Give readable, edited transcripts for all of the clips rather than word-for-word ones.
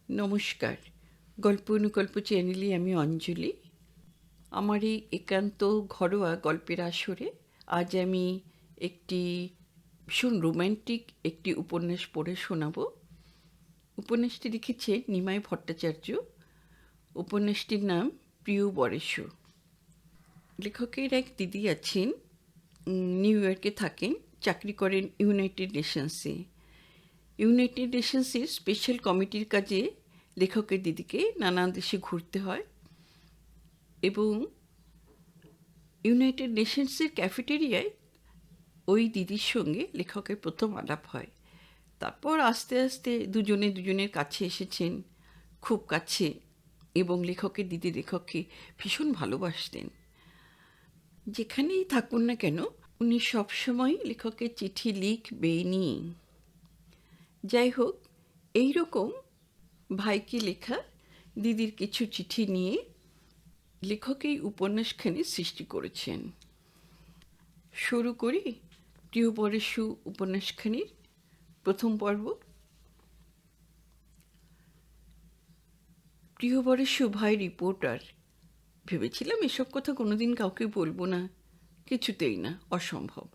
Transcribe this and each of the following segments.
নমস্কার। গল্প অনুকল্প চ্যানেলে আমি অঞ্জলি। আমার এই একান্ত ঘরোয়া গল্পের আসরে আজ আমি একটি ভীষণ রোম্যান্টিক একটি উপন্যাস পড়ে শোনাব। উপন্যাসটি লিখেছে নিমাই ভট্টাচার্য। উপন্যাসটির নাম প্রিয় বরেণ্য। লেখকের এক দিদি আছেন, নিউ ইয়র্কে থাকেন, চাকরি করেন ইউনাইটেড নেশনসে। ইউনাইটেড নেশনসের স্পেশাল কমিটির কাজে লেখকের দিদিকে নানান দেশে ঘুরতে হয় এবং ইউনাইটেড নেশনসের ক্যাফেটেরিয়ায় ওই দিদির সঙ্গে লেখকের প্রথম আলাপ হয়। তারপর আস্তে আস্তে দুজনে দুজনের কাছে এসেছেন, খুব কাছে, এবং লেখকের দিদি লেখককে ভীষণ ভালোবাসতেন। যেখানেই থাকুন না কেন উনি সবসময় লেখকের চিঠি লিখবেনই। যাই হোক, এইরকম ভাইকে লেখা দিদির কিছু চিঠি নিয়ে লেখক এই উপন্যাসখানি সৃষ্টি করেছেন। শুরু করি প্রিয় বরেণ্য উপন্যাসখানির প্রথম পর্ব। প্রিয় বরেণ্য ভাই রিপোর্টার। ভেবেছিলাম এসব কথা কোনোদিন কাউকে বলবো না, কিছুতেই না, অসম্ভব।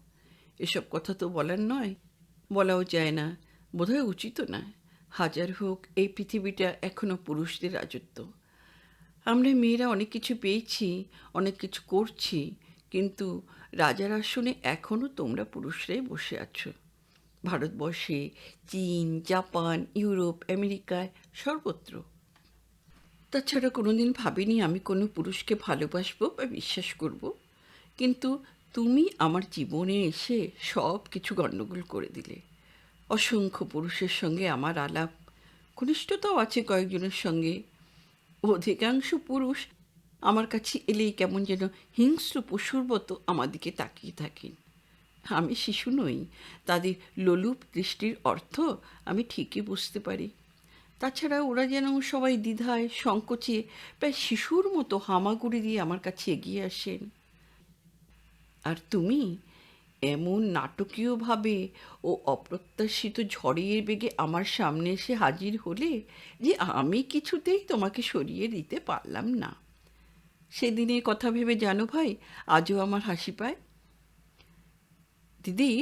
এসব কথা তো বলার নয়, বলাও যায় না, বোধহয় উচিতও না। হাজার হোক, এই পৃথিবীটা এখনো পুরুষদের রাজত্ব। আমরা মেয়েরা অনেক কিছু পেয়েছি, অনেক কিছু করছি, কিন্তু রাজার আসনে এখনও তোমরা পুরুষরাই বসে আছো। ভারতবর্ষে, চীন, জাপান, ইউরোপ, আমেরিকায়, সর্বত্র। তাছাড়া কোনোদিন ভাবিনি আমি কোনো পুরুষকে ভালোবাসবো বা বিশ্বাস করব, কিন্তু তুমি আমার জীবনে এসে সব কিছু গণ্ডগোল করে দিলে। অসংখ্য পুরুষের সঙ্গে আমার আলাপ, ঘনিষ্ঠতাও আছে কয়েকজনের সঙ্গে। অধিকাংশ পুরুষ আমার কাছে এলেই কেমন যেন হিংস্র পশুর মতো আমার দিকে তাকিয়ে থাকেন। আমি শিশু নই, তাদের লোলুপ দৃষ্টির অর্থ আমি ঠিকই বুঝতে পারি। তাছাড়া ওরা যেন সবাই দ্বিধায় সংকোচে প্রায় শিশুর মতো হামাগুড়ি দিয়ে আমার কাছে এগিয়ে আসেন। আর তুমি এমন নাটকীয়ভাবে ও অপ্রত্যাশিত ঝড়ের বেগে আমার সামনে এসে হাজির হলে যে আমি কিছুতেই তোমাকে সরিয়ে দিতে পারলাম না। সেদিনের কথা ভেবে জানো ভাই, আজও আমার হাসি পায়। দিদি,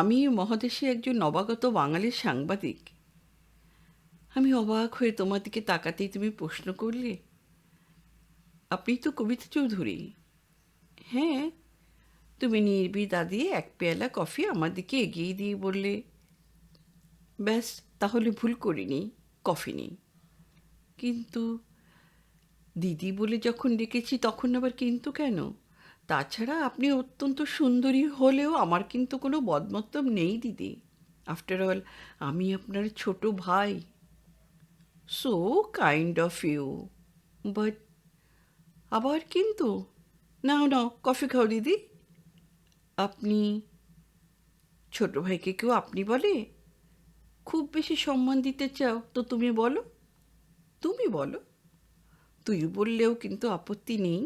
আমি মহাদেশে একজন নবাগত বাঙালির সাংবাদিক। আমি অবাক হয়ে তোমার দিকে তাকাতেই তুমি প্রশ্ন করলে, আপনি তো কবিতা চৌধুরী? হ্যাঁ। তুমি নির্বিদা দিয়ে এক পেয়ালা কফি আমার দিকে এগিয়ে দিয়ে বললে, ব্যাস, তাহলে ভুল করিনি, কফি নেই। কিন্তু দিদি বলে যখন ডেকেছি তখন আবার কিন্তু কেন? তাছাড়া আপনি অত্যন্ত সুন্দরী হলেও আমার কিন্তু কোনো বদমতলব নেই দিদি। আফটার অল, আমি আপনার ছোট ভাই। So kind of you, but. আবার কিন্তু? নাও নাও, কফি খাও দিদি। আপনি? ছোট ভাইকে কেউ আপনি বলে? খুব বেশি সম্মান দিতে চাও তো তুমি বলো, তুমি বলো। তুই বললেও কিন্তু আপত্তি নেই।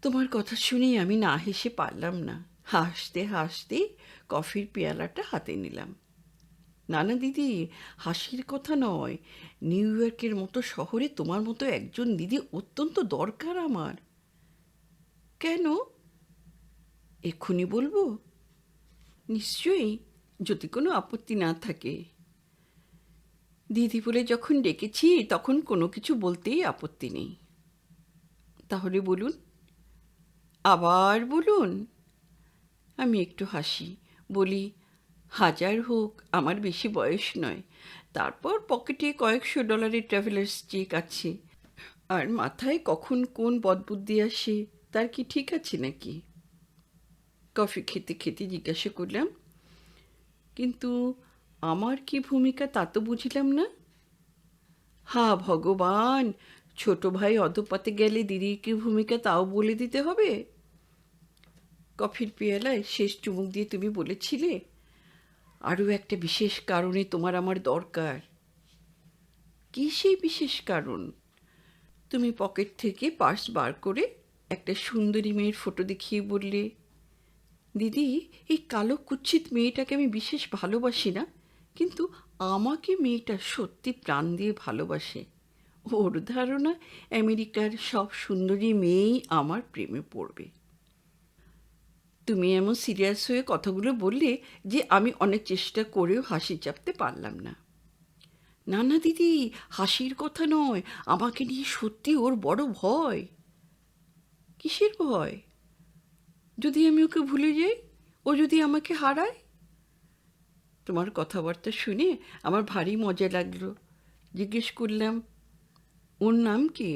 তোমার কথা শুনেই আমি না হেসে পারলাম না। হাসতে হাসতে কফির পেয়ালাটা হাতে নিলাম। না না দিদি, হাসির কথা নয়। নিউ ইয়র্কের মতো শহরে তোমার মতো একজন দিদি অত্যন্ত দরকার আমার। কেন? এক্ষুনি বলবো? নিশ্চয়ই, যদি কোনো আপত্তি না থাকে। দিদি বলে যখন ডেকেছি তখন কোনো কিছু বলতেই আপত্তি নেই। তাহলে বলুন, আবার বলুন। আমি একটু হাসি, বলি, হাজার হোক, আমার বেশি বয়স নয়। তারপর পকেটে কয়েকশো ডলারের ট্রাভেলার্স চেক আছে। আর মাথায় কখন কোন বদবুদ্ধি আসে তার কি ঠিক আছে নাকি? কফি খেতে খেতে জিজ্ঞাসা করলাম, কিন্তু আমার কি ভূমিকা তা তো বুঝলাম না। হা ভগবান, ছোট ভাই অধপাতে গেলে দিদির কি ভূমিকা তাও বলে দিতে হবে? কফির পেয়ালায় শেষ চুমুক দিয়ে তুমি বলেছিলে, আরও একটা বিশেষ কারণে তোমার আমার দরকার। কী সেই বিশেষ কারণ? তুমি পকেট থেকে পার্স বার করে একটা সুন্দরী মেয়ের ফটো দেখিয়ে বললে, দিদি, এই কালো কুৎসিত মেয়েটাকে আমি বিশেষ ভালোবাসি না, কিন্তু আমাকে মেয়েটা সত্যি প্রাণ দিয়ে ভালোবাসে। ওর ধারণা আমেরিকার সব সুন্দরী মেয়েই আমার প্রেমে পড়বে। তুমি এমন সিরিয়াস হয়ে কথাগুলো বললে যে আমি অনেক চেষ্টা করেও হাসি চাপতে পারলাম না। না না দিদি, হাসির কথা নয়, আমাকে নিয়ে সত্যি ওর বড় ভয়। কিসের ভয়? যদি আমি ওকে ভুলে যাই, ও যদি আমাকে হারায়? তোমার কথাবার্তা শুনে আমার ভারী মজা লাগলো। জিজ্ঞেস করলাম, ওর নাম কি?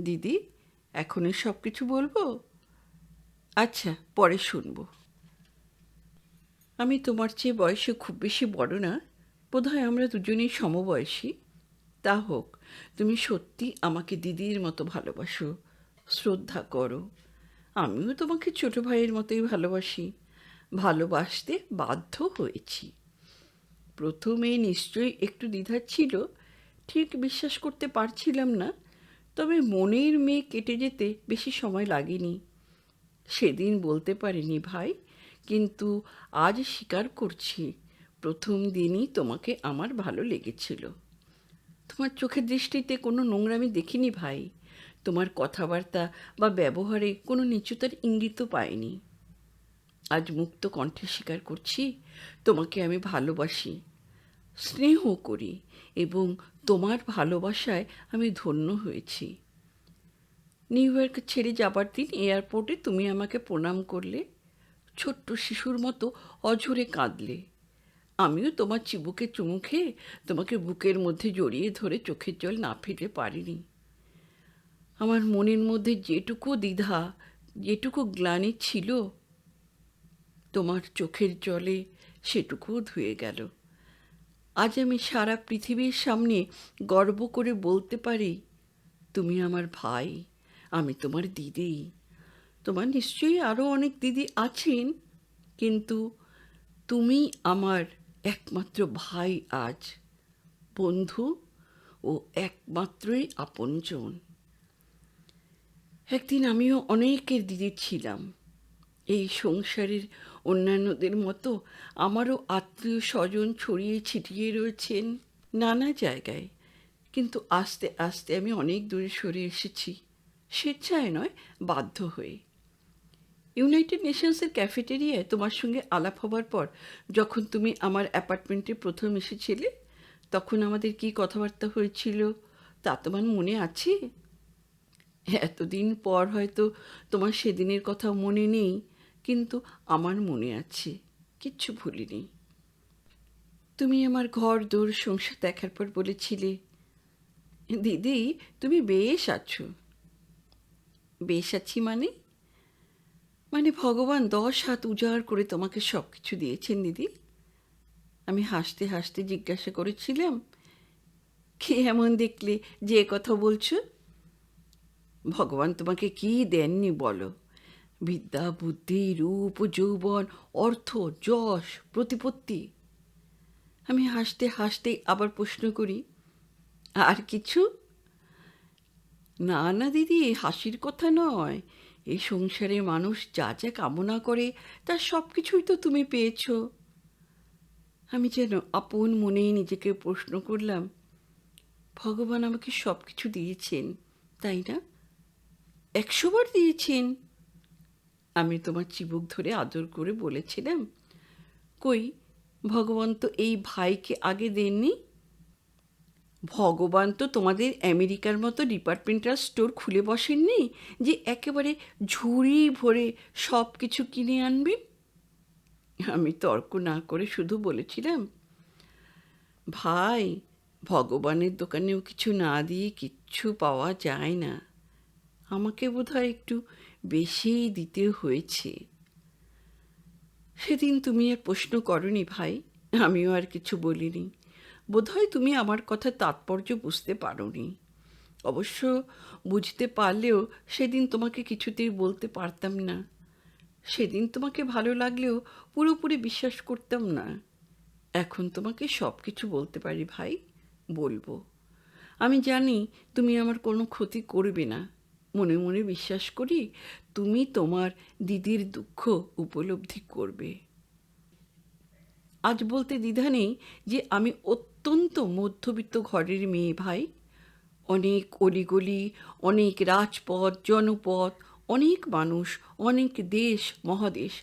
দিদি, এখনই সব কিছু বলবো? আচ্ছা, পরে শুনবো। আমি তোমার চেয়ে বয়সে খুব বেশি বড় না, বোধহয় আমরা দুজনেই সমবয়সী। তা হোক, তুমি সত্যি আমাকে দিদির মতো ভালোবাসো, শ্রদ্ধা করো। আমিও তোমাকে ছোট ভাইয়ের মতোই ভালোবাসি, ভালোবাসতে বাধ্য হয়েছি। প্রথমে নিশ্চয়ই একটু দ্বিধা ছিল, ঠিক বিশ্বাস করতে পারছিলাম না। তবে মনের মেয়ে কেটে যেতে বেশি সময় লাগেনি। সেদিন বলতে পারিনি ভাই, কিন্তু আজ স্বীকার করছি, প্রথম দিনই তোমাকে আমার ভালো লেগেছিল। তোমার চোখের দৃষ্টিতে কোনো নোংরামি দেখিনি ভাই। তোমার কথাবার্তা বা ব্যবহারে কোনো নিচুতার ইঙ্গিতও পাইনি। আজ মুক্ত কণ্ঠে স্বীকার করছি, তোমাকে আমি ভালোবাসি, স্নেহ করি, এবং তোমার ভালোবাসায় আমি ধন্য হয়েছি। নিউ ইয়র্ক ছেড়ে যাবার দিন এয়ারপোর্টে তুমি আমাকে প্রণাম করলে, ছোট্ট শিশুর মতো অঝরে কাঁদলে। আমিও তোমার চিবুকে চুমু খেয়ে তোমাকে বুকের মধ্যে জড়িয়ে ধরে চোখের জল না ফেলতে পারিনি। আমার মনের মধ্যে যেটুকু দ্বিধা, যেটুকু গ্লানি ছিল, তোমার চোখের জলে সেটুকুও ধুয়ে গেল। আজ আমি সারা পৃথিবীর সামনে গর্ব করে বলতে পারি, তুমি আমার ভাই, আমি তোমার দিদি। তোমার নিশ্চয়ই আরও অনেক দিদি আছেন, কিন্তু তুমি আমার একমাত্র ভাই আজ, বন্ধু ও একমাত্রই আপনজন। একদিন আমিও অনেকের দিদি ছিলাম। এই সংসারের অন্যান্যদের মতো আমারও আত্মীয় স্বজন ছড়িয়ে ছিটিয়ে রয়েছেন নানা জায়গায়, কিন্তু আস্তে আস্তে আমি অনেক দূরে সরে এসেছি, স্বেচ্ছায় নয়, বাধ্য হয়ে। ইউনাইটেড নেশনসের ক্যাফেটেরিয়ায় তোমার সঙ্গে আলাপ হবার পর যখন তুমি আমার অ্যাপার্টমেন্টে প্রথম এসেছিলে, তখন আমাদের কী কথাবার্তা হয়েছিল তা তোমার মনে আছে? এতদিন পর হয়তো তোমার সেদিনের কথা মনে নেই, কিন্তু আমার মনে আছে, কিচ্ছু ভুলিনি। তুমি আমার ঘর দোর সংসার দেখার পর বলেছিলে, দিদি তুমি বেশ আছো। বেশ আছি মানে? মানে ভগবান 10 হাত উজাড় করে তোমাকে সব কিছু দিয়েছেন দিদি। আমি হাসতে হাসতে জিজ্ঞাসা করেছিলাম, কে এমন দেখলে যে কথা বলছো? ভগবান তোমাকে কি দেননি বলো? বিদ্যা, বুদ্ধি, রূপ, যৌবন, অর্থ, যশ, প্রতিপত্তি। আমি হাসতে হাসতে আবার প্রশ্ন করি, আর কিছু? না না দিদি, হাসির কথা নয়। এই সংসারে মানুষ যা যা কামনা করে তার সব কিছুই তো তুমি পেয়েছ। আমি যেন আপন মনেই নিজেকে প্রশ্ন করলাম, ভগবান আমাকে সব কিছু দিয়েছেন, তাই না? 100 বার দিয়েছেন। আমি তোমার চিবুক ধরে আদর করে বলেছিলাম, কই, ভগবান তো এই ভাইকে আগে দেননি। ভগবান তো তোমাদের আমেরিকার মতো ডিপার্টমেন্টাল স্টোর খুলে বসেননি যে একেবারে ঝুড়ি ভরে সব কিছু কিনে আনবেন। আমি তর্ক না করে শুধু বলেছিলাম, ভাই, ভগবানের দোকানেও কিছু না দিয়ে কিচ্ছু পাওয়া যায় না। আমাকে বোধহয় একটু বেশিই দিতে হয়েছে। সেদিন তুমি আর প্রশ্ন করনি ভাই, আমিও আর কিছু বলিনি। বোধহয় তুমি আমার কথা তাৎপর্য বুঝতে পারোনি। অবশ্য বুঝতে পারলেও সেদিন তোমাকে কিছুতেই বলতে পারতাম না। সেদিন তোমাকে ভালো লাগলেও পুরোপুরি বিশ্বাস করতাম না। এখন তোমাকে সব কিছু বলতে পারি ভাই, বলবো। আমি জানি তুমি আমার কোনো ক্ষতি করবে না। মনে মনে বিশ্বাস করি তুমি তোমার দিদির দুঃখ উপলব্ধি করবে। আজ বলতে দ্বিধা নেই যে আমি অত্যন্ত মধ্যবিত্ত ঘরের মেয়ে ভাই। অনেক অলিগলি, অনেক রাজপথ, জনপথ, অনেক মানুষ, অনেক দেশ মহাদেশ,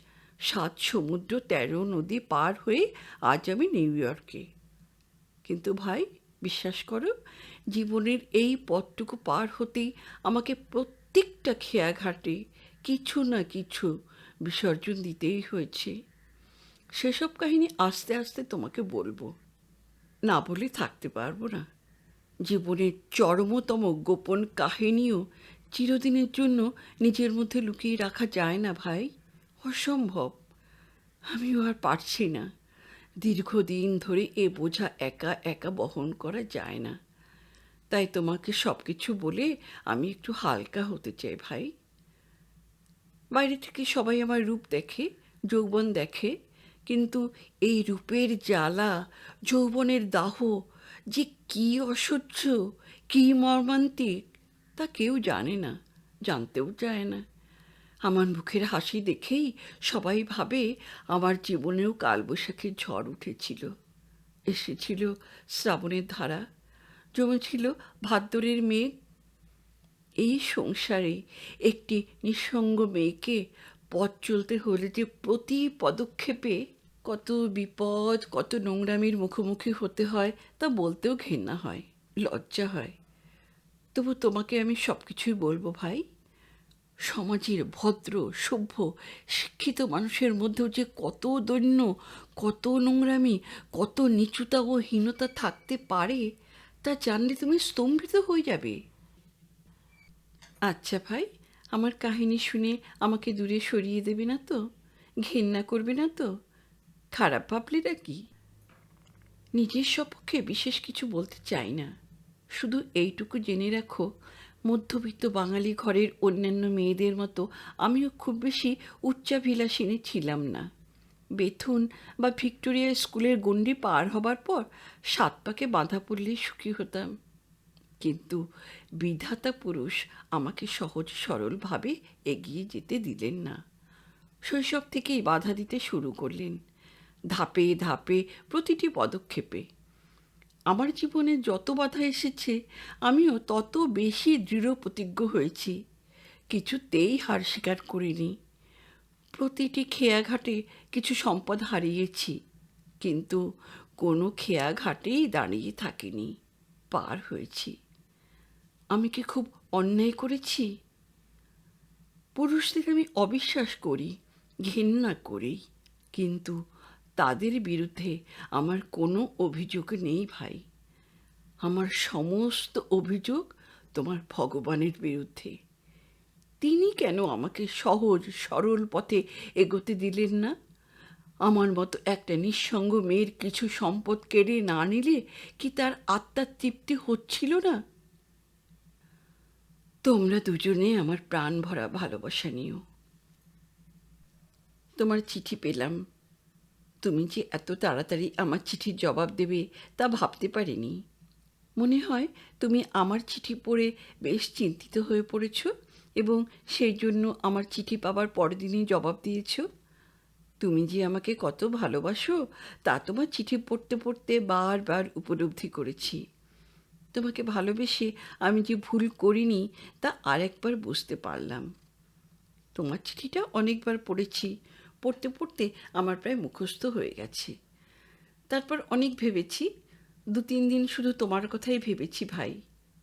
৭ সমুদ্র ১৩ নদী পার হয়ে আজ আমি নিউ ইয়র্কে। কিন্তু ভাই, বিশ্বাস করো, জীবনের এই পথটুকু পার হতেই আমাকে প্রত্যেকটা খেয়াঘাটে কিছু না কিছু বিসর্জন দিতেই হয়েছে। সেসব কাহিনী আস্তে আস্তে তোমাকে বলবো, না বলে থাকতে পারবো না। জীবনের চরমতম গোপন কাহিনীও চিরদিনের জন্য নিজের মধ্যে লুকিয়ে রাখা যায় না ভাই, অসম্ভব। আমিও আর পারছি না। দীর্ঘদিন ধরে এ বোঝা একা একা বহন করা যায় না। তাই তোমাকে সব কিছু বলে আমি একটু হালকা হতে চাই ভাই। বাইরে থেকে সবাই আমার রূপ দেখে, যৌবন দেখে, কিন্তু এই রূপের জ্বালা, যৌবনের দাহ যে কী অসহ্য, কী মর্মান্তিক, তা কেউ জানে না, জানতেও চায় না। আমার মুখের হাসি দেখেই সবাই ভাবে আমার জীবনেও কালবৈশাখীর ঝড় উঠেছিল। এসেছিল শ্রাবণের ধারা, জমেছিল ভাদ্রের মেঘ। এই সংসারে একটি নিঃসঙ্গ মেয়েকে পথ চলতে হলে যে প্রতি পদক্ষেপে কত বিপদ, কত নোংরামির মুখোমুখি হতে হয় তা বলতেও ঘেন্না হয়, লজ্জা হয়। তবু তোমাকে আমি সব কিছুই বলবো ভাই। সমাজের ভদ্র, সভ্য, শিক্ষিত মানুষের মধ্যেও যে কত দৈন্য, কত নোংরামি, কত নিচুতা ও হীনতা থাকতে পারে তা জানলে তুমি স্তম্ভিত হয়ে যাবে। আচ্ছা ভাই, আমার কাহিনী শুনে আমাকে দূরে সরিয়ে দেবে না তো? ঘেন্না করবে না তো? খারাপ ভাবলে নাকি? নিজের সপক্ষে বিশেষ কিছু বলতে চাই না, শুধু এইটুকু জেনে রাখো, মধ্যবিত্ত বাঙালি ঘরের অন্যান্য মেয়েদের মতো আমিও খুব বেশি উচ্চাভিলাষিনী ছিলাম না। বেথুন বা ভিক্টোরিয়া স্কুলের গণ্ডি পার হবার পর ৭ পাকে বাঁধা পড়লেই সুখী হতাম। কিন্তু বিধাতা পুরুষ আমাকে সহজ সরলভাবে এগিয়ে যেতে দিলেন না। শৈশব থেকেই বাধা দিতে শুরু করলেন, ধাপে ধাপে, প্রতিটি পদক্ষেপে। আমার জীবনে যত বাধা এসেছে আমিও তত বেশি দৃঢ় প্রতিজ্ঞ হয়েছি, কিছুতেই হার স্বীকার করিনি। প্রতিটি খেয়াঘাটে কিছু সম্পদ হারিয়েছি, কিন্তু কোনো খেয়াঘাটেই দাঁড়িয়ে থাকিনি, পার হয়েছি। আমি কি খুব অন্যায় করেছি? পুরুষদের আমি অবিশ্বাস করি, ঘেন্না করি, কিন্তু তাদের বিরুদ্ধে আমার কোনো অভিযোগ নেই ভাই। আমার সমস্ত অভিযোগ তোমার ভগবানের বিরুদ্ধে। তিনি কেন আমাকে সহজ সরল পথে এগোতে দিলেন না? আমার মতো একটা নিঃসঙ্গ মেয়ের কিছু সম্পদ কেড়ে না নিলে কি তার আত্মার তৃপ্তি হচ্ছিল না? তোমরা দুজনে আমার প্রাণ ভরা ভালোবাসা নিও। তোমার চিঠি পেলাম। তুমি যে এত তাড়াতাড়ি আমার চিঠির জবাব দেবে তা ভাবতে পারিনি। মনে হয় তুমি আমার চিঠি পড়ে বেশ চিন্তিত হয়ে পড়েছ এবং সেই জন্য আমার চিঠি পাবার পরদিনই জবাব দিয়েছ। তুমি যে আমাকে কত ভালোবাসো তা তোমার চিঠি পড়তে পড়তে বারবার উপলব্ধি করেছি। তোমাকে ভালোবেসে আমি যে ভুল করিনি তা আরেকবার বুঝতে পারলাম। তোমার চিঠিটা অনেকবার পড়েছি, পড়তে পড়তে আমার প্রায় মুখস্থ হয়ে গেছে। তারপর অনেক ভেবেছি, ২-৩ দিন শুধু তোমার কথাই ভেবেছি ভাই।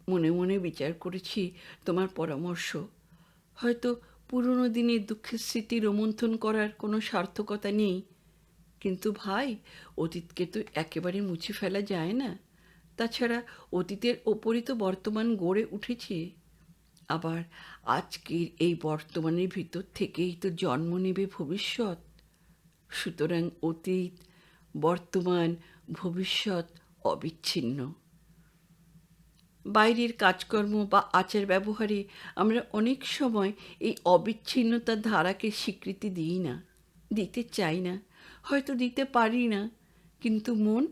মনে মনে বিচার করেছি তোমার পরামর্শ। হয়তো পুরনো দিনের দুঃখের স্মৃতি রোমন্থন করার কোনো সার্থকতা নেই, কিন্তু ভাই, অতীতকে তো একেবারে মুছে ফেলা যায় না। তাছাড়া অতীতের ওপরই তো বর্তমান গড়ে উঠেছে। আবার আজকের এই বর্তমানের ভিতর থেকেই তো জন্ম নেবে ভবিষ্যৎ। সুতরাং অতীত, বর্তমান, ভবিষ্যৎ অবিচ্ছিন্ন। বাইরের কাজকর্ম বা আচার ব্যবহারে আমরা অনেক সময় এই অবিচ্ছিন্নতার ধারাকে স্বীকৃতি দিই না, দিতে চাই না, হয়তো দিতে পারি না। কিন্তু মন,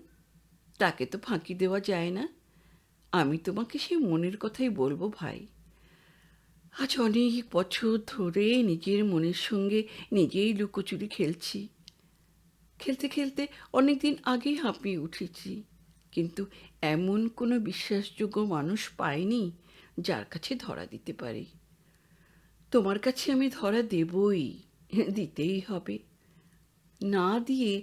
তাকে তো ফাঁকি দেওয়া যায় না। আমি তোমাকে সেই মনের কথাই বলবো ভাই। আজ অনেক বছর ধরে নিজের মনের সঙ্গে নিজেই লুকোচুরি খেলছি। খেলতে খেলতে অনেক দিন আগেই হাঁপিয়ে উঠেছি, কিন্তু এমন কোনো বিশ্বাসযোগ্য মানুষ পাইনি যার কাছে ধরা দিতে পারি। তোমার কাছে আমি ধরা দেবই, দিতেই হবে। না দিয়ে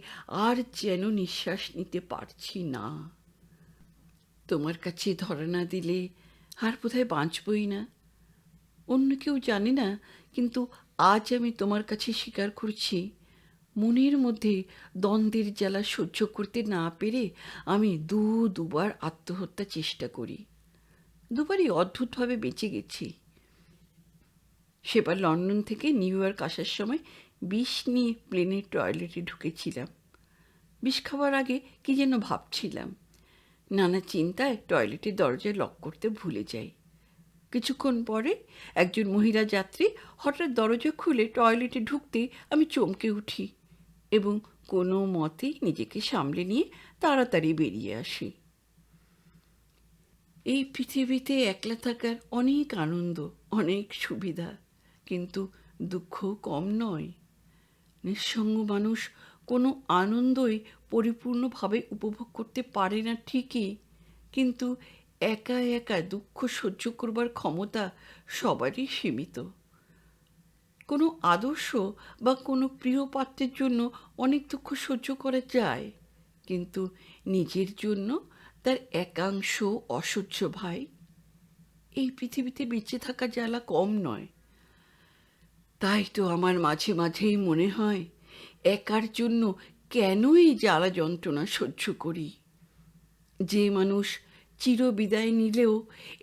আর যেন নিঃশ্বাস নিতে পারছি না। তোমার কাছে ধরা না দিলে আর বোধহয় বাঁচবই না। অন্য কেউ জানে না, কিন্তু আজ আমি তোমার কাছে স্বীকার করছি, মনের মধ্যে দ্বন্দ্বের জ্বালা সহ্য করতে না পেরে আমি দুবার আত্মহত্যা চেষ্টা করি। দুবারই অদ্ভুতভাবে বেঁচে গেছি। সেবার লন্ডন থেকে নিউ ইয়র্ক আসার সময় বিষ নিয়ে প্লেনের টয়লেটে ঢুকেছিলাম। বিষ খাওয়ার আগে কি যেন ভাবছিলাম। নানা চিন্তায় টয়লেটের দরজায় লক করতে ভুলে যাই। কিছুক্ষণ পরে একজন মহিলা যাত্রী হঠাৎ দরজা খুলে টয়লেটে ঢুকতেই আমি চমকে উঠি এবং কোনো মতেই নিজেকে সামলে নিয়ে তাড়াতাড়ি বেরিয়ে আসি। এই পৃথিবীতে একলা থাকার অনেক আনন্দ, অনেক সুবিধা, কিন্তু দুঃখও কম নয়। নিঃসঙ্গ মানুষ কোনো আনন্দই পরিপূর্ণভাবে উপভোগ করতে পারে না ঠিকই, কিন্তু একা একা দুঃখ সহ্য করবার ক্ষমতা সবারই সীমিত। কোনো আদর্শ বা কোনো প্রিয় পাত্রের জন্য অনেক দুঃখ সহ্য করা যায়, কিন্তু নিজের জন্য তার একাংশ অসহ্য ভাই। এই পৃথিবীতে বেঁচে থাকা জ্বালা কম নয়। তাই তো আমার মাঝে মাঝেই মনে হয়, একার জন্য কেন এই জ্বালা যন্ত্রণা সহ্য করি। যে মানুষ চিরবিদায় নিলেও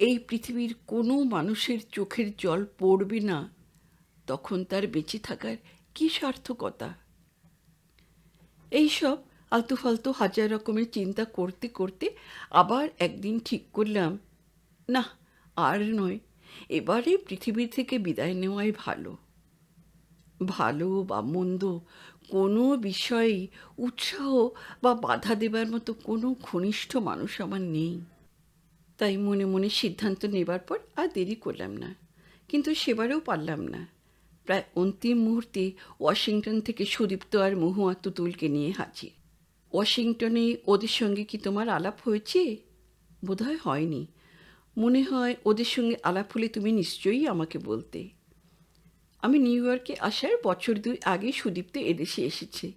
এই পৃথিবীর কোনো মানুষের চোখের জল পড়বে না, তখন তার বেঁচে থাকার কী সার্থকতা। এইসব আলতুফালতু হাজার রকমের চিন্তা করতে করতে আবার একদিন ঠিক করলাম, না আর নয়, এবারে পৃথিবী থেকে বিদায় নেওয়াই ভালো। ভালো বা মন্দ কোনো বিষয়েই উৎসাহ বা বাধা দেবার মতো কোনো ঘনিষ্ঠ মানুষ আমার নেই। তাই মনে মনে সিদ্ধান্ত নেবার পর আর দেরি করলাম না, কিন্তু সেবারেও পারলাম না। প্রায় অন্তিম মুহূর্তে ওয়াশিংটন থেকে সুদীপ্ত আর মহুয়া তুতুলকে নিয়ে হাজির। ওয়াশিংটনে ওদের সঙ্গে কি তোমার আলাপ হয়েছে? বোধহয় হয়নি। মনে হয় ওদের সঙ্গে আলাপ হলে তুমি নিশ্চয়ই আমাকে বলতে। আমি নিউ ইয়র্কে আসার বছর 2 আগে সুদীপ্ত এদেশে এসেছে,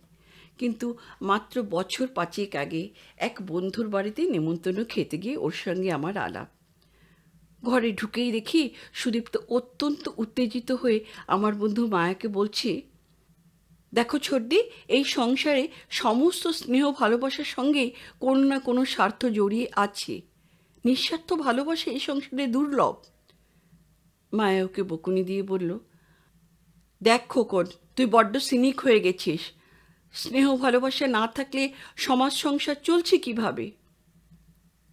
কিন্তু মাত্র বছর 5 আগে এক বন্ধুর বাড়িতে নেমন্তন্ন খেতে গিয়ে ওর সঙ্গে আমার আলাপ। ঘরে ঢুকেই দেখি সুদীপ্ত অত্যন্ত উত্তেজিত হয়ে আমার বন্ধু মায়াকে বলছে, দেখো ছোটদি, এই সংসারে সমস্ত স্নেহ ভালোবাসার সঙ্গেই কোনো না কোনো স্বার্থ জড়িয়ে আছে। নিঃস্বার্থ ভালোবাসা এই সংসারে দুর্লভ। মায়া ওকে বকুনি দিয়ে বলল, দেখ খোকন, তুই বড্ড সিনিক হয়ে গেছিস। স্নেহ ভালোবাসা না থাকলে সমাজ সংসার চলছে কিভাবে?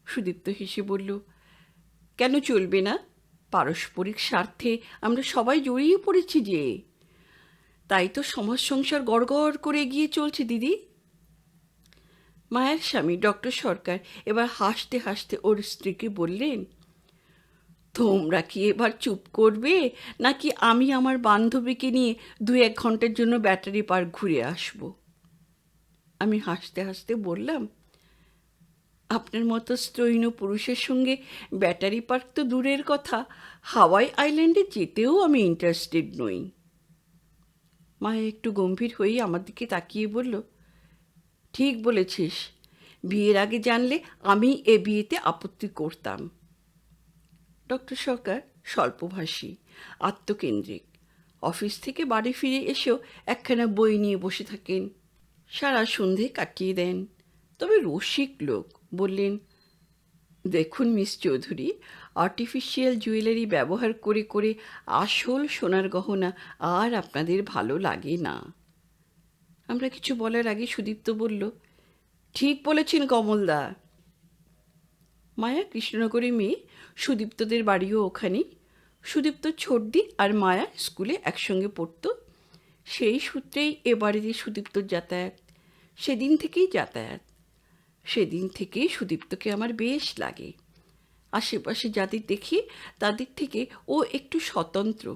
সুদীপ্ত হেসে বলল, কেন চলবে না? পারস্পরিক স্বার্থে আমরা সবাই জড়িয়ে পড়েছি যে, তাই তো সমাজ সংসার গড়গড় করে এগিয়ে চলছে দিদি। মায়ের স্বামী ডক্টর সরকার এবার হাসতে হাসতে ওর স্ত্রীকে বললেন, তোমরা কি এবার চুপ করবে, নাকি আমি আমার বান্ধবীকে নিয়ে 2-1 ঘন্টার জন্য ব্যাটারি পার্ক ঘুরে আসব? আমি হাসতে হাসতে বললাম, আপনার মতো স্ত্রৈণ পুরুষের সঙ্গে ব্যাটারি পার্ক তো দূরের কথা, হাওয়াই আইল্যান্ডে যেতেও আমি ইন্টারেস্টেড নই। মায়া একটু গম্ভীর হয়ে আমার দিকে তাকিয়ে বলল, ঠিক বলেছিস। বিয়ের আগে জানলে আমি এ বিয়েতে আপত্তি করতাম। ডক্টর সরকার স্বল্পভাষী, আত্মকেন্দ্রিক। অফিস থেকে বাড়ি ফিরে এসেও একখানা বই নিয়ে বসে থাকেন। সারা সন্ধে কাটিয়ে দেন। তবে রসিক লোক। বললেন, দেখুন মিস চৌধুরী, আর্টিফিশিয়াল জুয়েলারি ব্যবহার করে করে আসল সোনার গহনা আর আপনাদের ভালো লাগে না। আমরা কিছু বলার আগে সুদীপ্ত বলল, ঠিক বলেছেন কমলদা। মায়া কৃষ্ণনগরে মেয়ে, সুদীপ্তদের বাড়িও ওখানেই। সুদীপ্ত ছোটদি আর মায়া স্কুলে একসঙ্গে পড়তো। সেই সূত্রেই এ বাড়িতে সুদীপ্তর যাতায়াত। সেদিন থেকেই সুদীপ্তকে আমার বেশ লাগে। আশেপাশে যাদের দেখি তাদের থেকে ও একটু স্বতন্ত্র।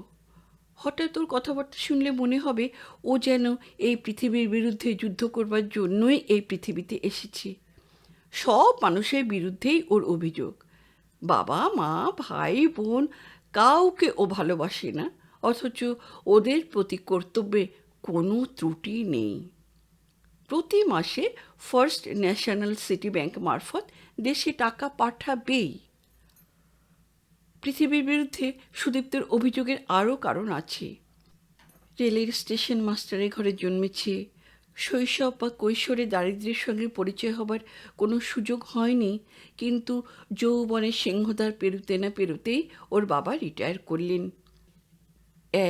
হঠাৎ ওর কথাবার্তা শুনলে মনে হবে ও যেন এই পৃথিবীর বিরুদ্ধে যুদ্ধ করবার জন্যই এই পৃথিবীতে এসেছে। সব মানুষের বিরুদ্ধেই ওর অভিযোগ। বাবা মা ভাই বোন কাউকে ও ভালোবাসে না, অথচ ওদের প্রতি কর্তব্যে কোনো ত্রুটি নেই। প্রতি মাসে ফার্স্ট ন্যাশনাল সিটি ব্যাংক মারফত দেশে টাকা পাঠাবেই। পৃথিবীর বিরুদ্ধে সুদীপ্তর অভিযোগের আরও কারণ আছে। রেলের স্টেশন মাস্টারের ঘরে জন্মেছে, শৈশব বা কৈশোরে দারিদ্র্যের সঙ্গে পরিচয় হবার কোনো সুযোগ হয়নি, কিন্তু যৌবনের সিংহদ্বার পেরুতে না পেরুতেই ওর বাবা রিটায়ার করলেন।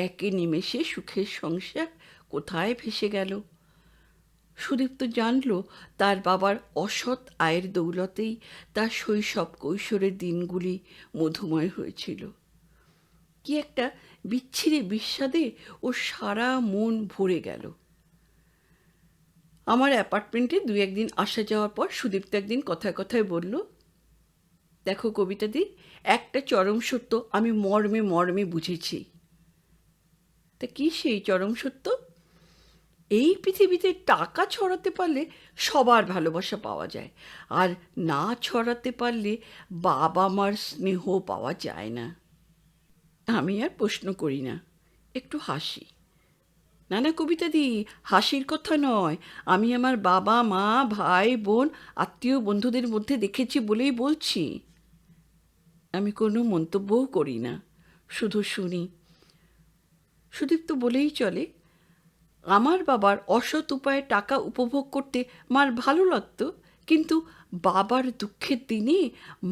এক নিমেষে সুখের সংসার কোথায় ভেসে গেল। সুদীপ্ত জানল তার বাবার অসৎ আয়ের দৌলতেই তার শৈশব কৈশোরের দিনগুলি মধুময় হয়েছিল। কি একটা বিচ্ছিরি বিস্বাদে ও সারা মন ভরে গেল। আমার অ্যাপার্টমেন্টে 2-1 দিন আসা যাওয়ার পর সুদীপ্ত একদিন কথায় কথায় বলল, দেখো কবিতাদি, একটা চরম সত্য আমি মর্মে মর্মে বুঝেছি। তা কি সেই চরম সত্য? এই পৃথিবীতে টাকা ছড়াতে পারলে সবার ভালোবাসা পাওয়া যায়, আর না ছড়াতে পারলে বাবা মার স্নেহ পাওয়া যায় না। আমি আর প্রশ্ন করি না, একটু হাসি। না না কবিতাদি, হাসির কথা নয়, আমি আমার বাবা মা ভাই বোন আত্মীয় বন্ধুদের মধ্যে দেখেছি বলেই বলছি। আমি কোনো মন্তব্যও করি না, শুধু শুনি। সুদীপ্ত বলেই চলে, আমার বাবার অসৎ উপায়ে টাকা উপভোগ করতে মার ভালো লাগতো, কিন্তু বাবার দুঃখের দিনে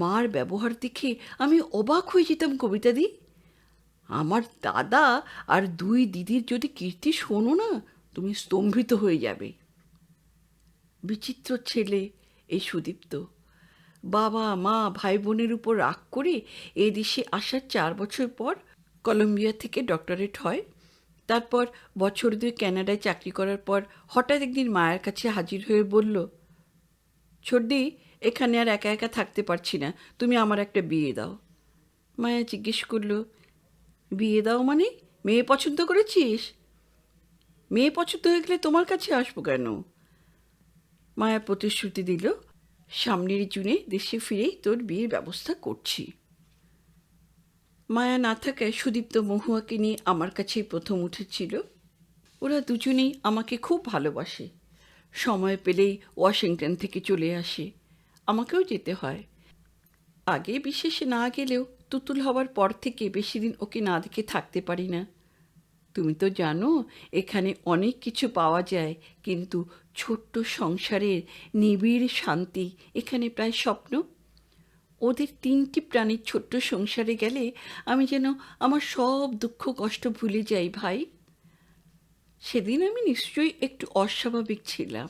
মার ব্যবহার দেখে আমি অবাক হয়ে যেতাম কবিতাদি। আমার দাদা আর 2 দিদির যদি কীর্তি শোনো না, তুমি স্তম্ভিত হয়ে যাবে। বিচিত্র ছেলে এই সুদীপ্ত। বাবা মা ভাই বোনের উপর রাগ করে এ দেশে আসার 4 বছর পর কলম্বিয়া থেকে ডক্টরেট হয়। তারপর বছর 2 ক্যানাডায় চাকরি করার পর হঠাৎ একদিন মায়ের কাছে হাজির হয়ে বলল, ছোটদি, এখানে আর একা একা থাকতে পারছি না, তুমি আমার একটা বিয়ে দাও। মায়া জিজ্ঞেস করলো, বিয়ে দাও মানে? মেয়ে পছন্দ করেছিস? মেয়ে পছন্দ হয়ে গেলে তোমার কাছে আসবো কেন? মায়া প্রতিশ্রুতি দিল, সামনের জুনে দেশে ফিরেই তোর বিয়ের ব্যবস্থা করছি। মায়া না থাকায় সুদীপ্ত মহুয়াকে নিয়ে আমার কাছেই প্রথম উঠেছিল। ওরা দুজনেই আমাকে খুব ভালোবাসে। সময় পেলেই ওয়াশিংটন থেকে চলে আসে, আমাকেও যেতে হয়। আগে বিশেষে না গেলেও তুতুল হওয়ার পর থেকে বেশি দিন ওকে না দেখে থাকতে পারি না। তুমি তো জানো এখানে অনেক কিছু পাওয়া যায়, কিন্তু ছোট্ট সংসারের নিবিড় শান্তি এখানে প্রায় স্বপ্ন। ওদের 3টি প্রাণীর ছোট্ট সংসারে গেলে আমি যেন আমার সব দুঃখ কষ্ট ভুলে যাই ভাই। সেদিন আমি নিশ্চয়ই একটু অস্বাভাবিক ছিলাম।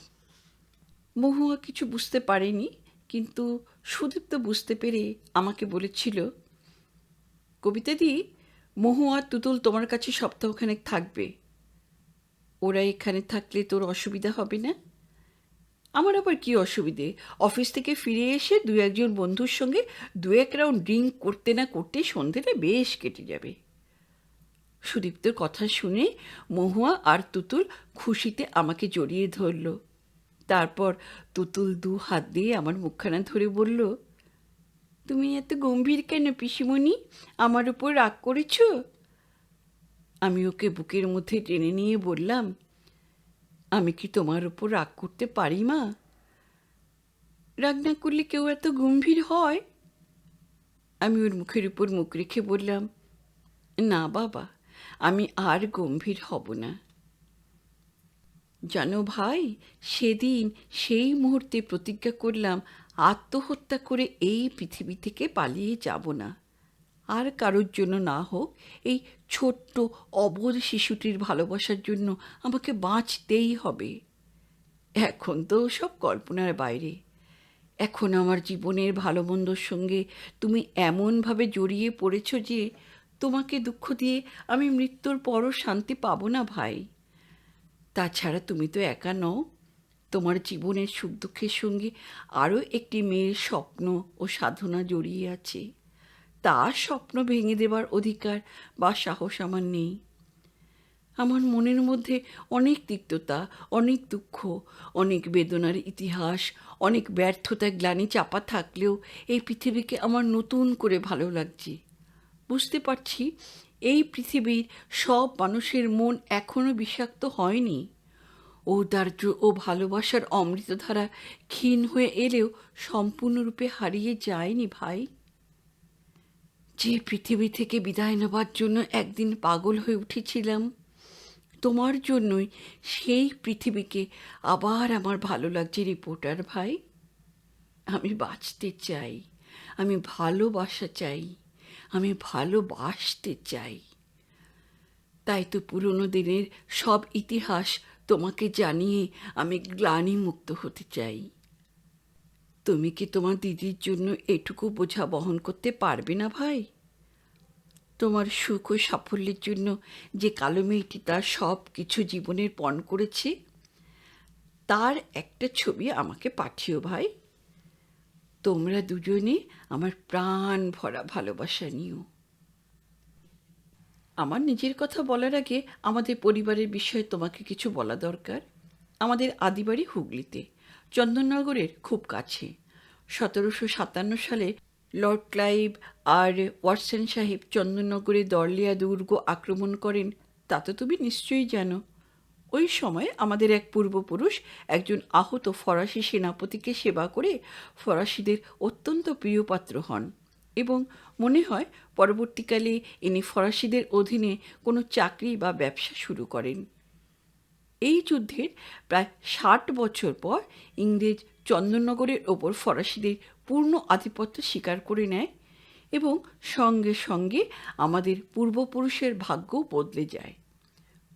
মহুয়া কিছু বুঝতে পারেনি, কিন্তু সুদীপ্ত বুঝতে পেরে আমাকে বলেছিল, কবিতাদি, মহু আর তুতুল তোমার কাছে সপ্তাহখানেক থাকবে। ওরা এখানে থাকলে তোর অসুবিধা হবে না? আমার আবার কী অসুবিধে? অফিস থেকে ফিরে এসে 2-1 বন্ধুর সঙ্গে 2-1 রাউন্ড ড্রিঙ্ক করতে না করতে সন্ধেটা বেশ কেটে যাবে। সুদীপ্তর কথা শুনে মহুয়া আর তুতুল খুশিতে আমাকে জড়িয়ে ধরল। তারপর তুতুল 2 হাত দিয়ে আমার মুখখানা ধরে বলল, তুমি এত গম্ভীর কেন পিসিমণি? আমার উপর রাগ করেছ? আমি ওকে বুকের মধ্যে টেনে নিয়ে বললাম, আমি কি তোমার উপর রাগ করতে পারি মা? রাগ না করলে কেউ এত গম্ভীর হয়? আমি ওর মুখের উপর মুখ রেখে বললাম, না বাবা, আমি আর গম্ভীর হব না। জানো ভাই, সেদিন সেই মুহূর্তে প্রতিজ্ঞা করলাম আত্মহত্যা করে এই পৃথিবী থেকে পালিয়ে যাব না। আর কারোর জন্য না হোক, এই ছোট্ট অবোধ শিশুটির ভালোবাসার জন্য আমাকে বাঁচতেই হবে। এখন তো সব কল্পনার বাইরে। এখন আমার জীবনের ভালো মন্দর সঙ্গে তুমি এমনভাবে জড়িয়ে পড়েছ যে তোমাকে দুঃখ দিয়ে আমি মৃত্যুর পরও শান্তি পাবো না ভাই। তাছাড়া তুমি তো একা নও, তোমার জীবনের সুখ দুঃখের সঙ্গে আরও একটি মেয়ের স্বপ্ন ও সাধনা জড়িয়ে আছে। তার স্বপ্ন ভেঙে দেবার অধিকার বা সাহস আমার নেই। আমার মনের মধ্যে অনেক তিক্ততা, অনেক দুঃখ, অনেক বেদনার ইতিহাস, অনেক ব্যর্থতা গ্লানি চাপা থাকলেও এই পৃথিবীকে আমার নতুন করে ভালো লাগছে। বুঝতে পারছি এই পৃথিবীর সব মানুষের মন এখনো বিষাক্ত হয়নি। ঔদার্য ও ভালোবাসার অমৃতধারা ক্ষীণ হয়ে এলেও সম্পূর্ণরূপে হারিয়ে যায়নি ভাই। যে পৃথিবী থেকে বিদায় নেবার জন্য একদিন পাগল হয়ে উঠেছিলাম, তোমার জন্যই সেই পৃথিবীকে আবার আমার ভালো লাগছে রিপোর্টার ভাই। আমি বাঁচতে চাই, আমি ভালোবাসা চাই, আমি ভালোবাসতে চাই। তাই তো পুরনো দিনের সব ইতিহাস তোমাকে জানিয়ে আমি গ্লানিমুক্ত হতে চাই। তুমি কি তোমার দিদির জন্য এটুকু বোঝা বহন করতে পারবে না ভাই? তোমার সুখ ও সাফল্যের জন্য যে কালো মেয়েটি তার সব কিছু জীবনের পণ করেছে, তার একটা ছবি আমাকে পাঠিও ভাই। তোমরা দুজনে আমার প্রাণ ভরা ভালোবাসা নিও। আমার নিজের কথা বলার আগে আমাদের পরিবারের বিষয়ে তোমাকে কিছু বলা দরকার। আমাদের আদিবাড়ি হুগলিতে, চন্দননগরের খুব কাছে। 1757 সালে লর্ড ক্লাইভ আর ওয়াটসন সাহেব চন্দননগরে দরলিয়া দুর্গ আক্রমণ করেন, তা তো তুমি নিশ্চয়ই জানো। ওই সময় আমাদের এক পূর্বপুরুষ একজন আহত ফরাসি সেনাপতিকে সেবা করে ফরাসিদের অত্যন্ত প্রিয়পাত্র হন এবং মনে হয় পরবর্তীকালে ইনি ফরাসিদের অধীনে কোনো চাকরি বা ব্যবসা শুরু করেন। এই যুদ্ধের প্রায় 60 বছর পর ইংরেজ চন্দননগরের ওপর ফরাসিদের পূর্ণ আধিপত্য স্বীকার করে নেয় এবং সঙ্গে সঙ্গে আমাদের পূর্বপুরুষের ভাগ্যও বদলে যায়।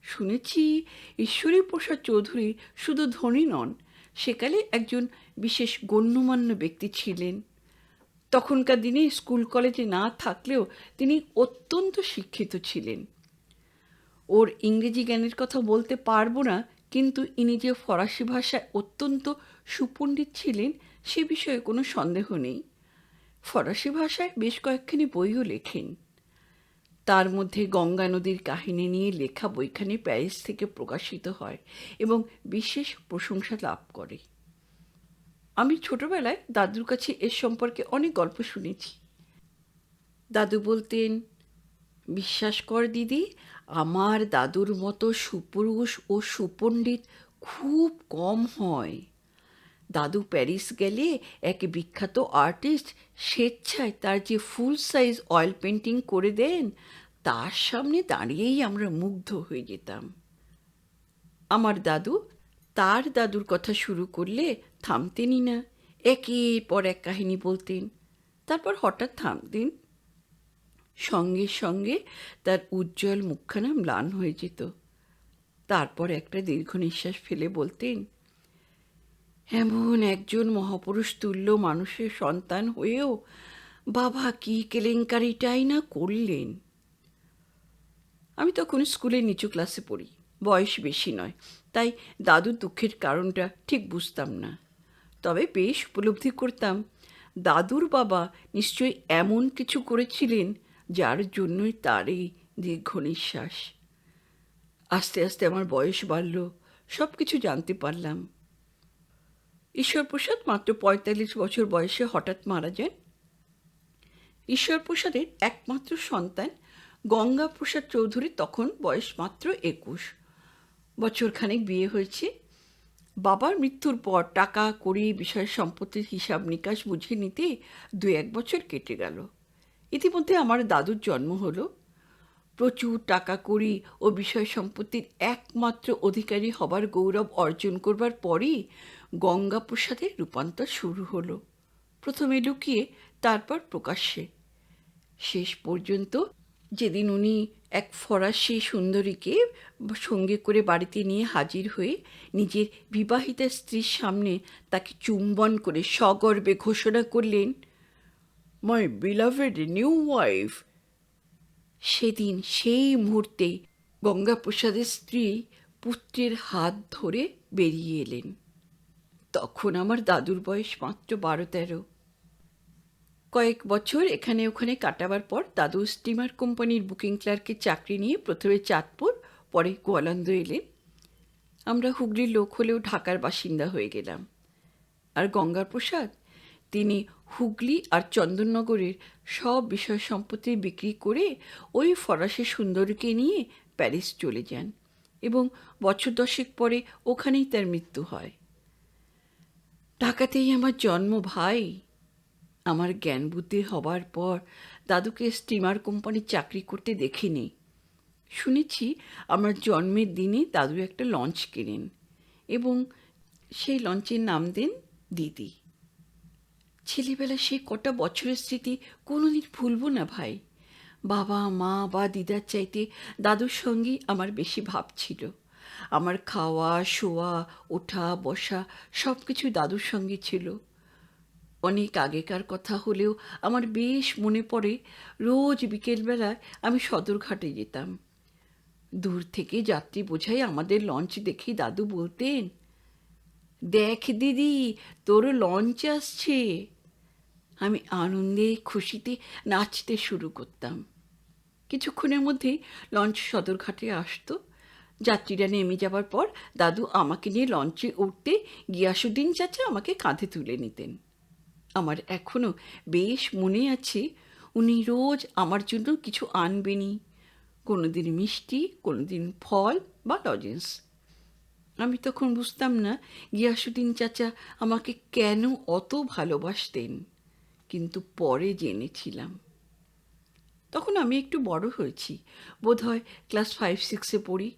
শুনেছি ঈশ্বরীপ্রসাদ চৌধুরী শুধু ধনী নন, সেকালে একজন বিশেষ গণ্যমান্য ব্যক্তি ছিলেন। তখনকার দিনে স্কুল কলেজে না থাকলেও তিনি অত্যন্ত শিক্ষিত ছিলেন। ওর ইংরেজি জ্ঞানের কথা বলতে পারবো না, কিন্তু ইনি যে ফরাসি ভাষায় অত্যন্ত সুপণ্ডিত ছিলেন সে বিষয়ে কোনো সন্দেহ নেই। ফরাসি ভাষায় বেশ কয়েকখানি বইও লেখেন। তার মধ্যে গঙ্গা নদীর কাহিনী নিয়ে লেখা বইখানি প্যারিস থেকে প্রকাশিত হয় এবং বিশেষ প্রশংসা লাভ করে। আমি ছোটবেলায় দাদুর কাছে এর সম্পর্কে অনেক গল্প শুনেছি। দাদু বলতেন, বিশ্বাস কর দিদি, আমার দাদুর মতো সুপুরুষ ও সুপণ্ডিত খুব কম হয়। দাদু প্যারিস গেলে এক বিখ্যাত আর্টিস্ট স্বেচ্ছায় তার যে ফুল সাইজ অয়েল পেন্টিং করে দেন, তার সামনে দাঁড়িয়েই আমরা মুগ্ধ হয়ে যেতাম। আমার দাদু তার দাদুর কথা শুরু করলে থামতেনই না, একের পর এক কাহিনী বলতেন, তারপর হঠাৎ থামতেন। সঙ্গে সঙ্গে তার উজ্জ্বল মুখখানা ম্লান হয়ে যেত। তারপর একটা দীর্ঘ নিঃশ্বাস ফেলে বলতেন, এমন একজন মহাপুরুষ তুল্য মানুষের সন্তান হয়েও বাবা কি কেলেঙ্কারিটাই না করলেন। আমি তখন স্কুলের নিচু ক্লাসে পড়ি, বয়স বেশি নয়, তাই দাদুর দুঃখের কারণটা ঠিক বুঝতাম না। তবে বেশ উপলব্ধি করতাম দাদুর বাবা নিশ্চয়ই এমন কিছু করেছিলেন যার জন্যই তার এই দীর্ঘ নিঃশ্বাস। আস্তে আস্তে আমার বয়স বাড়ল, সব কিছু জানতে পারলাম। ঈশ্বরপ্রসাদ মাত্র 45 বছর বয়সে হঠাৎ মারা যান। ঈশ্বরপ্রসাদের একমাত্র সন্তান গঙ্গাপ্রসাদ চৌধুরী তখন বয়স মাত্র 21 বছরখানেক বিয়ে হয়েছে। বাবার মৃত্যুর পর টাকা কড়ি বিষয় সম্পত্তির হিসাব নিকাশ বুঝে নিতে 2-1 বছর কেটে গেল। ইতিমধ্যে আমার দাদুর জন্ম হলো। প্রচুর টাকা কড়ি ও বিষয় সম্পত্তির একমাত্র অধিকারী হবার গৌরব অর্জন করবার পরই গঙ্গাপ্রসাদের রূপান্তর শুরু হলো, প্রথমে লুকিয়ে তারপর প্রকাশ্যে। শেষ পর্যন্ত যেদিন উনি এক ফরাসি সুন্দরীকে সঙ্গে করে বাড়িতে নিয়ে হাজির হয়ে নিজের বিবাহিতা স্ত্রীর সামনে তাকে চুম্বন করে সগর্বে ঘোষণা করলেন, মাই বিলাভেড নিউ ওয়াইফ, সেদিন সেই মুহূর্তে গঙ্গাপ্রসাদের স্ত্রী পুত্রের হাত ধরে বেরিয়ে এলেন। তখন আমার দাদুর বয়স মাত্র 12-13। কয়েক বছর এখানে ওখানে কাটাবার পর দাদু স্টিমার কোম্পানির বুকিং ক্লার্কের চাকরি নিয়ে প্রথমে চাঁদপুর, পরে গোয়ালন্দ এলেন। আমরা হুগলির লোক হলেও ঢাকার বাসিন্দা হয়ে গেলাম। আর গঙ্গার প্রসাদ, তিনি হুগলি আর চন্দননগরের সব বিষয় সম্পত্তি বিক্রি করে ওই ফরাসি সুন্দরীকে নিয়ে প্যারিস চলে যান এবং বছর 10 পরে ওখানেই তার মৃত্যু হয়। ঢাকাতেই আমার জন্ম ভাই। আমার জ্ঞান বুদ্ধি হবার পর দাদুকে স্টিমার কোম্পানির চাকরি করতে দেখিনি। শুনেছি আমার জন্মের দিনে দাদু একটা লঞ্চ কেনেন এবং সেই লঞ্চের নাম দেন দিদি। ছেলেবেলা সে কটা বছরের স্মৃতি কোনোদিন ভুলব না ভাই। বাবা মা বা দিদার চাইতে দাদুর সঙ্গেই আমার বেশি ভাব ছিল। আমার খাওয়া শোয়া ওঠা বসা সব কিছু দাদুর সঙ্গে ছিল। অনেক আগেকার কথা হলেও আমার বেশ মনে পড়ে, রোজ বিকেলবেলায় আমি সদরঘাটে যেতাম। দূর থেকে যাত্রী বোঝাই আমাদের লঞ্চ দেখেই দাদু বলতেন, দেখ দিদি, তোর লঞ্চ আসছে। আমি আনন্দে খুশিতে নাচতে শুরু করতাম। কিছুক্ষণের মধ্যেই লঞ্চ সদরঘাটে আসতো। যাত্রীরা নেমে যাবার পর দাদু আমাকে নিয়ে লঞ্চে উঠতে গিয়াসুদ্দিন চাচা আমাকে কাঁধে তুলে নিতেন। আমার এখনও বেশ মনে আছে, উনি রোজ আমার জন্য কিছু আনবেনই, কোনোদিন মিষ্টি, কোনোদিন ফল বা লজেন্স। আমি তখন বুঝতাম না গিয়াসুদ্দিন চাচা আমাকে কেন অত ভালোবাসতেন, কিন্তু পরে জেনেছিলাম। তখন আমি একটু বড় হয়েছি, বোধহয় ক্লাস 5-6 পড়ি।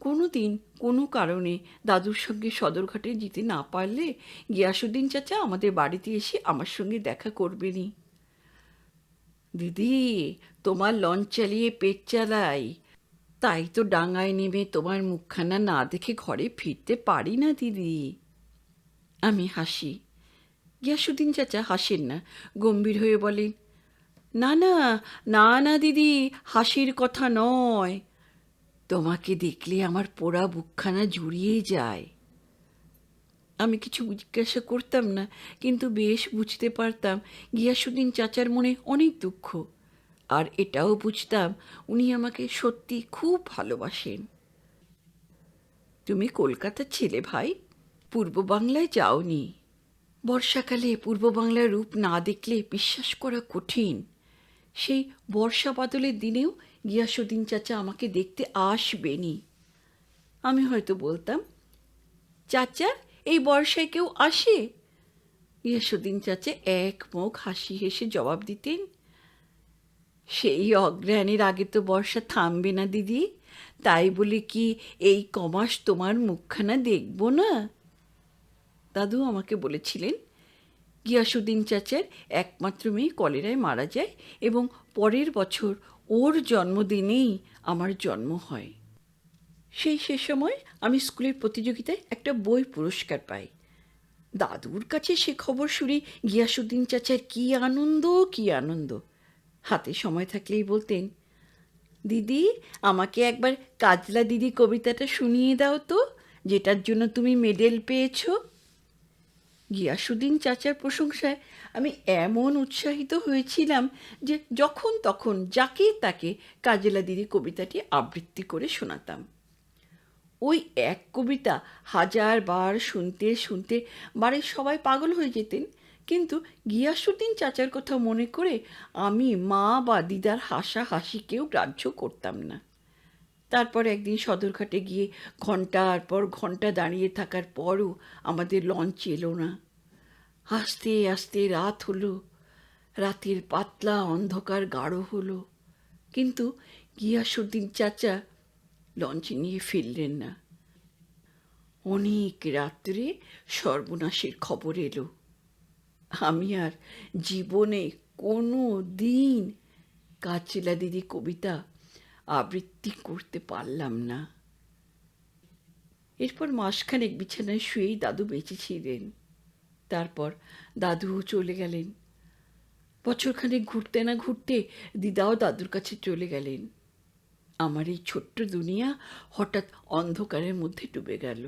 কোনো দিন কোনো কারণে দাদুর সঙ্গে সদরঘাটে যেতে না পারলে গিয়াসুদ্দিন চাচা আমাদের বাড়িতে এসে আমার সঙ্গে দেখা করবেনই। দিদি, তোমার লঞ্চ চালিয়ে পেট চালাই, তাই তো ডাঙায় নেমে তোমার মুখখানা না দেখে ঘরে ফিরতে পারি না দিদি। আমি হাসি। গিয়াসুদ্দিন চাচা হাসেন না, গম্ভীর হয়ে বলেন, না না না না দিদি, হাসির কথা নয়, তোমাকে দেখলে আমার পোড়া বুকখানা জুড়িয়ে যায়। আমি কিছু জিজ্ঞাসা করতাম না, কিন্তু বেশ বুঝতে পারতাম গিয়াসুদ্দিন চাচার মনে অনেক দুঃখ, আর এটাও বুঝতাম উনি আমাকে সত্যি খুব ভালোবাসেন। তুমি কলকাতার ছেলে ভাই, পূর্ব বাংলায় যাওনি। বর্ষাকালে পূর্ব বাংলার রূপ না দেখলে বিশ্বাস করা কঠিন। সেই বর্ষা বাদলের দিনেও গিয়াসুদ্দিন চাচা আমাকে দেখতে আসবেনই। আমি হয়তো বলতাম, চাচা, এই বর্ষায় কেউ আসে? গিয়াসুদ্দিন চাচা এক মুখ হাসি হেসে জবাব দিতেন, সেই অগ্রহায়ণের আগে তো বর্ষা থামবে না দিদি, তাই বলে কি এই কমাস তোমার মুখখানা দেখব না? দাদু আমাকে বলেছিলেন, গিয়াসুদ্দিন চাচার একমাত্র মেয়ে কলেরায় মারা যায় এবং পরের বছর ওর জন্মদিনেই আমার জন্ম হয়। সে সময় আমি স্কুলের প্রতিযোগিতায় একটা বই পুরস্কার পাই। দাদুর কাছে সে খবর শুনে গিয়াসুদ্দিন চাচার কি আনন্দ কি আনন্দ। হাতে সময় থাকলেই বলতেন, দিদি, আমাকে একবার কাজলা দিদি কবিতাটা শুনিয়ে দাও তো, যেটার জন্য তুমি মেডেল পেয়েছো। গিয়াসুদ্দিন চাচার প্রশংসায় আমি এমন উৎসাহিত হয়েছিলাম যে যখন তখন যাকে তাকে কাজলা দিদি কবিতাটি আবৃত্তি করে শোনাতাম। ওই এক কবিতা 1000 বার শুনতে শুনতে বাড়ির সবাই পাগল হয়ে যেতেন, কিন্তু গিয়াসুদ্দিন চাচার কথা মনে করে আমি মা বা দিদার হাসাহাসিকেও গ্রাহ্য করতাম না। তারপর একদিন সদরঘাটে গিয়ে ঘণ্টার পর ঘণ্টা দাঁড়িয়ে থাকার পরও আমাদের লঞ্চ এলো না। আস্তে আস্তে রাত হলো, রাতের পাতলা অন্ধকার গাঢ় হলো, কিন্তু গিয়াসুদ্দিন চাচা লঞ্চ নিয়ে ফিরলেন না। অনেক রাত্রে সর্বনাশের খবর এলো। আমি আর জীবনে কোনো দিন কাজলা দিদি কবিতা আবৃত্তি করতে পারলাম না। এরপর মাসখানেক বিছানায় শুয়েই দাদু বেঁচে ছিলেন। তারপর দাদুও চলে গেলেন। বছরখানেক ঘুরতে না ঘুরতে দিদাও দাদুর কাছে চলে গেলেন। আমার এই ছোট্ট দুনিয়া হঠাৎ অন্ধকারের মধ্যে ডুবে গেল।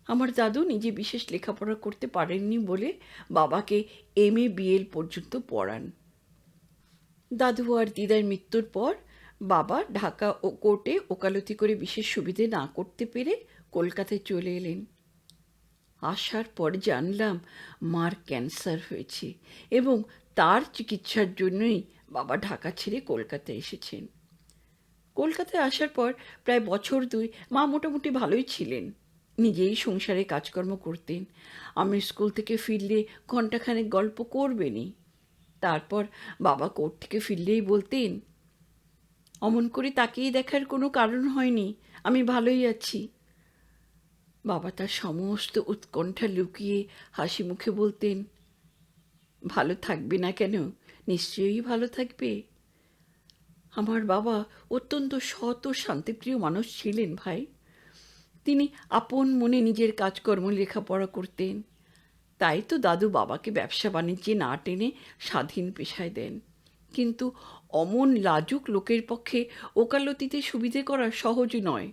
আমার দাদু নিজে বিশেষ লেখাপড়া করতে পারেননি বলে বাবাকে MA BL পর্যন্ত পড়ান। দাদু আর দিদার মৃত্যুর পর বাবা ঢাকা ও কোর্টে ওকালতি করে বিশেষ সুবিধে না করতে পেরে কলকাতায় চলে এলেন। আসার পর জানলাম মার ক্যান্সার হয়েছে এবং তার চিকিৎসার জন্যই বাবা ঢাকা ছেড়ে কলকাতায় এসেছেন। কলকাতায় আসার পর প্রায় বছর দুই মা মোটামুটি ভালোই ছিলেন, নিজেই সংসারে কাজকর্ম করতেন। আমি স্কুল থেকে ফিরলে ঘণ্টাখানেক গল্প করবেনই। তারপর বাবা কোর্ট থেকে ফিরলেই বলতেন, অমন করে তাকিয়ে দেখার কোনো কারণ হয়নি, আমি ভালোই আছি। বাবা তার সমস্ত উৎকণ্ঠা লুকিয়ে হাসি মুখে বলতেন, ভালো থাকবে না কেন, নিশ্চয়ই ভালো থাকবে। আমার বাবা অত্যন্ত সৎ ও শান্তিপ্রিয় মানুষ ছিলেন ভাই। তিনি আপন মনে নিজের কাজকর্ম লেখাপড়া করতেন। তাই তো দাদু বাবাকে ব্যবসা বাণিজ্যে না টেনে স্বাধীন পেশায় দেন। কিন্তু অমন লাজুক লোকের পক্ষে ওকালতিতে সুবিধে করা সহজ নয়।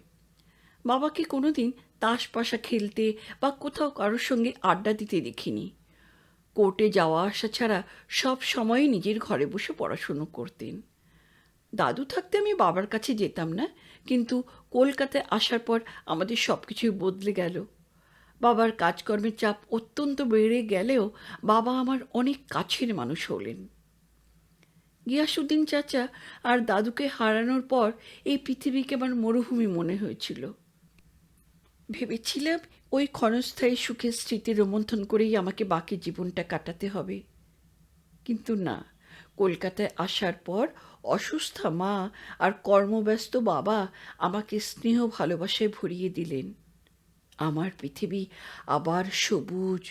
বাবাকে কোনোদিন তাস পাশা খেলতে বা কোথাও কারোর সঙ্গে আড্ডা দিতে দেখিনি। কোর্টে যাওয়া আসা ছাড়া সব সময়ই নিজের ঘরে বসে পড়াশুনো করতেন। দাদু থাকতে আমি বাবার কাছে যেতাম না, কিন্তু কলকাতায় আসার পর আমাদের সব কিছুই বদলে গেল। বাবার কাজকর্মের চাপ অত্যন্ত বেড়ে গেলেও বাবা আমার অনেক কাছের মানুষ হলেন। গিয়াসউদ্দিন চাচা আর দাদুকে হারানোর পর এই পৃথিবীকে আমার মরুভূমি মনে হয়েছিল। ভেবেছিলাম ওই ক্ষণস্থায়ী সুখের স্মৃতি রোমন্থন করেই আমাকে বাকি জীবনটা কাটাতে হবে। কিন্তু না, কলকাতায় আসার পর অসুস্থা মা আর কর্মব্যস্ত বাবা আমাকে স্নেহ ভালোবাসায় ভরিয়ে দিলেন। আমার পৃথিবী আবার সবুজ,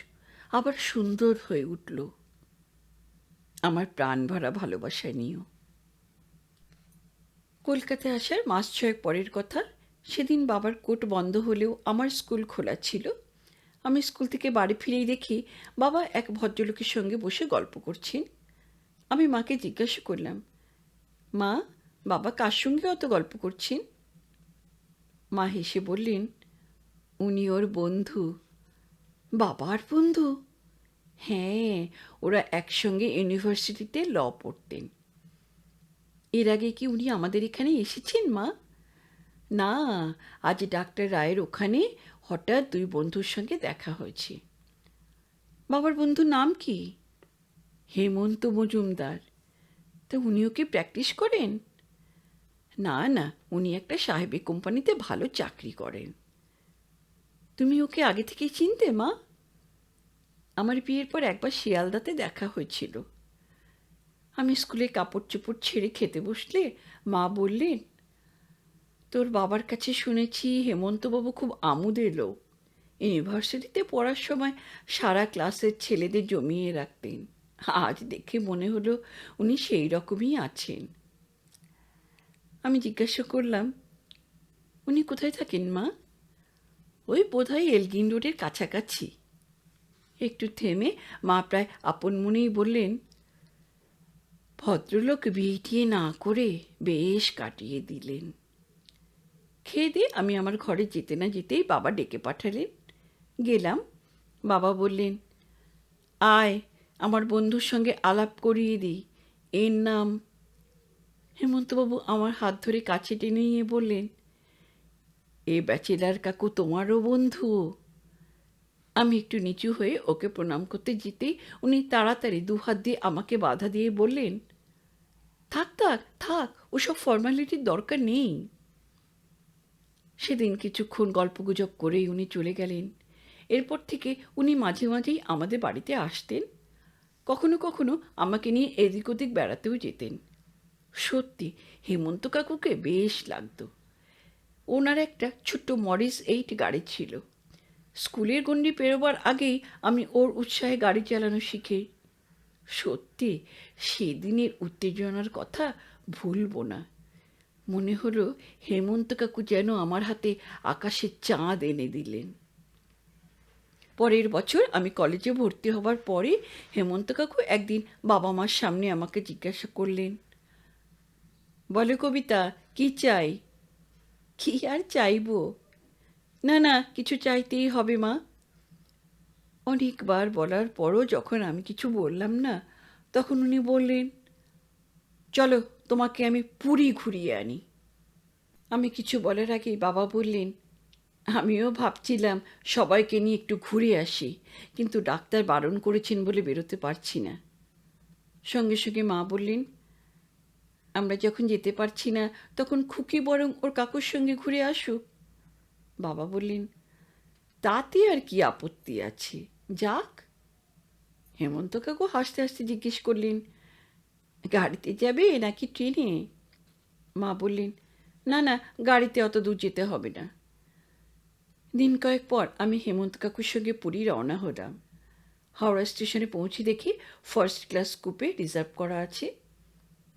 আবার সুন্দর হয়ে উঠল। আমার প্রাণ ভরা ভালোবাসায় নিও। কলকাতায় আসার মাস ছয়েক পরের কথা। সেদিন বাবার কোর্ট বন্ধ হলেও আমার স্কুল খোলা ছিল। আমি স্কুল থেকে বাড়ি ফিরেই দেখি বাবা এক ভদ্রলোকের সঙ্গে বসে গল্প করছেন। আমি মাকে জিজ্ঞাসা করলাম, মা, বাবা কার সঙ্গে অত গল্প করছেন? মা হেসে বললেন, উনি ওর বন্ধু। বাবার বন্ধু? হ্যাঁ, ওরা একসঙ্গে ইউনিভার্সিটিতে ল পড়তেন। এর আগে কি উনি আমাদের এখানে এসেছেন মা? না, আজ ডাক্তার রায়ের ওখানে হঠাৎ দুই বন্ধুর সঙ্গে দেখা হয়েছে। বাবার বন্ধুর নাম কি? হেমন্ত মজুমদার। তা উনি ওকে প্র্যাকটিস করেন? না না, উনি একটা সাহেবি কোম্পানিতে ভালো চাকরি করেন। তুমি ওকে আগে থেকেই চিনতে মা? আমার বিয়ের পর একবার শিয়ালদাতে দেখা হয়েছিল। আমি স্কুলে কাপড় চোপড় ছেড়ে খেতে বসলে মা বললেন, তোর বাবার কাছে শুনেছি হেমন্তবাবু খুব আমোদের লোক। ইউনিভার্সিটিতে পড়ার সময় সারা ক্লাসের ছেলেদের জমিয়ে রাখতেন। আজ দেখে মনে হলো উনি সেই রকমই আছেন। আমি জিজ্ঞাসা করলাম, উনি কোথায় থাকেন মা? ওই বোধহয় এলগিন রোডের কাছাকাছি। একটু থেমে মা প্রায় আপন মনেই বললেন, ভদ্রলোক বিয়ে টিয়ে না করে বেশ কাটিয়ে দিলেন। খেয়ে দিয়ে আমি আমার ঘরে যেতে না যেতেই বাবা ডেকে পাঠালেন। গেলাম। বাবা বললেন, আয়, আমার বন্ধুর সঙ্গে আলাপ করিয়ে দিই, এর নাম। হেমন্তবাবু আমার হাত ধরে কাছে টেনে নিয়ে বললেন, এ ব্যাচেলার কাকু তোমারও বন্ধু? আমি একটু নিচু হয়ে ওকে প্রণাম করতে যেতেই উনি তাড়াতাড়ি দুহাত দিয়ে আমাকে বাধা দিয়ে বললেন, থাক থাক থাক, ওসব ফর্মালিটির দরকার নেই। সেদিন কিছুক্ষণ গল্পগুজব করেই উনি চলে গেলেন। এরপর থেকে উনি মাঝে মাঝেই আমাদের বাড়িতে আসতেন। কখনো কখনো আমাকে নিয়ে এদিক ওদিক বেড়াতেও যেতেন। সত্যি হেমন্ত কাকুকে বেশ লাগতো। ওনার একটা ছোট্ট মরিস 8 গাড়ি ছিল। স্কুলের গণ্ডি পেরোবার আগেই আমি ওর উৎসাহে গাড়ি চালানো শিখি। সত্যি সেদিনের উত্তেজনার কথা ভুলব না। মনে হলো হেমন্ত কাকু যেন আমার হাতে আকাশের চাঁদ এনে দিলেন। পরের বছর আমি কলেজে ভর্তি হবার পরে হেমন্ত কাকু একদিন বাবা মার সামনে আমাকে জিজ্ঞাসা করলেন, বলো কবিতা, কি চাই? কি আর চাইবো? না না, কিছু চাইতেই হবে মা। অনেকবার বলার পরও যখন আমি কিছু বললাম না, তখন উনি বললেন, চলো তোমাকে আমি পুরী ঘুরিয়ে আনি। আমি কিছু বলার আগেই বাবা বললেন, আমিও ভাবছিলাম সবাইকে নিয়ে একটু ঘুরে আসি, কিন্তু ডাক্তার বারণ করেছেন বলে বেরোতে পারছি না। সঙ্গে সঙ্গে মা বললেন, আমরা যখন যেতে পারছি না তখন খুকি বরং ওর কাকুর সঙ্গে ঘুরে আসুক। বাবা বললেন, তাতে আর কি আপত্তি আছে, যাক। হেমন্ত কাকু হাসতে হাসতে জিজ্ঞেস করলেন, গাড়িতে যাবে নাকি ট্রেনে? মা বললেন, না না, গাড়িতে অত দূর যেতে হবে না। দিন কয়েক পর আমি হেমন্ত কাকুর সঙ্গে পুরী রওনা হলাম। হাওড়া স্টেশনে পৌঁছে দেখি ফার্স্ট ক্লাস কুপে রিজার্ভ করা আছে।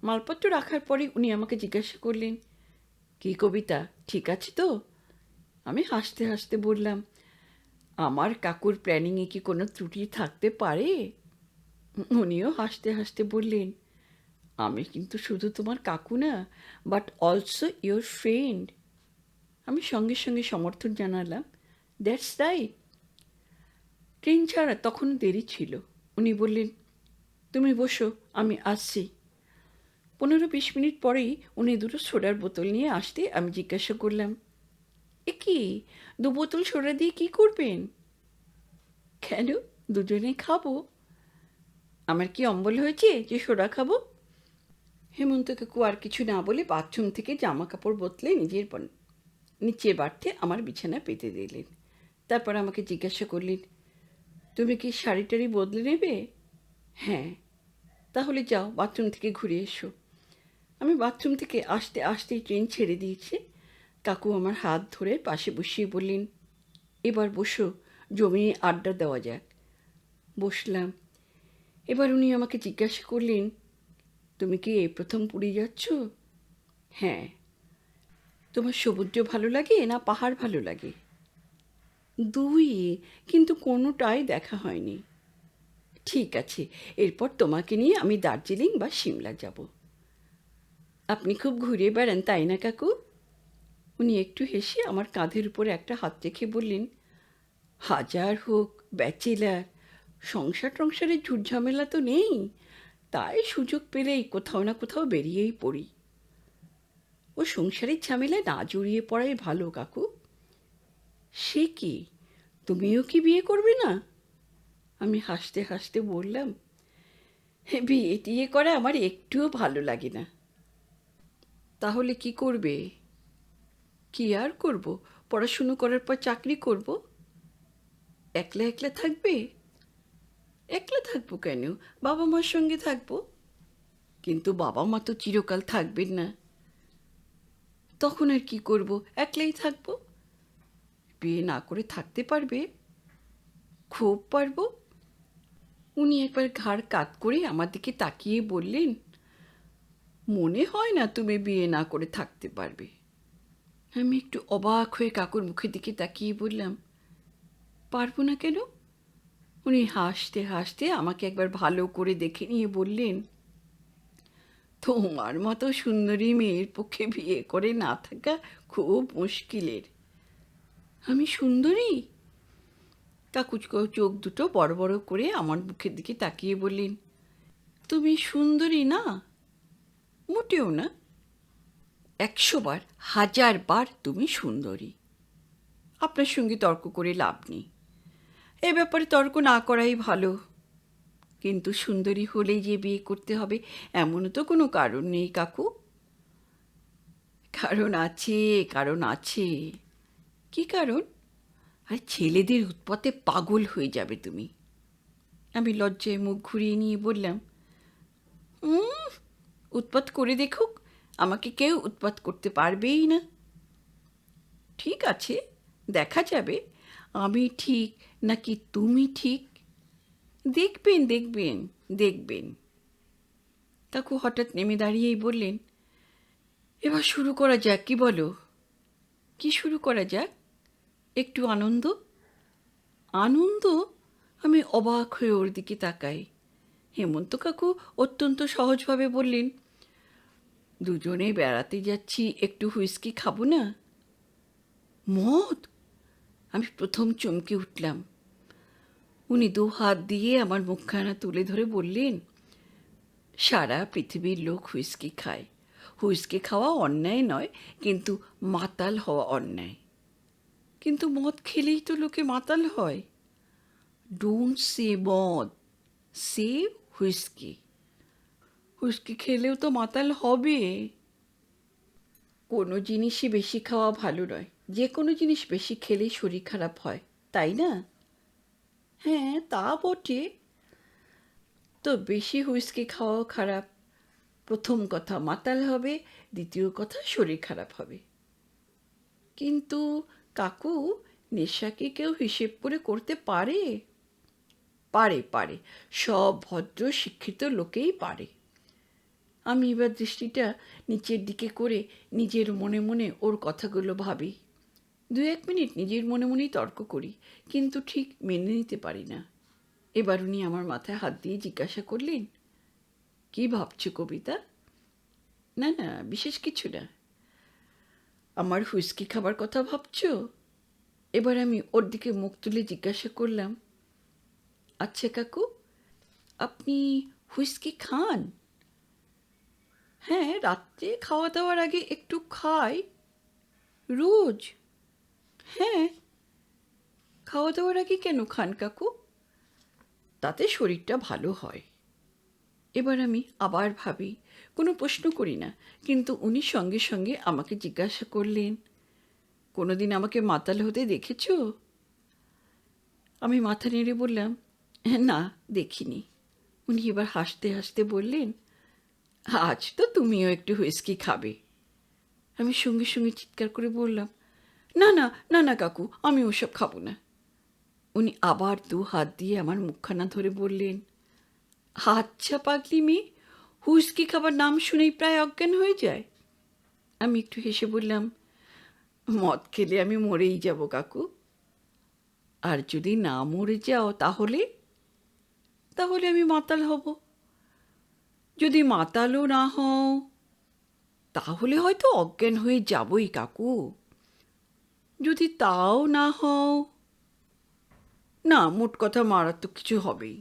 মালপত্র রাখার পরে উনি আমাকে জিজ্ঞাসা করলেন, কি কবিতা, ঠিক আছে তো? আমি হাসতে হাসতে বললাম, আমার কাকুর প্ল্যানিংয়ে কি কোনো ত্রুটি থাকতে পারে? উনিও হাসতে হাসতে বললেন, আমি কিন্তু শুধু তোমার কাকু না, বাট অলসো ইয়োর ফ্রেন্ড। আমি সঙ্গে সঙ্গে সমর্থন জানালাম, দ্যাটস রাইট। ট্রেন ছাড়া তখন দেরি ছিল। উনি বললেন, তুমি বসো, আমি আসছি। 15-20 মিনিট পরেই উনি দুটো সোডার বোতল নিয়ে আসতে আমি জিজ্ঞাসা করলাম, এ কি, 2 বোতল সোডা দিয়ে কী করবেন? কেন, দুজনে খাবো। আমার কি অম্বল হয়েছে যে সোডা খাবো? হেমন্ত কাকু আর কিছু না বলে বাথরুম থেকে জামা কাপড় বদলে নিচের বাড়তে আমার বিছানা পেতে দিলেন। তারপর আমাকে জিজ্ঞাসা করলেন, তুমি কি শাড়ি টাড়ি বদলে নেবে? হ্যাঁ। তাহলে যাও, বাথরুম থেকে ঘুরে এসো। আমি বাথরুম থেকে আসতে আসতেই ট্রেন ছেড়ে দিয়েছে। কাকু আমার হাত ধরে পাশে বসিয়ে বললেন, এবার বসো, জমিয়ে আড্ডা দেওয়া যাক। বসলাম। এবার উনি আমাকে জিজ্ঞাসা করলেন, তুমি কি এই প্রথম পুরী যাচ্ছ? হ্যাঁ। তোমার সমুদ্র ভালো লাগে না পাহাড় ভালো লাগে? দুই, কিন্তু কোনোটাই দেখা হয়নি। ঠিক আছে, এরপর তোমাকে নিয়ে আমি দার্জিলিং বা সিমলা যাব। আপনি খুব ঘুরে বেড়ান, তাই না কাকু? উনি একটু হেসে আমার কাঁধের উপরে একটা হাত রেখে বললেন, হাজার হোক ব্যাচেলার, সংসার টংসারের ঝুটঝামেলা তো নেই, তাই সুযোগ পেলেই কোথাও না কোথাও বেরিয়েই পড়ি। ও সংসারের ঝামেলায় না জড়িয়ে পড়াই ভালো কাকু। সে কি, তুমিও কি বিয়ে করবে না? আমি হাসতে হাসতে বললাম, বিয়ে টিয়ে করা আমার একটুও ভালো লাগে না। তাহলে কি করবে? কি আর করব, পড়াশুনো করার পর চাকরি করব। একলা একলা থাকবে? একলা থাকবো কেন, বাবা মার সঙ্গে থাকবো। কিন্তু বাবা মা তো চিরকাল থাকবেন না। তখন আর কি করব, একলাই থাকবো। বিয়ে না করে থাকতে পারবে? খুব পারবো। উনি একবার ঘাড় কাত করে আমার দিকে তাকিয়ে বললেন, মনে হয় না তুমি বিয়ে না করে থাকতে পারবে। আমি একটু অবাক হয়ে কাকুর মুখের দিকে তাকিয়ে বললাম, পারবো না কেন? উনি হাসতে হাসতে আমাকে একবার ভালো করে দেখে নিয়ে বললেন, তোমার মতো সুন্দরী মেয়ের পক্ষে বিয়ে করে না থাকা খুব মুশকিলের। আমি সুন্দরী? কাকু চোখ দুটো বড় বড় করে আমার মুখের দিকে তাকিয়ে বললেন, তুমি সুন্দরী না, মোটেও না। 100 বার 1000 বার তুমি সুন্দরী। আপনার সঙ্গে তর্ক করে লাভ নেই। এ ব্যাপারে তর্ক না করাই ভালো। কিন্তু সুন্দরী হলেই যে বিয়ে করতে হবে এমনও তো কোনো কারণ নেই কাকু। কারণ আছে, কারণ আছে। কি কারণ? আর ছেলেদের উৎপাতে পাগল হয়ে যাবে তুমি। আমি লজ্জায় মুখ ঘুরিয়ে নিয়ে বললাম, উৎপাত করে দেখুক, আমাকে কেউ উৎপাত করতে পারবেই না। ঠিক আছে, দেখা যাবে আমি ঠিক নাকি তুমি ঠিক। দেখবেন দেখবেন দেখবেন। কাকু হঠাৎ নেমে দাঁড়িয়েই বললেন, এবার শুরু করা যাক, কি বলো? কি শুরু করা যাক? একটু আনন্দ। আনন্দ? আমি অবাক হয়ে ওর দিকে তাকাই। হেমন্ত কাকু অত্যন্ত সহজভাবে বললেন, দুজনে বেড়াতে যাচ্ছি, একটু হুইস্কি খাবো না? মদ? আমি প্রথম চমকে উঠলাম। উনি 2 হাত দিয়ে আমার মুখখানা তুলে ধরে বললেন, সারা পৃথিবীর লোক হুইস্কি খায়, হুইস্কি খাওয়া অন্যায় নয়, কিন্তু মাতাল হওয়া অন্যায়। কিন্তু মদ খেলেই তো লোকে মাতাল হয়। ডোন্ট সে মদ, সে হুইস্কি। হুইস্কি খেলেও তো মাতাল হবে। কোনো জিনিসই বেশি খাওয়া ভালো নয়। যে কোনো জিনিস বেশি খেলেই শরীর খারাপ হয়, তাই না? হ্যাঁ, তা বটে। তো বেশি হুইস্কি খাওয়াও খারাপ। প্রথম কথা মাতাল হবে, দ্বিতীয় কথা শরীর খারাপ হবে। কিন্তু কাকু, নেশা কি কেউ হিসেব করে করতে পারে? পারে, পারে। সব ভদ্র শিক্ষিত লোকেই পারে। আমি এবার দৃষ্টিটা নিচের দিকে করে নিজের মনে মনে ওর কথাগুলো ভাবি। 2-1 মিনিট নিজের মনে মনেই তর্ক করি, কিন্তু ঠিক মেনে নিতে পারি না। এবার উনি আমার মাথায় হাত দিয়ে জিজ্ঞাসা করলেন, কি ভাবছো কবিতা? না না, বিশেষ কিছু না। আমার হুইস্কি খাবার কথা ভাবছো? এবার আমি ওর দিকে মুখ তুলে জিজ্ঞাসা করলাম, আচ্ছা কাকু, আপনি হুইস্কি খান? হ্যাঁ, রাত্রে খাওয়া দাওয়ার আগে একটু খাই। রোজ? হ্যাঁ। খাওয়া দাওয়ার আগে কেন খান কাকু? তাতে শরীরটা ভালো হয়। এবার আমি আবার ভাবি, কোনো প্রশ্ন করি না, কিন্তু উনি সঙ্গে সঙ্গে আমাকে জিজ্ঞাসা করলেন, কোনোদিন আমাকে মাতাল হতে দেখেছ? আমি মাথা নেড়ে বললাম, না, দেখিনি। উনি এবার হাসতে হাসতে বললেন, আজ তো তুমিও একটু হুইস্কি খাবে। আমি সঙ্গে সঙ্গে চিৎকার করে বললাম, না না না না কাকু, আমি ওসব খাবো না। উনি আবার 2 হাত দিয়ে আমার মুখখানা ধরে বললেন, আচ্ছা পাগলি মেয়ে, হুইস্কি খাবার নাম শুনেই প্রায় অজ্ঞান হয়ে যায়। আমি একটু হেসে বললাম, মদ খেলে আমি মরেই যাব কাকু। আর যদি না মরে যাও তাহলে? তাহলে আমি মাতাল হব। যদি মাতালও না হও, তাহলে হয়তো অজ্ঞান হয়ে যাবই কাকু। যদি তাও না হও, না, মোট কথা মারাত্মক কিছু হবেই।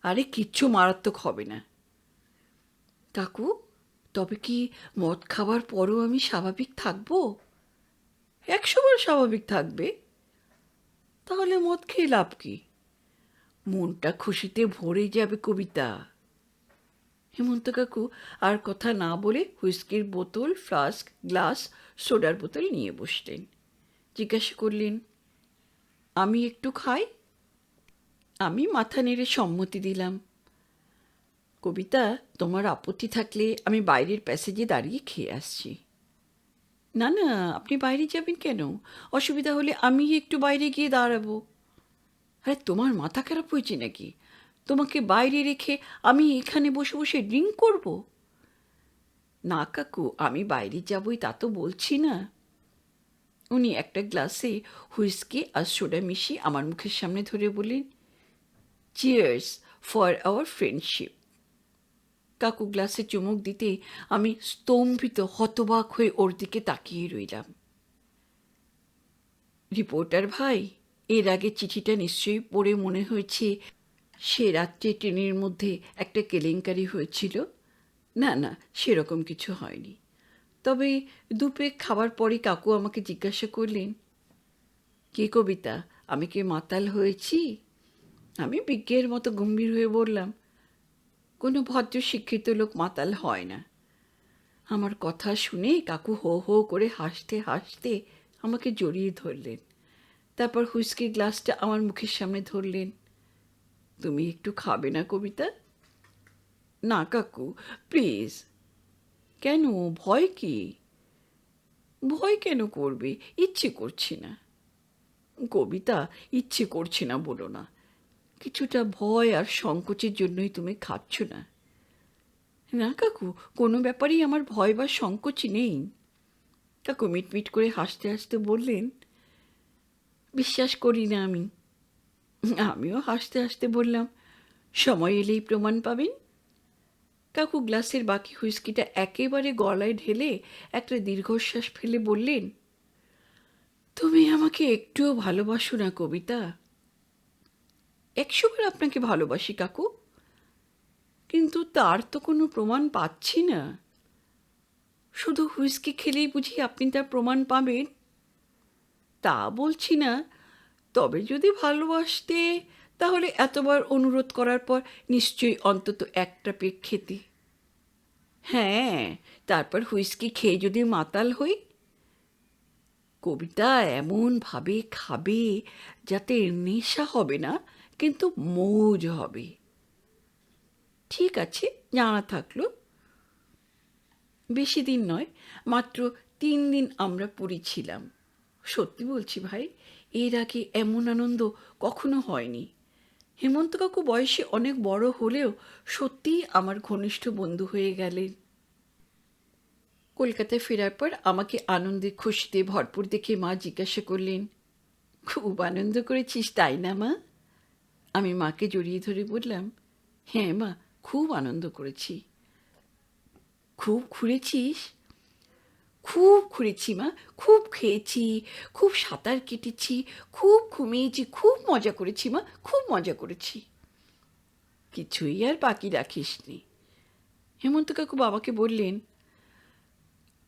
আরে কিচ্ছু মারাত্মক হবে না কাকু। তবে কি মদ খাবার পরও আমি স্বাভাবিক থাকবো? 100 বার স্বাভাবিক থাকবে। তাহলে মদ খেয়ে লাভ কি? মনটা খুশিতে ভরে যাবে কবিতা। হেমন্ত কাকু আর কথা না বলে হুইস্কির বোতল, ফ্লাস্ক, গ্লাস, সোডার বোতল নিয়ে বসলেন। জিজ্ঞাসা করলেন, আমি একটু খাই? আমি মাথা নেড়ে সম্মতি দিলাম। কবিতা, তোমার আপত্তি থাকলে আমি বাইরের প্যাসেজে দাঁড়িয়ে খেয়ে আসছি। না না, আপনি বাইরে যাবেন কেন? অসুবিধা হলে আমি একটু বাইরে গিয়ে দাঁড়াবো। আরে তোমার মাথা খারাপ হয়েছে নাকি? তোমাকে বাইরে রেখে আমি এখানে বসে বসে ড্রিঙ্ক করব? না কাকু, আমি বাইরে যাবই তা তো বলছি না। উনি একটা গ্লাসে হুইস্কি আর সোডা মিশিয়ে আমার মুখের সামনে ধরে বললেন, চিয়ার্স ফর আওয়ার ফ্রেন্ডশিপ। কাকু গ্লাসে চুমুক দিতে আমি স্তম্ভিত হতবাক হয়ে ওর দিকে তাকিয়ে রইলাম। রিপোর্টার ভাই, এর আগে চিঠিটা নিশ্চয়ই পড়ে মনে হয়েছে সে রাত্রে ট্রেনের মধ্যে একটা কেলেঙ্কারি হয়েছিল। না না, সেরকম কিছু হয়নি। তবে 2 পেগ খাবার পরে কাকু আমাকে জিজ্ঞাসা করলেন, কি কবিতা, আমি কি মাতাল হয়েছি? আমি বিজ্ঞের মতো গম্ভীর হয়ে বললাম, কোনো ভদ্র শিক্ষিত লোক মাতাল হয় না। আমার কথা শুনে কাকু হো হো করে হাসতে হাসতে আমাকে জড়িয়ে ধরলেন। তারপর হুইস্কির গ্লাসটা আমার মুখের সামনে ধরলেন। তুমি একটু খাবে না কবিতা? না কাকু, প্লিজ। কেন, ভয় কি? ভয় কেন করবে? ইচ্ছে করছে না। কবিতা, ইচ্ছে করছে না বলো না। কিছুটা ভয় আর সংকোচের জন্যই তুমি খাচ্ছ না। না কাকু, কোনো ব্যাপারেই আমার ভয় বা সংকোচ নেই। কাকু মিটমিট করে হাসতে হাসতে বললেন, বিশ্বাস করি না আমি। আমিও হাসতে হাসতে বললাম, সময় এলেই প্রমাণ পাবেন। কাকু গ্লাসের বাকি হুইস্কিটা একেবারে গলায় ঢেলে একটা দীর্ঘশ্বাস ফেলে বললেন, তুমি আমাকে একটুও ভালোবাসো না কবিতা। 100 বার আপনাকে ভালোবাসি কাকু, কিন্তু তার তো কোনো প্রমাণ পাচ্ছি না। শুধু হুইস্কি খেলেই বুঝি আপনি তার প্রমাণ পাবেন? তা বলছি না, তবে যদি ভালোবাসতে তাহলে এতবার অনুরোধ করার পর নিশ্চয়ই অন্তত একটা পেগ খেতে। হ্যাঁ, তারপর হুইস্কি খেয়ে যদি মাতাল হই, কবিতা এমনভাবে খাবে যাতে নেশা হবে না, কিন্তু মৌজ হবে। ঠিক আছে, জানা থাকলো। বেশি দিন নয়, মাত্র 3 দিন আমরা পুরী ছিলাম। সত্যি বলছি ভাই, এর আগে এমন আনন্দ কখনো হয়নি। হেমন্ত কাকু বয়সে অনেক বড় হলেও সত্যিই আমার ঘনিষ্ঠ বন্ধু হয়ে গেলেন। কলকাতায় ফেরার পর আমাকে আনন্দে খুশিতে ভরপুর দেখে মা জিজ্ঞাসা করলেন, খুব আনন্দ করেছিস তাই না মা? আমি মাকে জড়িয়ে ধরে বললাম, হ্যাঁ মা, খুব আনন্দ করেছি। খুব ঘুরেছিস? খুব ঘুরেছি মা, খুব খেয়েছি, খুব সাঁতার কেটেছি, খুব ঘুমিয়েছি, খুব মজা করেছি মা, খুব মজা করেছি। কিছুই আর বাকি রাখিসনি। হেমন্ত কাকু বাবাকে বললেন,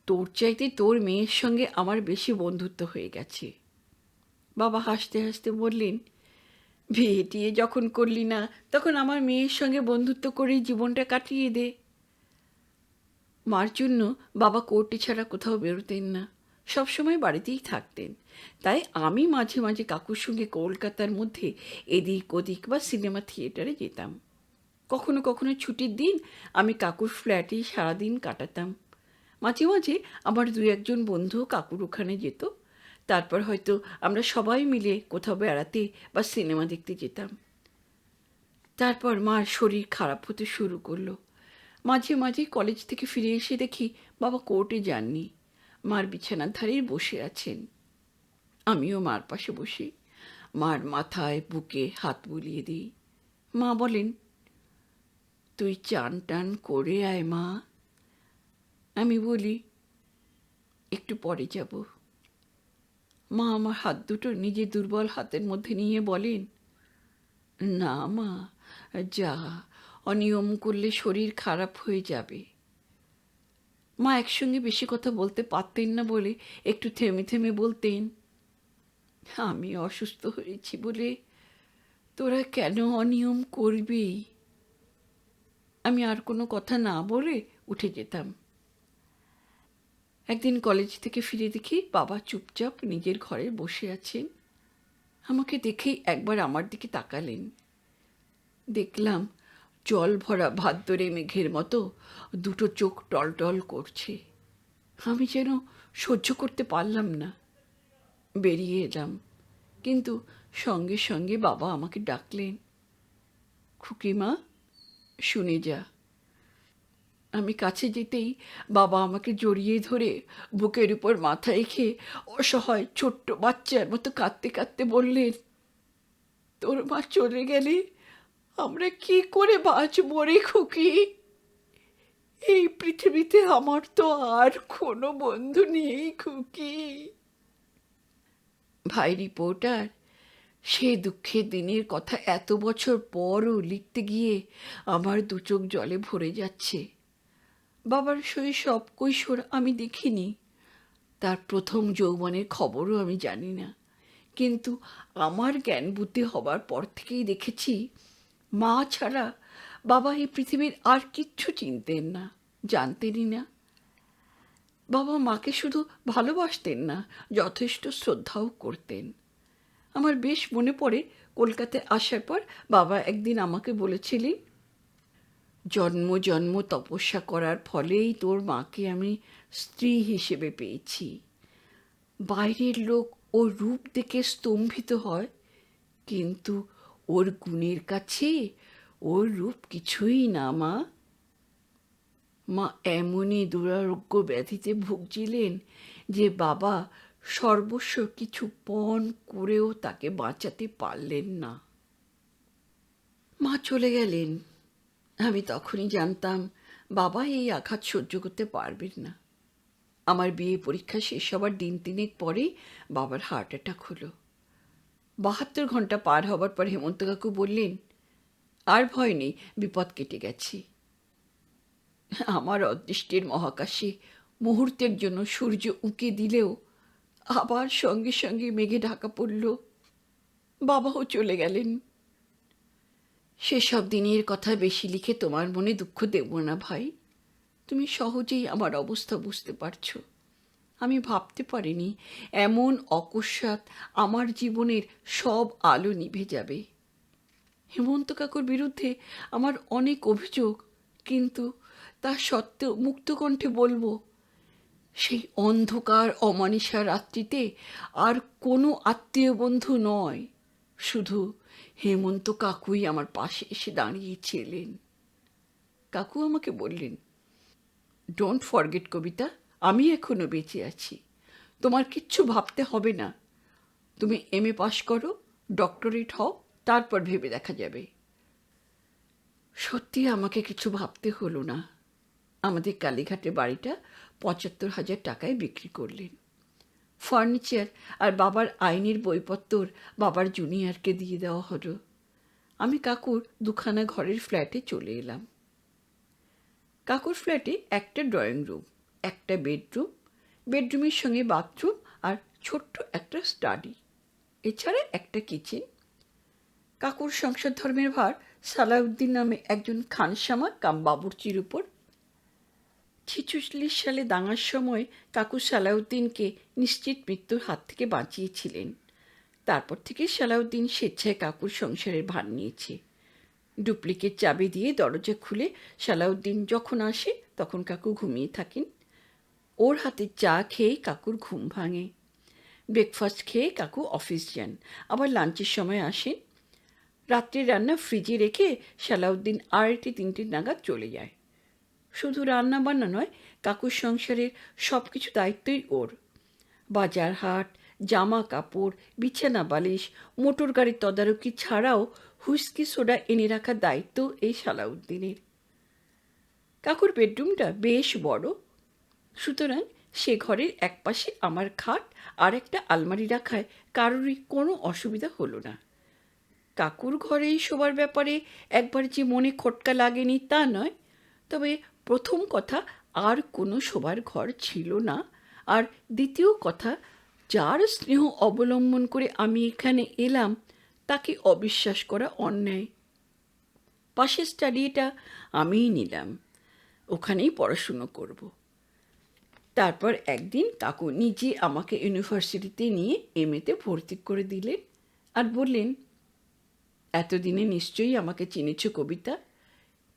তোর চাইতে তোর মেয়ের সঙ্গে আমার বেশি বন্ধুত্ব হয়ে গেছে। বাবা হাসতে হাসতে বললেন, বিয়ে টিয়ে যখন করলি না তখন আমার মেয়ের সঙ্গে বন্ধুত্ব করেই জীবনটা কাটিয়ে দে। মার জন্য বাবা কোর্টে ছাড়া কোথাও বেরোতেন না, সবসময় বাড়িতেই থাকতেন। তাই আমি মাঝে মাঝে কাকুর সঙ্গে কলকাতার মধ্যে এদিক ওদিক বা সিনেমা থিয়েটারে যেতাম। কখনো কখনো ছুটির দিন আমি কাকুর ফ্ল্যাটেই সারাদিন কাটাতাম। মাঝে মাঝে আমার 2-1 বন্ধু কাকুর ওখানে যেত। তারপর হয়তো আমরা সবাই মিলে কোথাও বেড়াতে বা সিনেমা দেখতে যেতাম। তারপর মার শরীর খারাপ হতে শুরু করলো। মাঝে মাঝে কলেজ থেকে ফিরে এসে দেখি বাবা কোর্টে যাননি, মার বিছানার ধারেই বসে আছেন। আমিও মার পাশে বসি, মার মাথায় বুকে হাত বুলিয়ে দিই। মা বলেন, তুই চান টান করে আয় মা। আমি বলি, একটু পরে যাব। মা আমার হাত দুটো নিজের দুর্বল হাতের মধ্যে নিয়ে বলেন, না মা, যা, অনিয়ম করলে শরীর খারাপ হয়ে যাবে। মা একসঙ্গে বেশি কথা বলতে পারতেন না বলে একটু থেমে থেমে বলতেন, আমি অসুস্থ হয়েছি বলে তোরা কেন অনিয়ম করবি? আমি আর কোনো কথা না বলে উঠে যেতাম। একদিন কলেজ থেকে ফিরে দেখি বাবা চুপচাপ নিজের ঘরে বসে আছেন। আমাকে দেখেই একবার আমার দিকে তাকালেন। দেখলাম জল ভরা ভাদ্রে মেঘের মতো দুটো চোখ টলটল করছে। আমি যেন সহ্য করতে পারলাম না, বেরিয়ে এলাম। কিন্তু সঙ্গে সঙ্গে বাবা আমাকে ডাকলেন, খুকিমা, শুনে যা। আমি কাছে যেতেই বাবা আমাকে জড়িয়ে ধরে বুকের উপর মাথা রেখে অসহায় ছোট্ট বাচ্চার মতো কাঁদতে কাঁদতে বললেন, তোর মা চলে গেলে আমরা কি করে বাঁচব রে খুকি? এই পৃথিবীতে আমার তো আর কোনো বন্ধু নেই খুকি। ভাই রিপোর্টার, সে দুঃখের দিনের কথা এত বছর পরও লিখতে গিয়ে আমার দু চোখ জলে ভরে যাচ্ছে। বাবার শৈশব কৈশোর আমি দেখিনি, তার প্রথম যৌবনের খবরও আমি জানি না, কিন্তু আমার জ্ঞান বুদ্ধি হবার পর থেকেই দেখেছি মা ছাড়া বাবা এই পৃথিবীর আর কিচ্ছু চিনতেন না, জানতেনই না। বাবা মাকে শুধু ভালোবাসতেন না, যথেষ্ট শ্রদ্ধাও করতেন। আমার বেশ মনে পড়ে কলকাতায় আসার পর বাবা একদিন আমাকে বলেছিলেন, জন্ম জন্ম তপস্যা করার ফলেই তোর মাকে আমি স্ত্রী হিসেবে পেয়েছি। বাইরের লোক ওর রূপ দেখে স্তম্ভিত হয়, কিন্তু ওর গুণের কাছে ওর রূপ কিছুই না মা। মা এমনই দুরারোগ্য ব্যাধিতে ভুগছিলেন যে বাবা সর্বস্ব কিছু পণ করেও তাকে বাঁচাতে পারলেন না। মা চলে গেলেন। আমি তখনই জানতাম বাবা এই আঘাত সহ্য করতে পারবেন না। আমার বিয়ে পরীক্ষা শেষ হবার দিন 3 পরেই বাবার হার্ট অ্যাটাক হলো। 72 ঘন্টা পার হবার পর হেমন্ত কাকু বললেন, আর ভয় নেই, বিপদ কেটে গেছে। আমার অদৃষ্টের মহাকাশে মুহূর্তের জন্য সূর্য উঁকি দিলেও আবার সঙ্গে সঙ্গে মেঘে ঢাকা পড়ল। বাবাও চলে গেলেন। সেসব দিনের কথা বেশি লিখে তোমার মনে দুঃখ দেব না ভাই। তুমি সহজেই আমার অবস্থা বুঝতে পারছো। আমি ভাবতে পারিনি এমন অকস্মাৎ আমার জীবনের সব আলো নিভে যাবে। হেমন্ত কাকুর বিরুদ্ধে আমার অনেক অভিযোগ, কিন্তু তা সত্ত্বেও মুক্তকণ্ঠে বলবো, সেই অন্ধকার অমানিসা রাত্রিতে আর কোনো আত্মীয় বন্ধু নয়, শুধু হেমন্ত কাকুই আমার পাশে এসে দাঁড়িয়েছিলেন। কাকু আমাকে বললেন, ডোন্ট ফরগেট কবিতা, আমি এখনো বেঁচে আছি। তোমার কিচ্ছু ভাবতে হবে না। তুমি এমএ পাশ করো, ডক্টরেট হও, তারপর ভেবে দেখা যাবে। সত্যি আমাকে কিছু ভাবতে হলো না। আমাদের কালীঘাটে বাড়িটা ৭৫,০০০ টাকায় বিক্রি করলেন। ফার্নিচার আর বাবার আইনের বইপত্তর বাবার জুনিয়রকে দিয়ে দেওয়া হলো। আমি কাকুর দুখানা ঘরের ফ্ল্যাটে চলে এলাম। কাকুর ফ্ল্যাটে একটা ড্রয়িং রুম, একটা বেডরুম, বেডরুমের সঙ্গে বাথরুম আর ছোট্ট একটা স্টাডি, এছাড়া একটা কিচেন। কাকুর সংসার ধর্মের ভার সালাউদ্দিন নামে একজন খানসামা কাম বাবুর্চির উপর। ৪৬ সালে দাঙ্গার সময় কাকু সালাউদ্দিনকে নিশ্চিত মৃত্যুর হাত থেকে বাঁচিয়েছিলেন। তারপর থেকে সালাউদ্দিন স্বেচ্ছায় কাকুর সংসারের ভার নিয়েছে। ডুপ্লিকেট চাবি দিয়ে দরজা খুলে সালাউদ্দিন যখন আসে তখন কাকু ঘুমিয়ে থাকেন। ওর হাতে চা খেয়ে কাকুর ঘুম ভাঙে। ব্রেকফাস্ট খেয়ে কাকু অফিস যান, আবার লাঞ্চের সময় আসেন। রাত্রে রান্না ফ্রিজে রেখে সালাউদ্দিন ২:৩০ নাগাদ চলে যায়। শুধু রান্না বান্না নয়, কাকুর সংসারের সব কিছু দায়িত্বই ওর। বাজার হাট, জামা কাপড়, বিছানা বালিশ, মোটর গাড়ির তদারকি ছাড়াও হুইস্কি সোডা এনে রাখার দায়িত্ব এই সালাউদ্দিনের। কাকুর বেডরুমটা বেশ বড়, সুতরাং সে ঘরের একপাশে আমার খাট আর একটা আলমারি রাখায় কারোরই কোনো অসুবিধা হলো না। কাকুর ঘরেই শোবার ব্যাপারে একবার যে মনে খটকা লাগেনি তা নয়, তবে প্রথম কথা, আর কোনো শোবার ঘর ছিল না, আর দ্বিতীয় কথা, যার স্নেহ অবলম্বন করে আমি এখানে এলাম তাকে অবিশ্বাস করা অন্যায়। পাশের স্টাডিটা আমিই নিলাম, ওখানেই পড়াশুনো করব। তারপর একদিন কাকু নিজে আমাকে ইউনিভার্সিটিতে নিয়ে এমএতে ভর্তি করে দিলেন আর বললেন, এতদিনে নিশ্চয়ই আমাকে চিনেছ Kabita.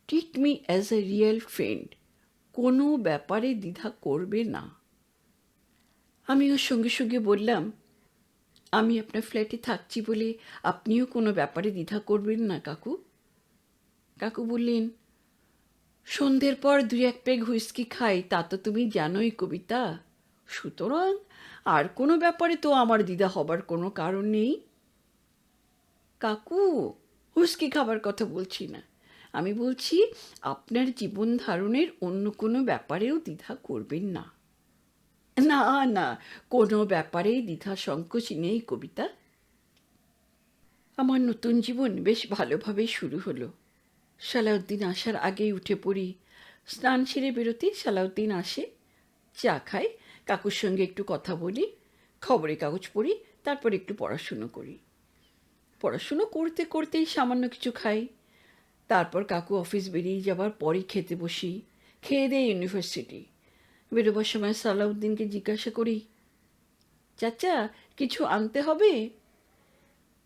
Treat me as a real friend, কোনো ব্যাপারে দ্বিধা করবে না। আমি ওর সঙ্গে সঙ্গে বললাম, আমি আপনার ফ্ল্যাটে থাকছি বলে আপনিও কোনো ব্যাপারে দ্বিধা করবেন না কাকু। কাকু বললেন, সন্ধ্যের পর ২-১ পেগ হুইস্কি খাই, তা তো তুমি জানোই কবিতা, সুতরাং আর কোনো ব্যাপারে তো আমার দ্বিধা হবার কোনো কারণ নেই। কাকু, হুইস্কি খাবার কথা বলছি না, আমি বলছি আপনার জীবন ধারণের অন্য কোনো ব্যাপারেও দ্বিধা করবেন না। না না, কোনো ব্যাপারেই দ্বিধা সংকোচ নেই কবিতা। আমার নতুন জীবন বেশ ভালোভাবেই শুরু হলো। সালাউদ্দিন আসার আগেই উঠে পড়ি। স্নান সেরে বেরোতে সালাউদ্দিন আসে, চা খাই, কাকুর সঙ্গে একটু কথা বলি, খবরের কাগজ পড়ি, তারপর একটু পড়াশুনো করি। পড়াশুনো করতে করতেই সামান্য কিছু খাই। তারপর কাকু অফিস বেরিয়ে যাবার পরই খেতে বসি। খেয়ে দেয় ইউনিভার্সিটি। বেরোবার সময় সালাউদ্দিনকে জিজ্ঞাসা করি, চাচা কিছু আনতে হবে?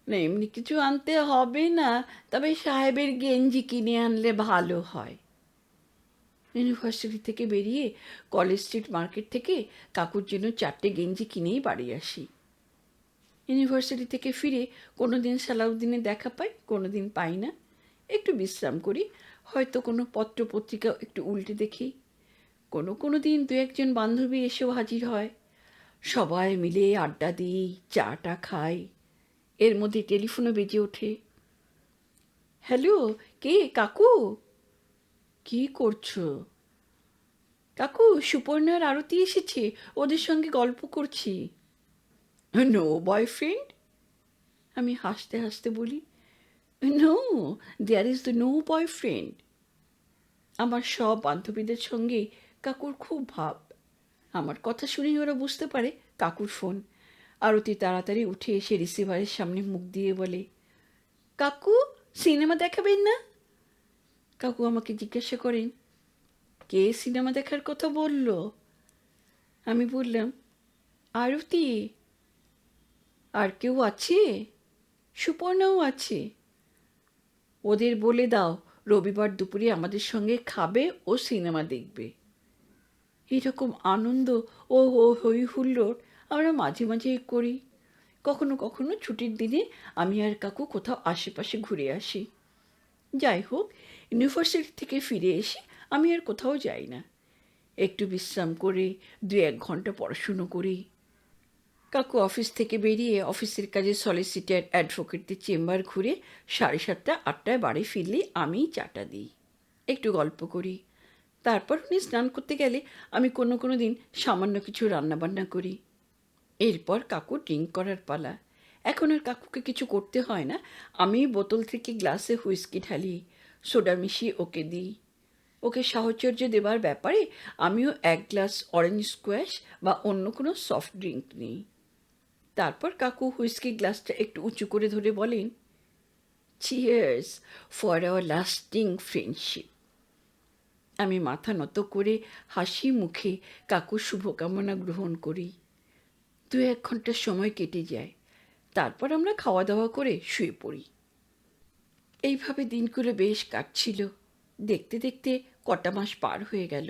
না, এমনি কিছু আনতে হবে না, তবে সাহেবের গেঞ্জি কিনে আনলে ভালো হয়। ইউনিভার্সিটি থেকে বেরিয়ে কলেজ স্ট্রিট মার্কেট থেকে কাকুর জন্য 4টে গেঞ্জি কিনেই বাড়ি আসি। ইউনিভার্সিটি থেকে ফিরে কোনো দিন সালাউদ্দিনের দেখা পাই, কোনো দিন পাই না। একটু বিশ্রাম করি, হয়তো কোনো পত্র পত্রিকা একটু উল্টে দেখি। কোনো দিন 2-1জন বান্ধবী এসেও হাজির হয়। সবাই মিলে আড্ডা দিই, চাটা খাই। এর মধ্যে টেলিফোনও বেজে ওঠে। হ্যালো, কে? কাকু? কি করছো? কাকু, সুপর্ণার আরতি এসেছে, ওদের সঙ্গে গল্প করছি। No boyfriend? আমি হাসতে হাসতে বলি, no, there is no boyfriend. আমার সব বান্ধবীদের সঙ্গে কাকুর খুব ভাব। আমার কথা শুনেই ওরা বুঝতে পারে কাকুর ফোন। আরতি তাড়াতাড়ি উঠে এসে রিসিভারের সামনে মুখ দিয়ে বলে, কাকু, সিনেমা দেখাবেন না? কাকু আমাকে জিজ্ঞাসা করেন, কে সিনেমা দেখার কথা বলল? আমি বললাম, আরতি। আর কেউ আছে? সুপর্ণাও আছে। ওদের বলে দাও রবিবার দুপুরে আমাদের সঙ্গে খাবে ও সিনেমা দেখবে। এরকম আনন্দ ও হই হুল্লোড় আমরা মাঝে মাঝে করি। কখনো কখনো ছুটির দিনে আমি আর কাকু কোথাও আশেপাশে ঘুরে আসি। যাই হোক, ইউনিভার্সিটি থেকে ফিরে এসে আমি আর কোথাও যাই না। একটু বিশ্রাম করে 2-1 ঘন্টা পড়াশুনো করি। কাকু অফিস থেকে বেরিয়ে অফিসের কাজে সলিসিটার অ্যাডভোকেটদের চেম্বার ঘুরে 7:30-8টায় বাড়ি ফিরলে আমিই চাটা দিই, একটু গল্প করি। তারপর উনি স্নান করতে গেলে আমি কোনো দিন সামান্য কিছু রান্নাবান্না করি। এরপর কাকু ড্রিঙ্ক করার পালা। এখন আর কাকুকে কিছু করতে হয় না। আমি বোতল থেকে গ্লাসে হুইস্কি ঢালি, সোডা মিশিয়ে ওকে দিই। ওকে সাহচর্য দেবার ব্যাপারে আমিও 1 গ্লাস অরেঞ্জ স্কোয়াশ বা অন্য কোনো সফট ড্রিঙ্ক নিই। তারপর কাকু হুইস্কি গ্লাসটা একটু উঁচু করে ধরে বলেন, cheers for our lasting friendship. আমি মাথা নত করে হাসি মুখে কাকুর শুভকামনা গ্রহণ করি। 2-1 ঘন্টার সময় কেটে যায়। তারপর আমরা খাওয়া দাওয়া করে শুয়ে পড়ি। এইভাবে দিনগুলো বেশ কাটছিল। দেখতে দেখতে কটা মাস পার হয়ে গেল।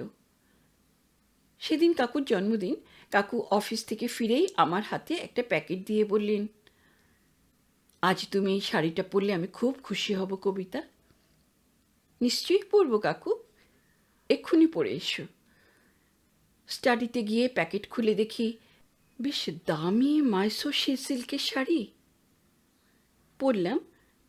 সেদিন কাকুর জন্মদিন। কাকু অফিস থেকে ফিরেই আমার হাতে একটা প্যাকেট দিয়ে বললেন, আজ তুমি এই শাড়িটা পরলে আমি খুব খুশি হব কবিতা। নিশ্চয়ই পরবো কাকু, এক্ষুনি পরে এসো। স্টাডিতে গিয়ে প্যাকেট খুলে দেখি বেশ দামি মাইসো সিল্কের শাড়ি। পরলাম।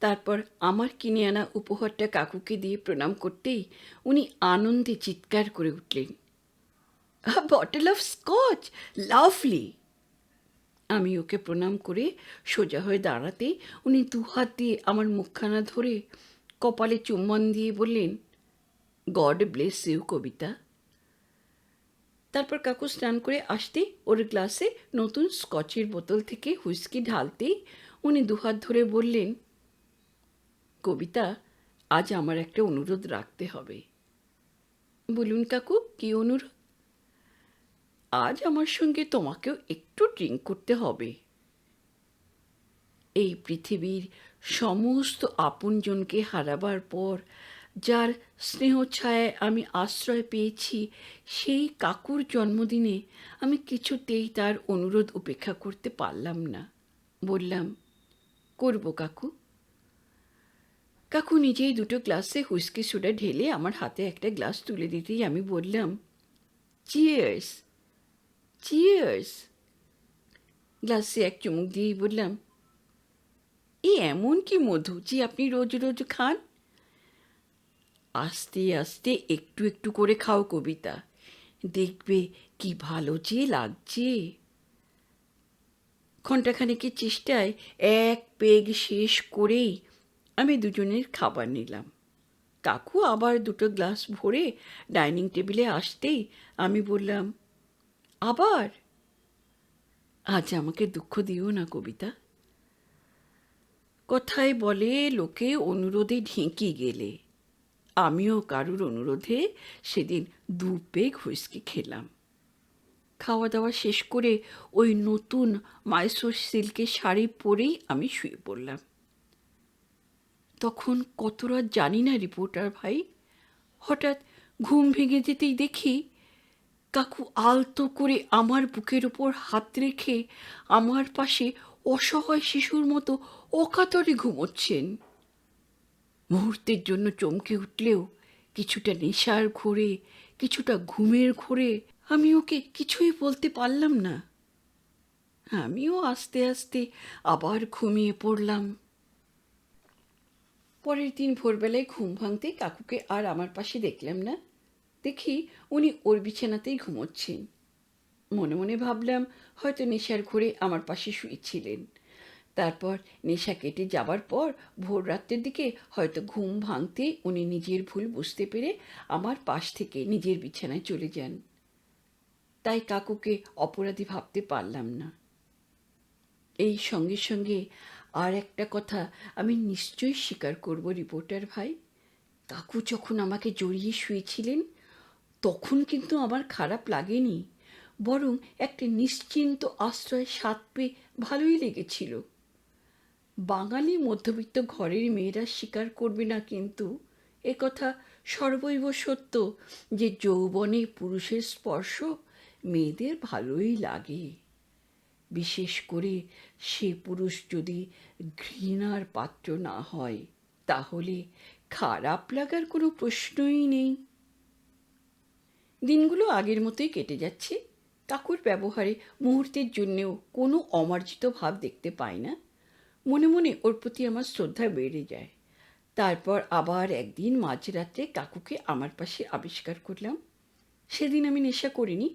তারপর আমার কিনে আনা উপহারটা কাকুকে দিয়ে প্রণাম করতেই উনি আনন্দে চিৎকার করে উঠলেন, a bottle of Scotch, lovely. আমি ওকে প্রণাম করে সোজা হয়ে দাঁড়াতে উনি 2 হাত দিয়ে আমার মুখখানা ধরে কপালে চুম্বন দিয়ে বললেন, গড ব্লেস ইউ কবিতা। তারপর কাকু স্নান করে আসতে ওর গ্লাসে নতুন স্কচের বোতল থেকে হুইস্কি ঢালতেই উনি 2 হাত ধরে বললেন, কবিতা, আজ আমার একটা অনুরোধ রাখতে হবে। বলুন কাকু, কী অনুরোধ? আজ আমার সঙ্গে তোমাকেও একটু ড্রিঙ্ক করতে হবে। এই পৃথিবীর সমস্ত আপনজনকে হারাবার পর যার স্নেহ ছায়ায় আমি আশ্রয় পেয়েছি, সেই কাকুর জন্মদিনে আমি কিছুতেই তার অনুরোধ উপেক্ষা করতে পারলাম না। বললাম, করব কাকু। কাকু নিজেই 2টো গ্লাসে হুইস্কি সোডা ঢেলে আমার হাতে একটা গ্লাস তুলে দিতেই আমি বললাম, চিয়ার্স, চিয়ার্স। গ্লাসে এক চুমুক দিয়েই বললাম, এ এমন কি মধু যে আপনি রোজ রোজ খান? আস্তে আস্তে একটু একটু করে খাও কবিতা, দেখবে কি ভালো যে লাগছে। ঘণ্টাখানেকের চেষ্টায় 1 পেগ শেষ করেই আমি দুজনের খাবার নিলাম। কাকু আবার 2টো গ্লাস ভরে ডাইনিং টেবিলে আসতেই আমি বললাম, আবার? আজ আমাকে দুঃখ দিও না কবিতা। কথায় বলে, লোকে অনুরোধে ঢেঁকি গেলে। আমিও কারুর অনুরোধে সেদিন 2 পেগ হুইস্কি খেলাম। খাওয়া দাওয়া শেষ করে ওই নতুন মাইসোর সিল্কের শাড়ি পরেই আমি শুয়ে পড়লাম। তখন কত রাত জানি না রিপোর্টার ভাই। হঠাৎ ঘুম ভেঙে যেতেই দেখি কাকু আলতো করে আমার বুকের ওপর হাত রেখে আমার পাশে অসহায় শিশুর মতো অকাতরে ঘুমোচ্ছেন। মুহূর্তের জন্য চমকে উঠলেও কিছুটা নেশার ঘোরে, কিছুটা ঘুমের ঘোরে আমি ওকে কিছুই বলতে পারলাম না। আমিও আস্তে আস্তে আবার ঘুমিয়ে পড়লাম। পরের দিন ভোরবেলায় ঘুম ভাঙতে কাকুকে আর আমার পাশে দেখলাম না। দেখি উনি ওর বিছানাতেই ঘুমোচ্ছেন। মনে মনে ভাবলাম হয়তো নেশার ঘোরে আমার পাশে শুয়েছিলেন। তারপর নেশা কেটে যাবার পর ভোর রাত্রের দিকে হয়তো ঘুম ভাঙতে উনি নিজের ভুল বুঝতে পেরে আমার পাশ থেকে নিজের বিছানায় চলে যান। তাই কাকুকে অপরাধী ভাবতে পারলাম না। এই সঙ্গে সঙ্গে আর একটা কথা আমি নিশ্চয়ই স্বীকার করব রিপোর্টার ভাই, কাকু যখন আমাকে জড়িয়ে শুয়েছিলেন তখন কিন্তু আমার খারাপ লাগেনি, বরং একটা নিশ্চিন্ত আশ্রয় স্বাদ পেয়ে ভালোই লেগেছিল। বাঙালি মধ্যবিত্ত ঘরের মেয়েরা স্বীকার করবে না কিন্তু এ কথা সর্বৈব সত্য যে যৌবনে পুরুষের স্পর্শ মেয়েদের ভালোই লাগে, বিশেষ করে সে পুরুষ যদি ঘৃণার পাত্র না হয়, তাহলে খারাপ লাগার কোনো প্রশ্নই নেই। দিনগুলো আগের মতোই কেটে যাচ্ছে। কাকুর ব্যবহারে মুহূর্তের জন্যেও কোনো অমার্জিত ভাব দেখতে পাই না। মনে মনে ওর প্রতি আমার শ্রদ্ধা বেড়ে যায়। তারপর আবার একদিন মাঝরাত্রে কাকুকে আমার পাশে আবিষ্কার করলাম। সেদিন আমি নেশা করিনি।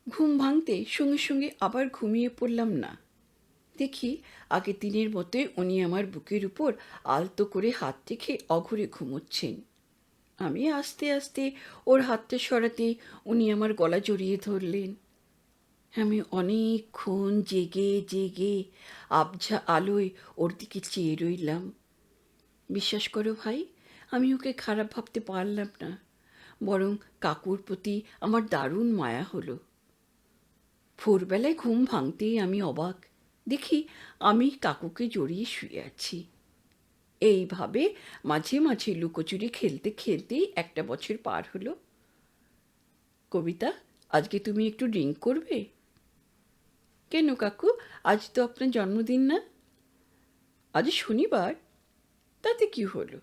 ঘুম ভাঙতে সঙ্গে সঙ্গে আবার ঘুমিয়ে পড়লাম না। দেখি আগের দিনের মতোই উনি আমার বুকের উপর আলতো করে হাত রেখে অঘরে ঘুমোচ্ছেন। আমি আস্তে আস্তে ওর হাতটা সরাতে উনি আমার গলা জড়িয়ে ধরলেন। আমি অনেকক্ষণ জেগে জেগে আবঝা আলোয় ওর দিকে চেয়ে রইলাম। বিশ্বাস করো ভাই, আমি ওকে খারাপ ভাবতে পারলাম না, বরং কাকুর প্রতি আমার দারুণ মায়া হলো। ভোরবেলায় ঘুম ভাঙতেই আমি অবাক, দেখি আমি কাকুকে জড়িয়ে শুয়ে আছি। এইভাবে মাঝে মাঝে লুকোচুরি খেলতে খেলতেই একটা বছর পার হলো। কবিতা, আজকে তুমি একটু ড্রিঙ্ক করবে? কেন কাকু, আজ তো আপনার জন্মদিন না? আজ শনিবার, তাতে কি হলো?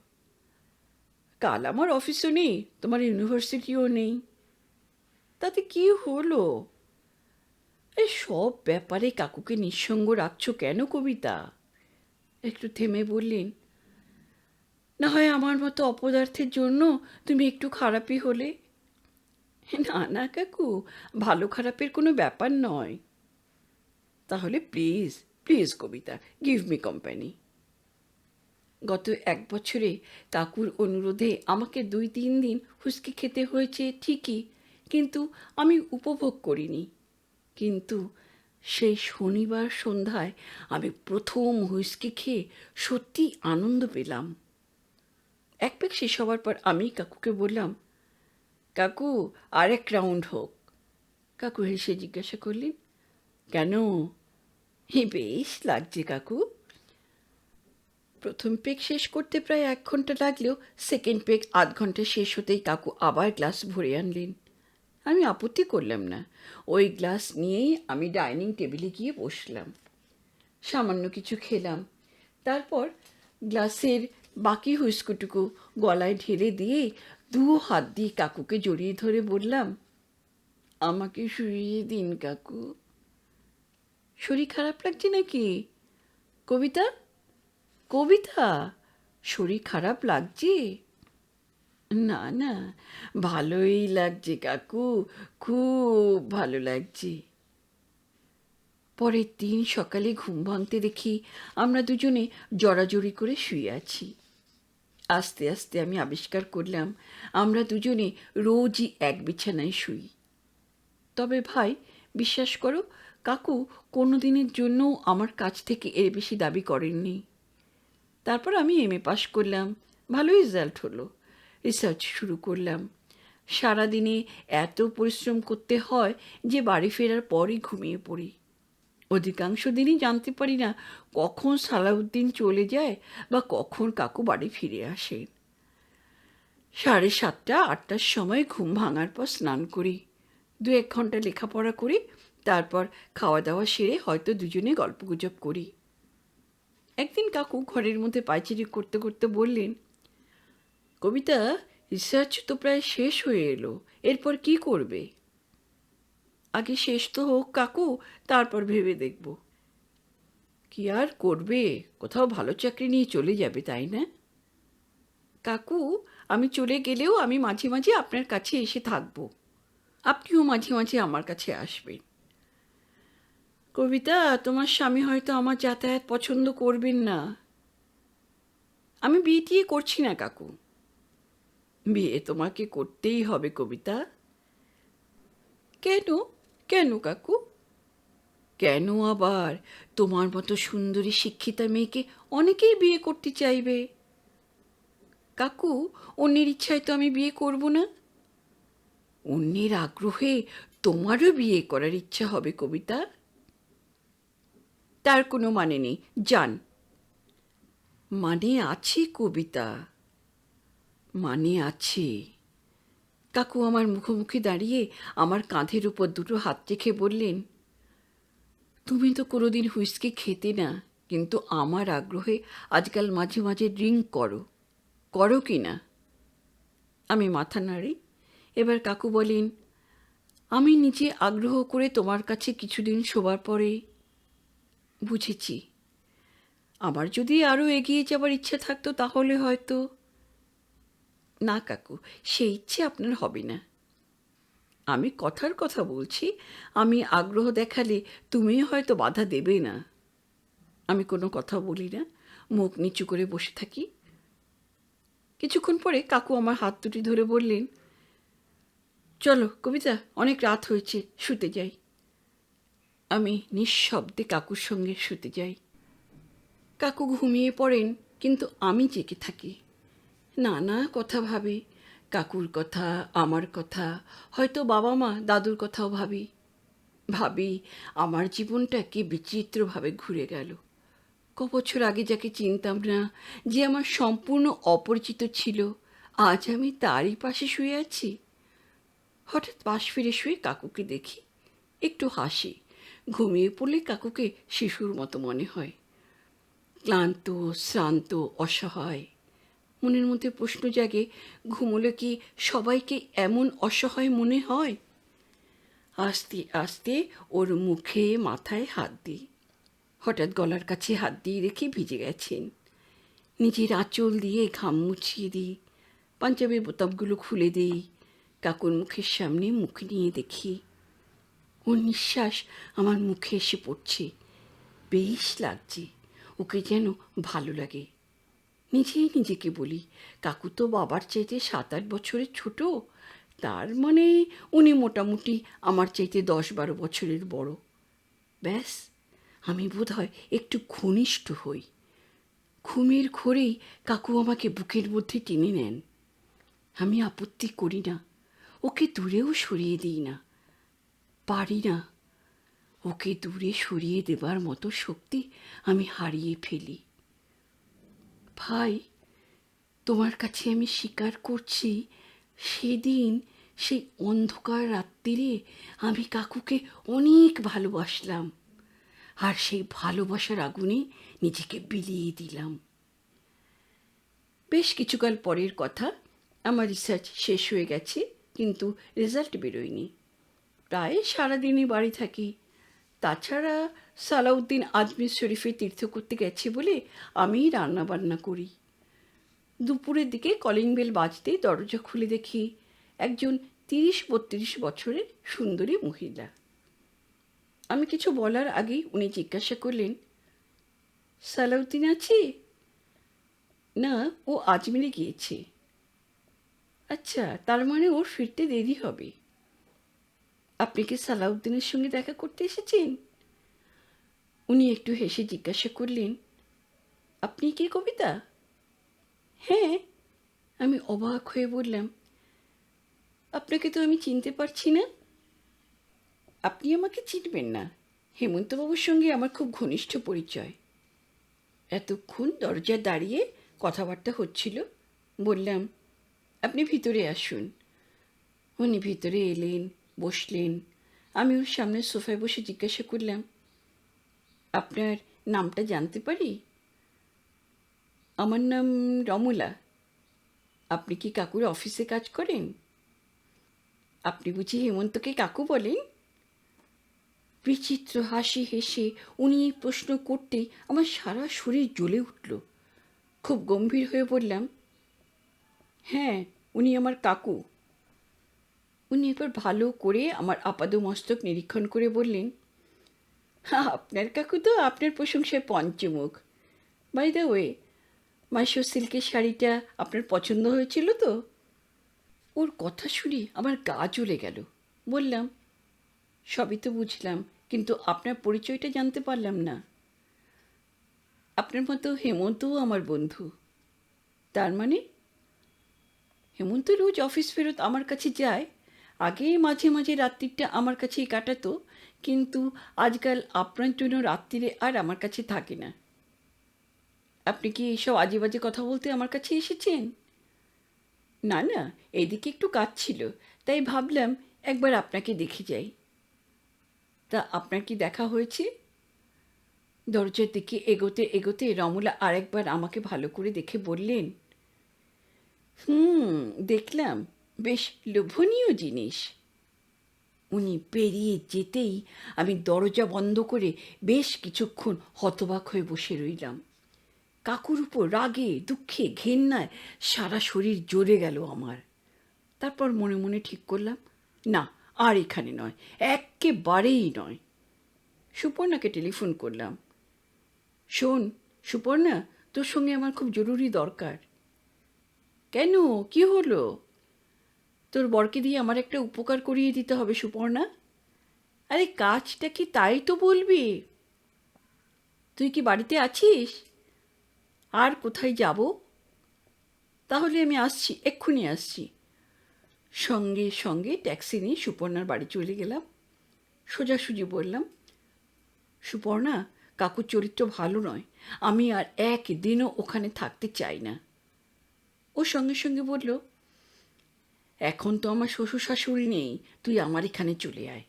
কাল আমার অফিসও নেই, তোমার ইউনিভার্সিটিও নেই, তাতে কি হলো? এই সব ব্যাপারে কাকুকে নিঃসঙ্গ রাখছো কেন কবিতা? একটু থেমে বললেন, না হয় আমার মতো অপদার্থের জন্য তুমি একটু খারাপই হলে। না না কাকু, ভালো খারাপের কোনো ব্যাপার নয়। তাহলে please please Kobita, give me company. গত এক বছরে কাকুর অনুরোধে আমাকে 2-3 দিন হুঁচকি খেতে হয়েছে ঠিকই, কিন্তু আমি উপভোগ করিনি। কিন্তু সেই শনিবার সন্ধ্যায় আমি প্রথম হুইস্কি খেয়ে সত্যি আনন্দ পেলাম। এক প্যাক শেষ হওয়ার পর আমি কাকুকে বললাম, কাকু আর এক রাউন্ড হোক। কাকু হেসে জিজ্ঞাসা করলেন, কেন? বেশ লাগছে কাকু। প্রথম পেক শেষ করতে প্রায় 1 ঘন্টা লাগলেও সেকেন্ড পেক আধ ঘন্টা শেষ হতেই কাকু আবার গ্লাস ভরে আনলেন। আমি আপত্তি করলাম না। ওই গ্লাস নিয়েই আমি ডাইনিং টেবিলে গিয়ে বসলাম। সামান্য কিছু খেলাম। তারপর গ্লাসের বাকি হুইস্কিটুকু গলায় ঢেলে দিয়ে 2 হাত দিয়ে কাকুকে জড়িয়ে ধরে বললাম, আমাকে শুইয়ে দিন কাকু। শরীর খারাপ লাগছে নাকি? কবিতা, কবিতা, শরীর খারাপ লাগছে? না না, ভালোই লাগছে কাকু, খুব ভালো লাগছে। পরের দিন সকালে ঘুম ভাঙতে দেখি আমরা দুজনে জড়াজড়ি করে শুয়ে আছি। আস্তে আস্তে আমি আবিষ্কার করলাম আমরা দুজনে রোজই এক বিছানায় শুই। তবে ভাই, বিশ্বাস করো, কাকু কোনো দিনের জন্য আমার কাছ থেকে এর বেশি দাবি করেননি। তারপর আমি এমএ পাশ করলাম, ভালো রেজাল্ট হলো। রিসার্চ শুরু করলাম। সারাদিনে এত পরিশ্রম করতে হয় যে বাড়ি ফেরার পরই ঘুমিয়ে পড়ি। অধিকাংশ দিনই জানতে পারি না কখন সালাউদ্দিন চলে যায় বা কখন কাকু বাড়ি ফিরে আসেন। 7:30-8টার সময় ঘুম ভাঙার পর স্নান করি, 2-1 ঘন্টা লেখাপড়া করি, তারপর খাওয়া দাওয়া সেরে হয়তো দুজনে গল্পগুজব করি। একদিন কাকু ঘরের মধ্যে পায়চারি করতে করতে বললেন, কবিতা, রিসার্চ তো প্রায় শেষ হয়ে এলো, এরপর কি করবে? আগে শেষ তো হোক কাকু, তারপর ভেবে দেখব। কি আর করবে, কোথাও ভালো চাকরি নিয়ে চলে যাবে, তাই না? কাকু, আমি চলে গেলেও আমি মাঝে মাঝে আপনার কাছে এসে থাকব, আপনিও মাঝে মাঝে আমার কাছে আসবেন। কবিতা, তোমার স্বামী হয়তো আমার যাতায়াত পছন্দ করবেন না। আমি বিয়ে টিয়ে করছি না কাকু। বিয়ে তোমাকে করতেই হবে কবিতা। কেন? কেন কাকু? কেন আবার? তোমার মতো সুন্দরী শিক্ষিতা মেয়েকে অনেকেই বিয়ে করতে চাইবে। কাকু, অন্যের ইচ্ছায় তো আমি বিয়ে করব না। অন্যের আগ্রহে তোমারও বিয়ে করার ইচ্ছা হবে কবিতা? তার কোনো মানে নেই, যান। মানে আছে কবিতা, মানে আছে। কাকু আমার মুখোমুখি দাঁড়িয়ে আমার কাঁধের উপর দুটো হাত রেখে বললেন, তুমি তো কোনোদিন হুইস্কি খেতে না, কিন্তু আমার আগ্রহে আজকাল মাঝে মাঝে ড্রিঙ্ক করো, করো কি না? আমি মাথা নাড়ি। এবার কাকু বলেন, আমি নিজে আগ্রহ করে তোমার কাছে কিছুদিন শোবার পরে বুঝেছি, আমার যদি আরও এগিয়ে যাবার ইচ্ছা থাকতো তাহলে হয়তো। না কাকু, সেই ইচ্ছে আপনার হবে না। আমি কথার কথা বলছি, আমি আগ্রহ দেখালে তুমি হয়তো বাধা দেবে না। আমি কোনো কথা বলি না, মুখ নিচু করে বসে থাকি। কিছুক্ষণ পরে কাকু আমার হাত দুটি ধরে বললেন, চলো কবিতা, অনেক রাত হয়েছে, শুতে যাই। আমি নিঃশব্দে কাকুর সঙ্গে শুতে যাই। কাকু ঘুমিয়ে পড়েন, কিন্তু আমি জেগে থাকি। নানা কথা ভাবি, কাকুর কথা, আমার কথা, হয়তো বাবা মা দাদুর কথাও ভাবি। ভাবি আমার জীবনটা কি বিচিত্রভাবে ঘুরে গেল। কবছর আগে যাকে চিনতাম না, যে আমার সম্পূর্ণ অপরিচিত ছিল, আজ আমি তারই পাশে শুয়ে আছি। হঠাৎ পাশ ফিরে শুয়ে কাকুকে দেখি, একটু হাসি। ঘুমিয়ে পড়লে কাকুকে শিশুর মতো মনে হয়, ক্লান্ত, শ্রান্ত, অসহায়। মনের মধ্যে প্রশ্ন জাগে, ঘুমোলে কি সবাইকে এমন অসহায় মনে হয়? আস্তে আস্তে ওর মুখে মাথায় হাত দিই। হঠাৎ গলার কাছে হাত দিয়ে রেখে ভিজে গেছেন। নিজের আঁচল দিয়ে ঘাম মুছিয়ে দিই, পাঞ্জাবির বোতামগুলো খুলে দিই। কাকুর মুখের সামনে মুখ নিয়ে দেখি, ওর নিঃশ্বাস আমার মুখে এসে পড়ছে। বেশ লাগছে, ওকে যেন ভালো লাগে। নিজেই নিজেকে বলি, কাকু তো বাবার চাইতে 7-8 বছরের ছোট, তার মানে উনি মোটামুটি আমার চাইতে 10-12 বছরের বড়। ব্যাস, আমি বোধহয় একটু ঘনিষ্ঠ হই। ঘুমের ঘোরেই কাকু আমাকে বুকের মধ্যে টেনে নেন। আমি আপত্তি করি না, ওকে দূরেও সরিয়ে দিই না, পারি না। ওকে দূরে সরিয়ে দেবার মতো শক্তি আমি হারিয়ে ফেলি। ভাই, তোমার কাছে আমি স্বীকার করছি, সেদিন সেই অন্ধকার রাত্রিরে আমি কাকুকে অনেক ভালোবাসলাম, আর সেই ভালোবাসার আগুনে নিজেকে বিলিয়ে দিলাম। বেশ কিছুকাল পরের কথা, আমার রিসার্চ শেষ হয়ে গেছে, কিন্তু রেজাল্ট বেরোয়নি। প্রায় সারাদিনই বাড়ি থাকি। তাছাড়া সালাউদ্দিন আজমির শরীফে তীর্থ করতে গেছে বলে আমিই রান্নাবান্না করি। দুপুরের দিকে কলিং বেল বাজতেই দরজা খুলে দেখি একজন 30-32 বছরের সুন্দরী মহিলা। আমি কিছু বলার আগেই উনি জিজ্ঞাসা করলেন, সালাউদ্দিন আছে? না, ও আজমিরে গিয়েছে। আচ্ছা, তার মানে ওর ফিরতে দেরি হবে। আপনি কি সালাউদ্দিনের সঙ্গে দেখা করতে এসেছেন? উনি একটু হেসে জিজ্ঞাসা করলেন, আপনি কি কবিতা? হ্যাঁ। আমি অবাক হয়ে বললাম, আপনাকে তো আমি চিনতে পারছি না। আপনি আমাকে চিনবেন না, হেমন্তবাবুর সঙ্গে আমার খুব ঘনিষ্ঠ পরিচয়। এতক্ষণ দরজায় দাঁড়িয়ে কথাবার্তা হচ্ছিল। বললাম, আপনি ভিতরে আসুন। উনি ভিতরে এলেন, বসলেন। আমি ওর সামনের সোফায় বসে জিজ্ঞাসা করলাম, আপনার নামটা জানতে পারি? আমার নাম রমলা। আপনি কি কাকুর অফিসে কাজ করেন? আপনি বুঝি হেমন্তকে কাকু বলেন? বিচিত্র হাসি হেসে উনি এই প্রশ্ন করতেই আমার সারা শরীর জ্বলে উঠল। খুব গম্ভীর হয়ে বললাম, হ্যাঁ, উনি আমার কাকু। উনি এবার ভালো করে আমার আপাদমস্তক নিরীক্ষণ করে বললেন, আপনার কাকু তো আপনার প্রশংসায় পঞ্চমুখ। বাই দ্য ওয়ে, মাইশোর সিল্কের শাড়িটা আপনার পছন্দ হয়েছিল তো? ওর কথা শুনে আমার গা জ্বলে গেল। বললাম, সবই তো বুঝলাম, কিন্তু আপনার পরিচয়টা জানতে পারলাম না। আপনার মতো হেমন্তও আমার বন্ধু। তার মানে? হেমন্ত রোজ অফিস ফেরত আমার কাছে যায়। আগে মাঝে মাঝে রাত্রিটা আমার কাছেই কাটাতো, কিন্তু আজকাল আপনার জন্য রাত্রিরে আর আমার কাছে থাকে না। আপনি কি এইসব আজে বাজে কথা বলতে আমার কাছে এসেছেন? না না, এদিকে একটু কাজ ছিল, তাই ভাবলাম একবার আপনাকে দেখে যাই। তা আপনার কি দেখা হয়েছে? দরজার দিকে এগোতে এগোতে রমলা আরেকবার আমাকে ভালো করে দেখে বললেন, দেখলাম, বেশ লোভনীয় জিনিস। উনি পেরিয়ে যেতেই আমি দরজা বন্ধ করে বেশ কিছুক্ষণ হতবাক হয়ে বসে রইলাম। কাকুর উপর রাগে, দুঃখে, ঘেন্নায় সারা শরীর জ্বলে গেল আমার। তারপর মনে মনে ঠিক করলাম, না, আর এখানে নয়, একেবারেই নয়। সুপর্ণাকে টেলিফোন করলাম। শোন সুপর্ণা, তোর সঙ্গে আমার খুব জরুরি দরকার। কেন, কি হলো? তোর বরকে দিয়ে আমার একটা উপকার করিয়ে দিতে হবে সুপর্ণা। আরে কাজটা কি তাই তো বলবি? তুই কি বাড়িতে আছিস? আর কোথায় যাব? তাহলে আমি আসছি, এক্ষুনি আসছি। সঙ্গে সঙ্গে ট্যাক্সি নিয়ে সুপর্ণার বাড়ি চলে গেলাম। সোজাসুজি বললাম, সুপর্ণা, কাকুর চরিত্র ভালো নয়, আমি আর একদিনও ওখানে থাকতে চাই না। ও সঙ্গে সঙ্গে বলল, এখন তো আমার শ্বশুর শাশুড়ি নেই, তুই আমার এখানে চলে আয়।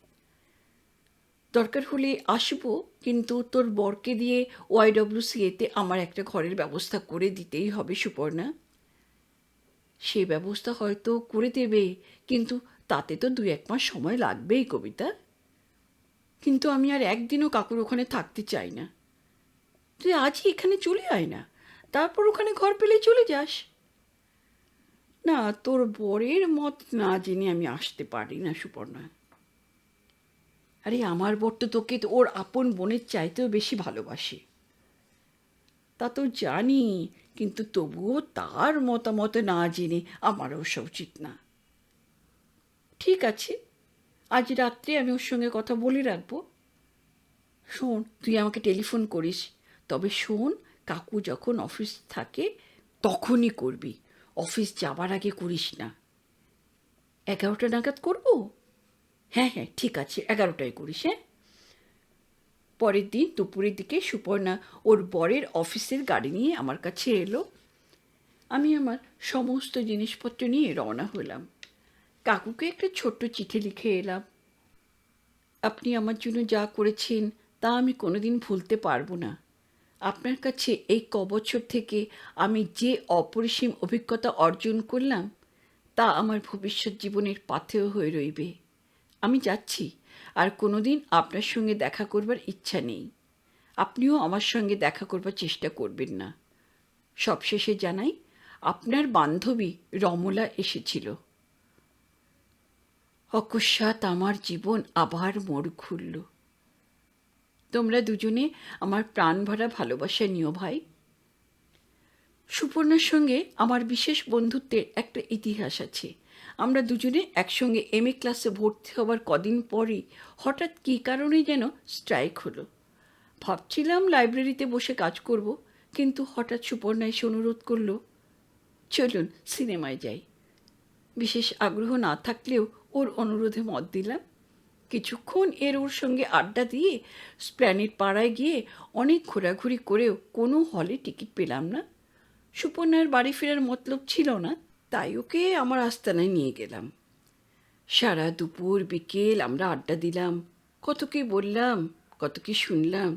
দরকার হলে আসবো, কিন্তু তোর বরকে দিয়ে ওয়াইডব্লিউসিএতে আমার একটা ঘরের ব্যবস্থা করে দিতেই হবে সুপর্ণা। সে ব্যবস্থা হয়তো করে দেবে, কিন্তু তাতে তো 2-1 মাস সময় লাগবেই কবিতা। কিন্তু আমি আর একদিনও কাকুর ওখানে থাকতে চাই না। তুই আজই এখানে চলে আয় না, তারপর ওখানে ঘর পেলে চলে যাস। না, তোর বরের মত না জেনে আমি আসতে পারি না সুপর্ণা। আরে আমার বর তো তোকে ওর আপন বোনের চাইতেও বেশি ভালোবাসে। তা তো জানি, কিন্তু তবুও তার মতামত না জেনে আমার ওসব উচিত না। ঠিক আছে, আজ রাত্রে আমি ওর সঙ্গে কথা বলে রাখবো। শোন, তুই আমাকে টেলিফোন করিস, তবে শোন, কাকু যখন অফিস থাকে তখনই করবি, অফিস যাবার আগে করিস না। 11টা নাগাদ করবো? হ্যাঁ হ্যাঁ, ঠিক আছে, 11টায় করিস। হ্যাঁ। পরের দিন দুপুরের দিকে সুপর্ণা ওর বরের অফিসের গাড়ি নিয়ে আমার কাছে এলো। আমি আমার সমস্ত জিনিসপত্র নিয়ে রওনা হলাম। কাকুকে একটা ছোট্ট চিঠি লিখে এলাম। আপনি আমার জন্য যা করেছেন তা আমি কোনোদিন ভুলতে পারবো না। আপনার কাছে এই কবছর থেকে আমি যে অপরিসীম অভিজ্ঞতা অর্জন করলাম তা আমার ভবিষ্যৎ জীবনের পাথেয় হয়ে রইবে। আমি যাচ্ছি, আর কোনোদিন আপনার সঙ্গে দেখা করবার ইচ্ছা নেই। আপনিও আমার সঙ্গে দেখা করবার চেষ্টা করবেন না। সবশেষে জানাই, আপনার বান্ধবী রমলা এসেছিল। অকস্মাৎ আমার জীবন আবার মোড় ঘুরল। তোমরা দুজনে আমার প্রাণ ভরা ভালোবাসা নিও ভাই। সুপর্ণার সঙ্গে আমার বিশেষ বন্ধুত্বের একটা ইতিহাস আছে। আমরা দুজনে একসঙ্গে MA ক্লাসে ভর্তি হবার কদিন পরই হঠাৎ কী কারণে যেন স্ট্রাইক হলো। ভাবছিলাম লাইব্রেরিতে বসে কাজ করব, কিন্তু হঠাৎ সুপর্ণা এসে অনুরোধ করলো, চলুন সিনেমায় যাই। বিশেষ আগ্রহ না থাকলেও ওর অনুরোধে মত দিলাম। কিছুক্ষণ ওর সঙ্গে আড্ডা দিয়ে স্প্ল্যানেড পাড়ায় গিয়ে অনেক ঘোরাঘুরি করেও কোনো হলে টিকিট পেলাম না। সুপর্ণার বাড়ি ফেরার মতলব ছিল না, তাই ওকে আমার আস্তানায় নিয়ে গেলাম। সারা দুপুর বিকেল আমরা আড্ডা দিলাম, কত কি বললাম, কত কি শুনলাম,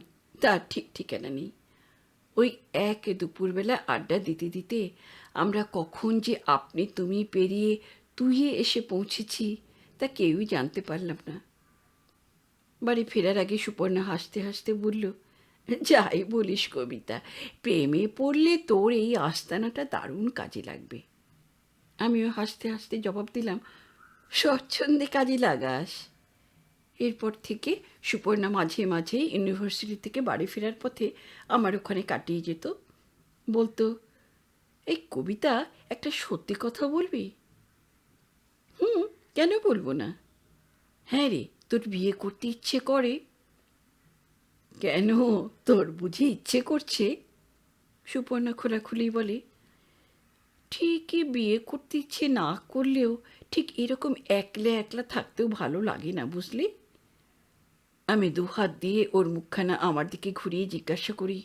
তার ঠিক ঠিকানা নেই। ওই এক দুপুরবেলা আড্ডা দিতে দিতে আমরা কখন যে আপনি তুমি পেরিয়ে তুইয়ে এসে পৌঁছেছি তা কেউই জানতে পারলাম না। বাড়ি ফেরার আগে সুপর্ণা হাসতে হাসতে বলল, যাই বলিস কবিতা, প্রেমে পড়লে তোর এই আস্তানাটা দারুণ কাজে লাগবে। আমিও হাসতে হাসতে জবাব দিলাম, স্বচ্ছন্দে কাজে লাগাস। এরপর থেকে সুপর্ণা মাঝে মাঝে ইউনিভার্সিটি থেকে বাড়ি ফেরার পথে আমার ওখানে কাটিয়ে যেত। বলতো, এই কবিতা, একটা সত্যি কথা বলবি? কেন বলবো না? হ্যাঁ রে, তোর বিয়ে করতে ইচ্ছে করে? কেন, তোর বুঝি ইচ্ছে করছে? সুপর্ণা খোলাখুলি বলে, ঠিকই বিয়ে করতে ইচ্ছে না করলেও ঠিক এরকম একলা একলা থাকতেও ভালো লাগে না, বুঝলি? আমি দুহাত দিয়ে ওর মুখখানা আমার দিকে ঘুরিয়ে জিজ্ঞাসা করি,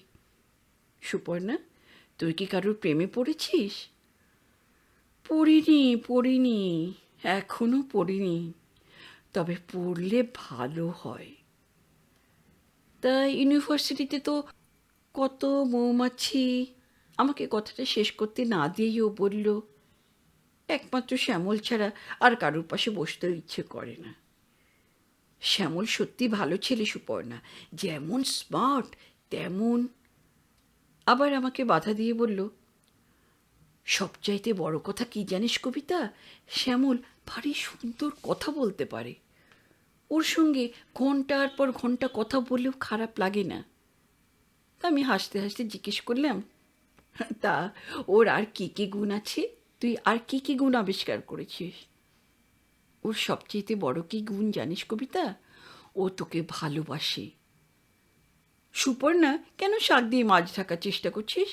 সুপর্ণা, তুই কি কারোর প্রেমে পড়েছিস? পড়িনি, এখনো পড়িনি, তবে পড়লে ভালো হয়। তা ইউনিভার্সিটিতে তো কত মৌমাছি। আমাকে কথাটা শেষ করতে না দিয়েই ও বলল, একমাত্র শ্যামল ছাড়া আর কারোর পাশে বসতেও ইচ্ছে করে না। শ্যামল সত্যি ভালো ছেলে সুপর্ণা, যেমন স্মার্ট তেমন। আবার আমাকে বাধা দিয়ে বলল, সবচাইতে বড় কথা কি জানিস কবিতা, শ্যামল ভারী সুন্দর কথা বলতে পারে। ওর সঙ্গে ঘন্টার পর ঘন্টা কথা বললেও খারাপ লাগে না। আমি হাসতে হাসতে জিজ্ঞেস করলাম, তা ওর আর কী কী গুণ আছে? তুই আর কী কী গুণ আবিষ্কার করেছিস? ওর সবচেয়ে বড় কী গুণ জানিস কবিতা? ও তোকে ভালোবাসে। সুপর্ণা, কেন শাক দিয়ে মাছ ঢাকার চেষ্টা করছিস?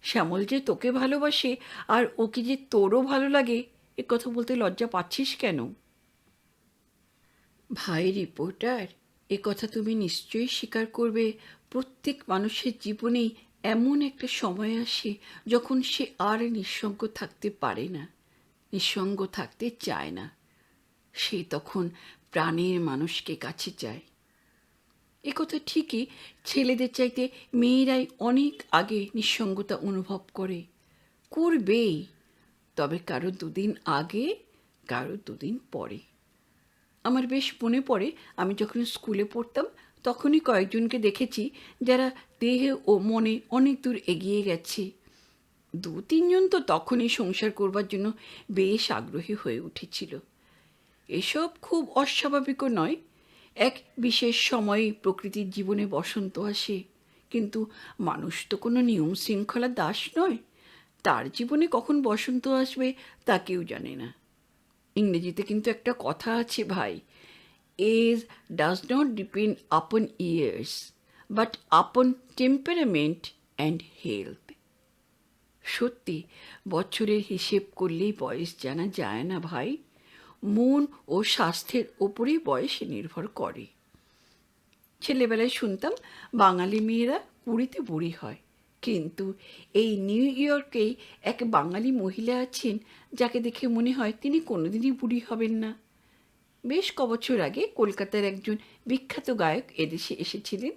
শ্যামল যে তোকে ভালোবাসে আর ওকে যে তোরও ভালো লাগে, এ কথা বলতে লজ্জা পাচ্ছিস কেন? ভাই রিপোর্টার, এ কথা তুমি নিশ্চয়ই স্বীকার করবে, প্রত্যেক মানুষের জীবনেই এমন একটা সময় আসে যখন সে আর নিঃসঙ্গ থাকতে পারে না, নিঃসঙ্গ থাকতে চায় না। সে তখন প্রাণের মানুষকে কাছে চায়। এ কথা ঠিকই, ছেলেদের চাইতে মেয়েরাই অনেক আগে নিঃসঙ্গতা অনুভব করে, করবেই, তবে কারো দুদিন আগে, কারো দুদিন পরে। আমার বেশ মনে পড়ে, আমি যখন স্কুলে পড়তাম তখনই কয়েকজনকে দেখেছি যারা দেহে ও মনে অনেক দূর এগিয়ে গেছে। 2-3 জন তো তখনই সংসার করবার জন্য বেশ আগ্রহী হয়ে উঠেছিল। এসব খুব অস্বাভাবিকও নয়। এক বিশেষ সময়ে প্রকৃতির জীবনে বসন্ত আসে, কিন্তু মানুষ তো কোনো নিয়ম শৃঙ্খলার দাস নয়। তার জীবনে কখন বসন্ত আসবে তা কেউ জানে না। ইংরেজিতে কিন্তু একটা কথা আছে ভাই, age does not depend upon years but upon temperament and health. সত্যি, বছরের হিসেব করলেই বয়স জানা যায় না ভাই। মন ও স্বাস্থ্যের ওপরেই বয়স নির্ভর করে। ছেলেবেলায় শুনতাম বাঙালি মেয়েরা 20-তে বুড়ি হয়, কিন্তু এই নিউ ইয়র্কেই এক বাঙালি মহিলা আছেন যাকে দেখে মনে হয় তিনি কোনোদিনই বুড়ি হবেন না। বেশ কবছর আগে কলকাতার একজন বিখ্যাত গায়ক এদেশে এসেছিলেন।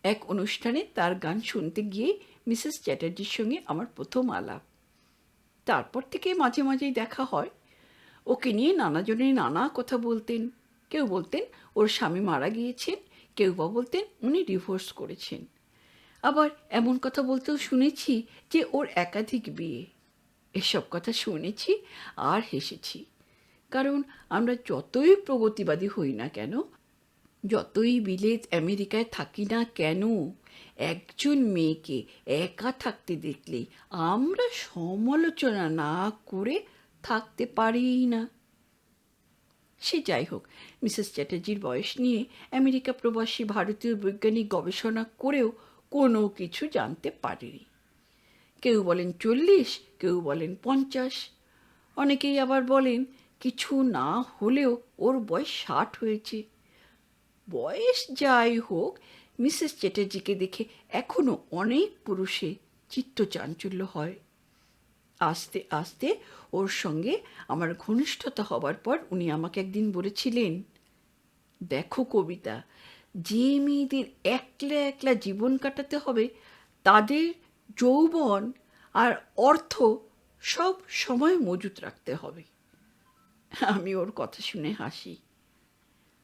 এক অনুষ্ঠানে তার গান শুনতে গিয়ে মিসেস চ্যাটার্জির সঙ্গে আমার প্রথম আলাপ। তারপর থেকে মাঝে মাঝেই দেখা হয়। ওকে নিয়ে নানাজনে নানা কথা বলতেন। কেউ বলতেন ওর স্বামী মারা গিয়েছেন, কেউ বা বলতেন উনি ডিভোর্স করেছেন। আবার এমন কথা বলতেও শুনেছি যে ওর একাধিক বিয়ে। এসব কথা শুনেছি আর হেসেছি, কারণ আমরা যতই প্রগতিবাদী হই না কেন, যতই বিলেত আমেরিকায় থাকি না কেন, একজন মেয়েকে একা থাকতে দেখলেই আমরা সমালোচনা না করে থাকতে পারি না। সে যাই হোক, মিসেস চ্যাটার্জির বয়স নিয়ে আমেরিকা প্রবাসী ভারতীয় বৈজ্ঞানিক গবেষণা করেও কোনো কিছু জানতে পারেনি। কেউ বলেন 40, কেউ বলেন 50, অনেকেই আবার বলেন কিছু না হলেও ওর বয়স 60 হয়েছে। বয়স যাই হোক, মিসেস চ্যাটার্জিকে দেখে এখনও অনেক পুরুষে চিত্তচাঞ্চল্য হয়। আস্তে আস্তে ওর সঙ্গে আমার ঘনিষ্ঠতা হবার পর উনি আমাকে একদিন বলেছিলেন, দেখো কবিতা, যে মেয়েদের একলা একলা জীবন কাটাতে হবে তাদের যৌবন আর অর্থ সব সময় মজুত রাখতে হবে। আমি ওর কথা শুনে হাসি।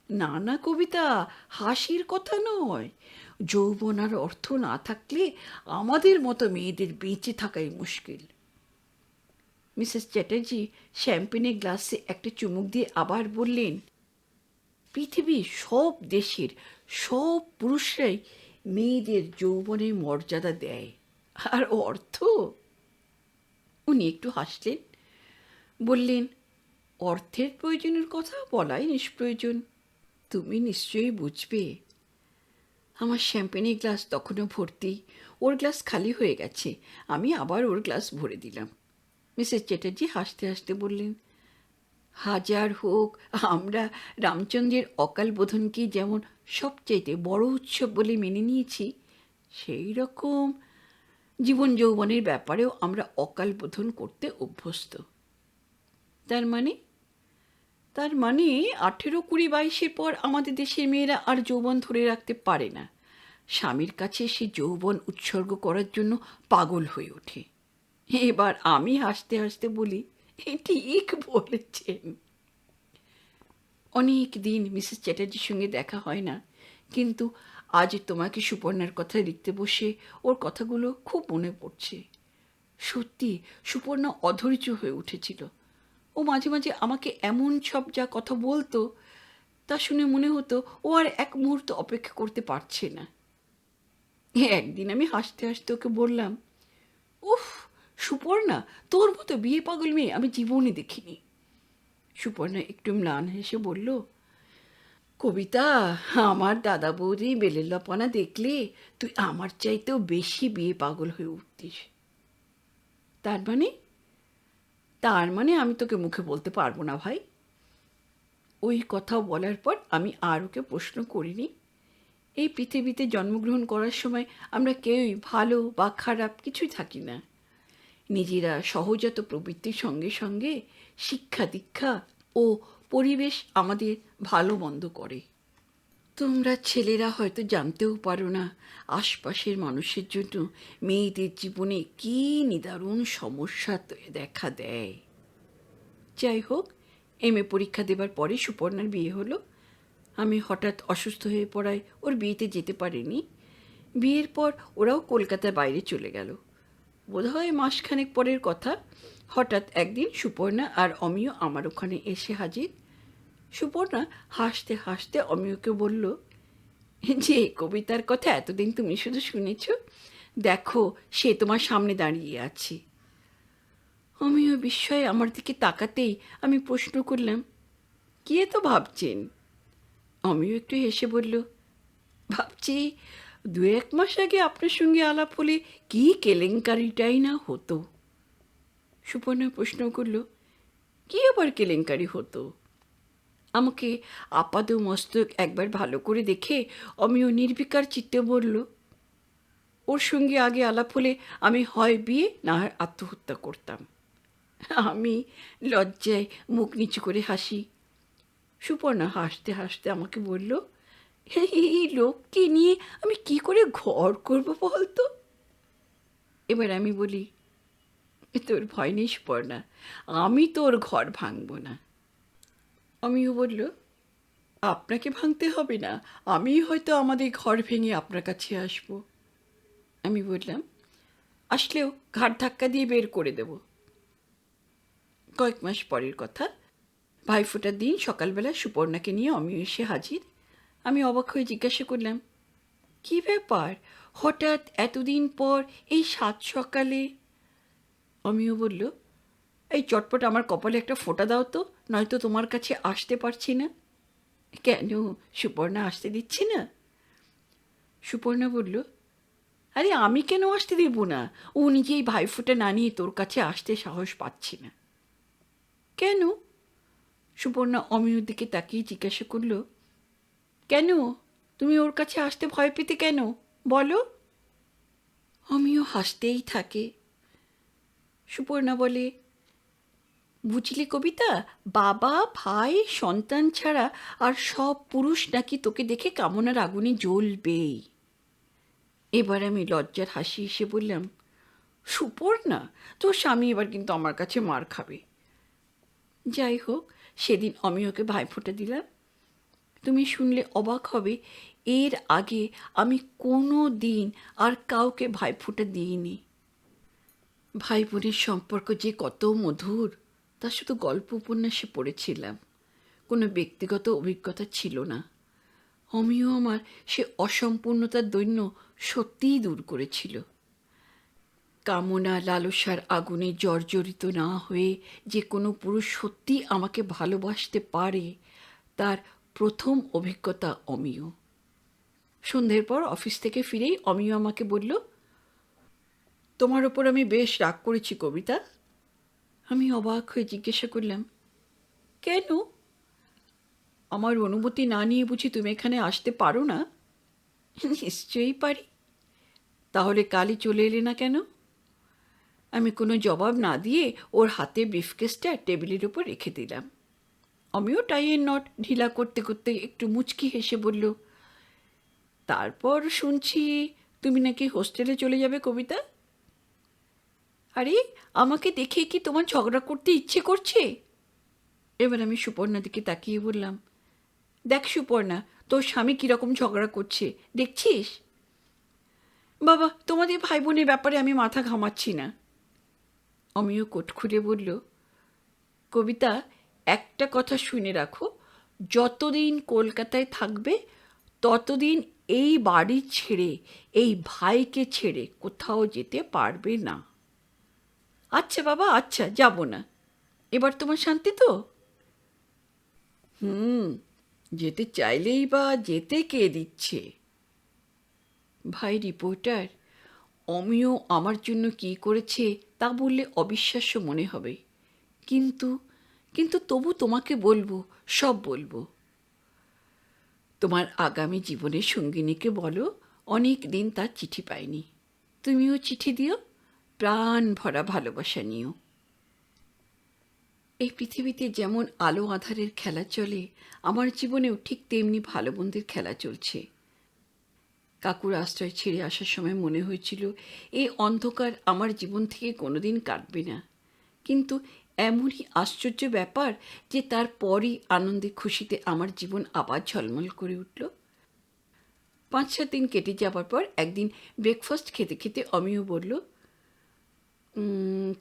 না না কবিতা, হাসির কথা নয়, যৌবন আর অর্থ না থাকলে আমাদের মতো মেয়েদের বেঁচে থাকাই মুশকিল। মিসেস চ্যাটার্জি শ্যাম্পেনের গ্লাসে একটা চুমুক দিয়ে আবার বললেন, পৃথিবীর সব দেশের সব পুরুষরাই মেয়েদের যৌবনের মর্যাদা দেয়, আর অর্থ? উনি একটু হাসলেন, বললেন, অর্থের প্রয়োজনের কথা বলাই নিষ্প্রয়োজন। তুমি নিশ্চয়ই বুঝবে। আমার শ্যাম্পেনের গ্লাস তখনও ভর্তি, ওর গ্লাস খালি হয়ে গেছে। আমি আবার ওর গ্লাস ভরে দিলাম। মিসেস চ্যাটার্জি হাসতে হাসতে বললেন, হাজার হোক, আমরা রামচন্দ্রের অকাল বোধনকে যেমন সবচাইতে বড় উৎসব বলে মেনে নিয়েছি, সেই রকম জীবন যৌবনের ব্যাপারেও আমরা অকাল বোধন করতে অভ্যস্ত। তার মানে 18, 20, 22 পর আমাদের দেশের মেয়েরা আর যৌবন ধরে রাখতে পারে না। স্বামীর কাছে সে যৌবন উৎসর্গ করার জন্য পাগল হয়ে ওঠে। এবার আমি হাসতে হাসতে বলি, ঠিক বলেছেন। অনেক দিন মিসেস চ্যাটার্জির সঙ্গে দেখা হয় না, কিন্তু আজ তোমাকে সুপর্ণার কথা লিখতে বসে ওর কথাগুলো খুব মনে পড়ছে। সত্যি সুপর্ণা অধৈর্য হয়ে উঠেছিল। ও মাঝে মাঝে আমাকে এমন সব যা কথা বলতো, তা শুনে মনে হতো ও আর এক মুহূর্ত অপেক্ষা করতে পারছে না। একদিন আমি হাসতে হাসতে ওকে বললাম, উফ সুপর্ণা, তোর মতো বিয়ে পাগল মেয়ে আমি জীবনে দেখিনি। সুপর্ণা একটু ম্লান হেসে বলল, কবিতা, আমার দাদা বৌদি বেলেল্লাপনা দেখলে তুই আমার চাইতেও বেশি বিয়ে পাগল হয়ে উঠতিস। তার মানে আমি তোকে মুখে বলতে পারবো না ভাই। ওই কথা বলার পর আমি আর ওকে প্রশ্ন করিনি। এই পৃথিবীতে জন্মগ্রহণ করার সময় আমরা কেউই ভালো বা খারাপ কিছুই থাকি না। নিজেরা সহজাত প্রবৃত্তির সঙ্গে সঙ্গে শিক্ষা দীক্ষা ও পরিবেশ আমাদের ভালো মন্দ করে। তোমরা ছেলেরা হয়তো জানতেও পারো না আশপাশের মানুষের জন্য মেয়েদের জীবনে কী নিদারুণ সমস্যা দেখা দেয়। যাই হোক, এমএ পরীক্ষা দেবার পরে সুপর্ণার বিয়ে হলো। আমি হঠাৎ অসুস্থ হয়ে পড়ায় ওর বিয়েতে যেতে পারিনি। বিয়ের পর ওরাও কলকাতার বাইরে চলে গেল। বোধহয় মাসখানেক পরের কথা, হঠাৎ একদিন সুপর্ণা আর অমিয় আমার ওখানে এসে হাজির। সুপর্ণা হাসতে হাসতে অমিয়কে বলল, যে কবিতার কথা এতদিন তুমি শুধু শুনেছ, দেখো সে তোমার সামনে দাঁড়িয়ে আছে। অমিয় বিস্ময়ে আমার দিকে তাকাতেই আমি প্রশ্ন করলাম, কি এত ভাবছেন? অমিয় একটু হেসে বলল, ভাবছি 2-1 মাস আগে আপনার সঙ্গে আলাপ হলে কি কেলেঙ্কারিটাই না হতো। সুপর্ণা প্রশ্ন করল, কি আবার কেলেঙ্কারি হতো? আমাকে আপাদ মস্তক একবার ভালো করে দেখে অমিয় নির্বিকার চিত্তে বলল, ওর সঙ্গে আগে আলাপ হলে আমি হয় বিয়ে না হয় আত্মহত্যা করতাম। আমি লজ্জায় মুখ নিচু করে হাসি। সুপর্ণা হাসতে হাসতে আমাকে বলল, এই লোককে নিয়ে আমি কি করে ঘর করব বলতো? এবার আমি বলি, তোর ভয় নেই সুপর্ণা, আমি তোর ঘর ভাঙব না। আমিও বলল, আপনাকে ভাঙতে হবে না, আমি হয়তো আমাদের ঘর ভেঙে আপনার কাছে আসব। আমি বললাম, আসলেও ঘাট ধাক্কা দিয়ে বের করে দেব। কয়েক মাস পরের কথা, ভাইফোঁটার দিন সকালবেলা সুপর্ণাকে নিয়ে অমিয় এসে হাজির। আমি অবাক হয়ে জিজ্ঞাসা করলাম, কী ব্যাপার, হঠাৎ এতদিন পর এই সাত সকালে? অমিয় বলল, এই চটপট আমার কপালে একটা ফোঁটা দাও তো, নয়তো তোমার কাছে আসতে পারছি না। কেন, সুপর্ণা আসতে দিচ্ছে না? সুপর্ণা বলল, আরে আমি কেন আসতে দেব না? ও নিজেই ভাইফোঁটা না নিয়ে তোর কাছে আসতে সাহস পাচ্ছি না। কেন? সুপর্ণা অমিয়র দিকে তাকিয়ে জিজ্ঞাসা করল, কেন, তুমি ওর কাছে আসতে ভয় পেতে কেন বলো? অমিয় হাসতেই থাকে। সুপর্ণা বলে, বুঝলি কবিতা, বাবা ভাই সন্তান ছাড়া আর সব পুরুষ নাকি তোকে দেখে কামনার আগুনে জ্বলবেই। এবার আমি লজ্জার হাসি এসে বললাম, সুপর্ণা, তোর স্বামী এবার কিন্তু আমার কাছে মার খাবে। যাই হোক, সেদিন অমিয়কে ভাইফোঁটা দিলাম। তুমি শুনলে অবাক হবে, এর আগে আমি কোনো দিন আর কাউকে ভাইফোঁটা দিইনি। ভাই বোনের সম্পর্ক যে কত মধুর তা শুধু গল্প উপন্যাসে পড়েছিলাম, কোনো ব্যক্তিগত অভিজ্ঞতা ছিল না। অমিয় আমার সে অসম্পূর্ণতার দৈন্য সত্যিই দূর করেছিল। কামনা লালসার আগুনে জর্জরিত না হয়ে যে কোনো পুরুষ সত্যি আমাকে ভালোবাসতে পারে, তার প্রথম অভিজ্ঞতা অমিয়। সন্ধ্যের পর অফিস থেকে ফিরেই অমিয় আমাকে বলল, তোমার ওপর আমি বেশ রাগ করেছি কবিতা। আমি অবাক হয়ে জিজ্ঞাসা করলাম, কেন? আমার অনুমতি না নিয়ে বুঝি তুমি এখানে আসতে পারো না? নিশ্চয়ই পারি। তাহলে কালই চলে এলে না কেন? আমি কোনো জবাব না দিয়ে ওর হাতে ব্রিফকেসটা টেবিলের উপর রেখে দিলাম। আমিও টাইয়ের নট ঢিলা করতে করতে একটু মুচকি হেসে বলল, তারপর শুনছি তুমি নাকি হোস্টেলে চলে যাবে কবিতা। আরে, আমাকে দেখে কি তোমার ঝগড়া করতে ইচ্ছে করছে? এবার আমি সুপর্ণার দিকে তাকিয়ে বললাম, দেখ সুপর্ণা, তোর স্বামী কীরকম ঝগড়া করছে দেখছিস? বাবা, তোমাদের ভাই বোনের ব্যাপারে আমি মাথা ঘামাচ্ছি না। অমিয় কোট খুলে বলল, কবিতা, একটা কথা শুনে রাখো, যতদিন কলকাতায় থাকবে ততদিন এই বাড়ি ছেড়ে, এই ভাইকে ছেড়ে কোথাও যেতে পারবে না। আচ্ছা বাবা, আচ্ছা, যাব না। এবার তোমার শান্তি তো? যেতে চাইলেই বা যেতে কে দিচ্ছে? ভাই রিপোর্টার, অমিয় আমার জন্য কী করেছে তা বললে অবিশ্বাস্য মনে হবে, কিন্তু কিন্তু তবু তোমাকে বলবো, সব বলবো। তোমার আগামী জীবনের সঙ্গিনীকে বলো অনেক দিন তার চিঠি পাইনি, তুমিও চিঠি দিও, প্রাণ ভরা ভালোবাসা নিও। এই পৃথিবীতে যেমন আলো আঁধারের খেলা চলে, আমার জীবনেও ঠিক তেমনি ভালো মন্দের খেলা চলছে। কাকুর আশ্রয় ছেড়ে আসার সময় মনে হয়েছিল এই অন্ধকার আমার জীবন থেকে কোনোদিন কাটবে না, কিন্তু এমনই আশ্চর্য ব্যাপার যে তারপরই আনন্দে খুশিতে আমার জীবন আবার ঝলমল করে উঠল। 5-7 দিন কেটে যাবার পর একদিন ব্রেকফাস্ট খেতে খেতে অমিয় বলল,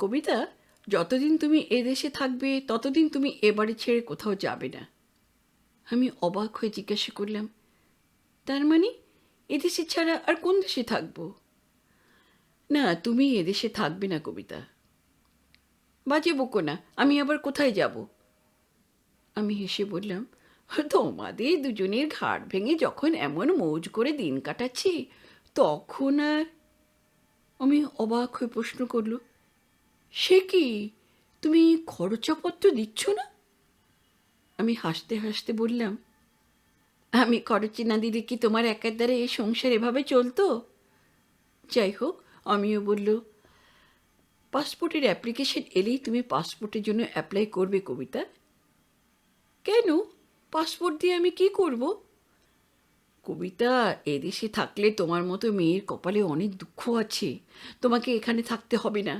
কবিতা, যতদিন তুমি এদেশে থাকবে ততদিন তুমি এ বাড়ি ছেড়ে কোথাও যাবে না। আমি অবাক হয়ে জিজ্ঞাসা করলাম, তার মানে এদেশে ছাড়া আর কোন দেশে থাকবো? না, তুমি এদেশে থাকবে না কবিতা। বাজে বকো না, আমি আবার কোথায় যাব? আমি হেসে বললাম, তোমাদের দুজনের ঘাড় ভেঙে যখন এমন মৌজ করে দিন কাটাচ্ছি তখন আর। আমি অবাক হয়ে প্রশ্ন করল, সে কি, তুমি খরচাপত্র দিচ্ছ না? আমি হাসতে হাসতে বললাম, আমি খরচে না দিলে কি তোমার একার দ্বারা এই সংসার এভাবে চলতো? যাই হোক, আমিও বলল, পাসপোর্টের অ্যাপ্লিকেশন এলেই তুমি পাসপোর্টের জন্য অ্যাপ্লাই করবে কবিতা। কেন? পাসপোর্ট দিয়ে আমি কি করব? কবিতা, এদেশে থাকলে তোমার মতো মেয়ের কপালে অনেক দুঃখ আছে, তোমাকে এখানে থাকতে হবে না।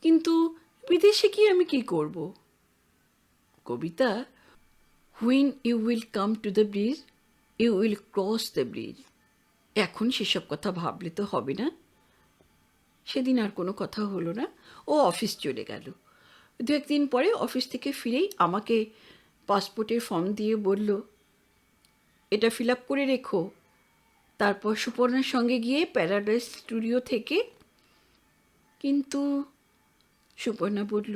কিন্তু বিদেশে গিয়ে আমি কি করব? Kabita, when you will come to the bridge you will cross the bridge. এখন সেসব কথা ভাবলে তো হবে না। সেদিন আর কোনো কথা হলো না। ও অফিস চলে গেল। 2-1 দিন পরে অফিস থেকে ফিরেই আমাকে পাসপোর্টের ফর্ম দিয়ে বলল, এটা ফিল আপ করে রেখো, তারপর সুপর্ণার সঙ্গে গিয়ে প্যারাডাইস স্টুডিও থেকে। কিন্তু সুপর্ণা বলল,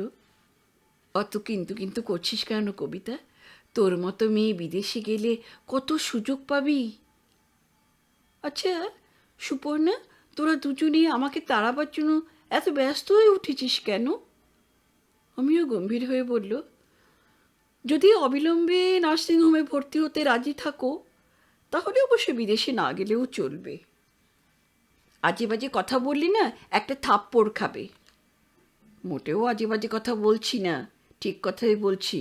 অত কিন্তু কিন্তু করছিস কেন কবিতা? তোর মতো মেয়ে বিদেশে গেলে কত সুযোগ পাবি। আচ্ছা সুপর্ণা, তোরা দুজনেই আমাকে তাড়াবার জন্য এত ব্যস্ত হয়ে উঠেছিস কেন? আমিও গম্ভীর হয়ে বলল, যদি অবিলম্বে নার্সিংহোমে ভর্তি হতে রাজি থাকো তাহলে অবশ্য বিদেশে না গেলেও চলবে। আজে বাজে কথা বললি না, একটা থাপ্পড় খাবে। মোটেও আজে বাজে কথা বলছি না, ঠিক কথাই বলছি।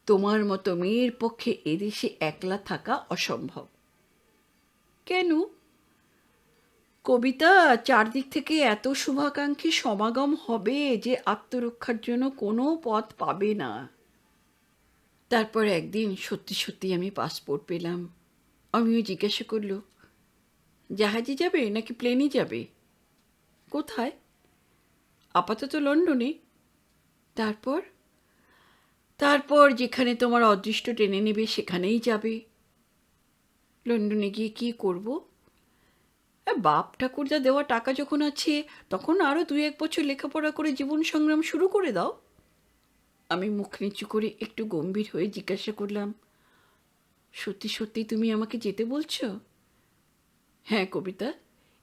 তোমার মতো মেয়ের পক্ষে এদেশে একলা থাকা অসম্ভব। কেন? কবিতা, চারদিক থেকে এত শুভাকাঙ্ক্ষী সমাগম হবে যে আত্মরক্ষার জন্য কোনো পথ পাবে না। তারপর একদিন সত্যি সত্যি আমি পাসপোর্ট পেলাম। আমিও জিজ্ঞাসা করল, জাহাজে যাবে নাকি প্লেনে যাবে? কোথায়? আপাতত লন্ডনে। তারপর? তারপর যেখানে তোমার অদৃষ্ট টেনে নেবে সেখানেই যাবে। লন্ডনে গিয়ে কী করব? বাপ ঠাকুরদা দেওয়া টাকা যখন আছে তখন আরও 2-1 বছর লেখাপড়া করে জীবন সংগ্রাম শুরু করে দাও। আমি মুখ নিচু করে একটু গম্ভীর হয়ে জিজ্ঞাসা করলাম, সত্যি সত্যি তুমি আমাকে যেতে বলছো? হ্যাঁ কবিতা,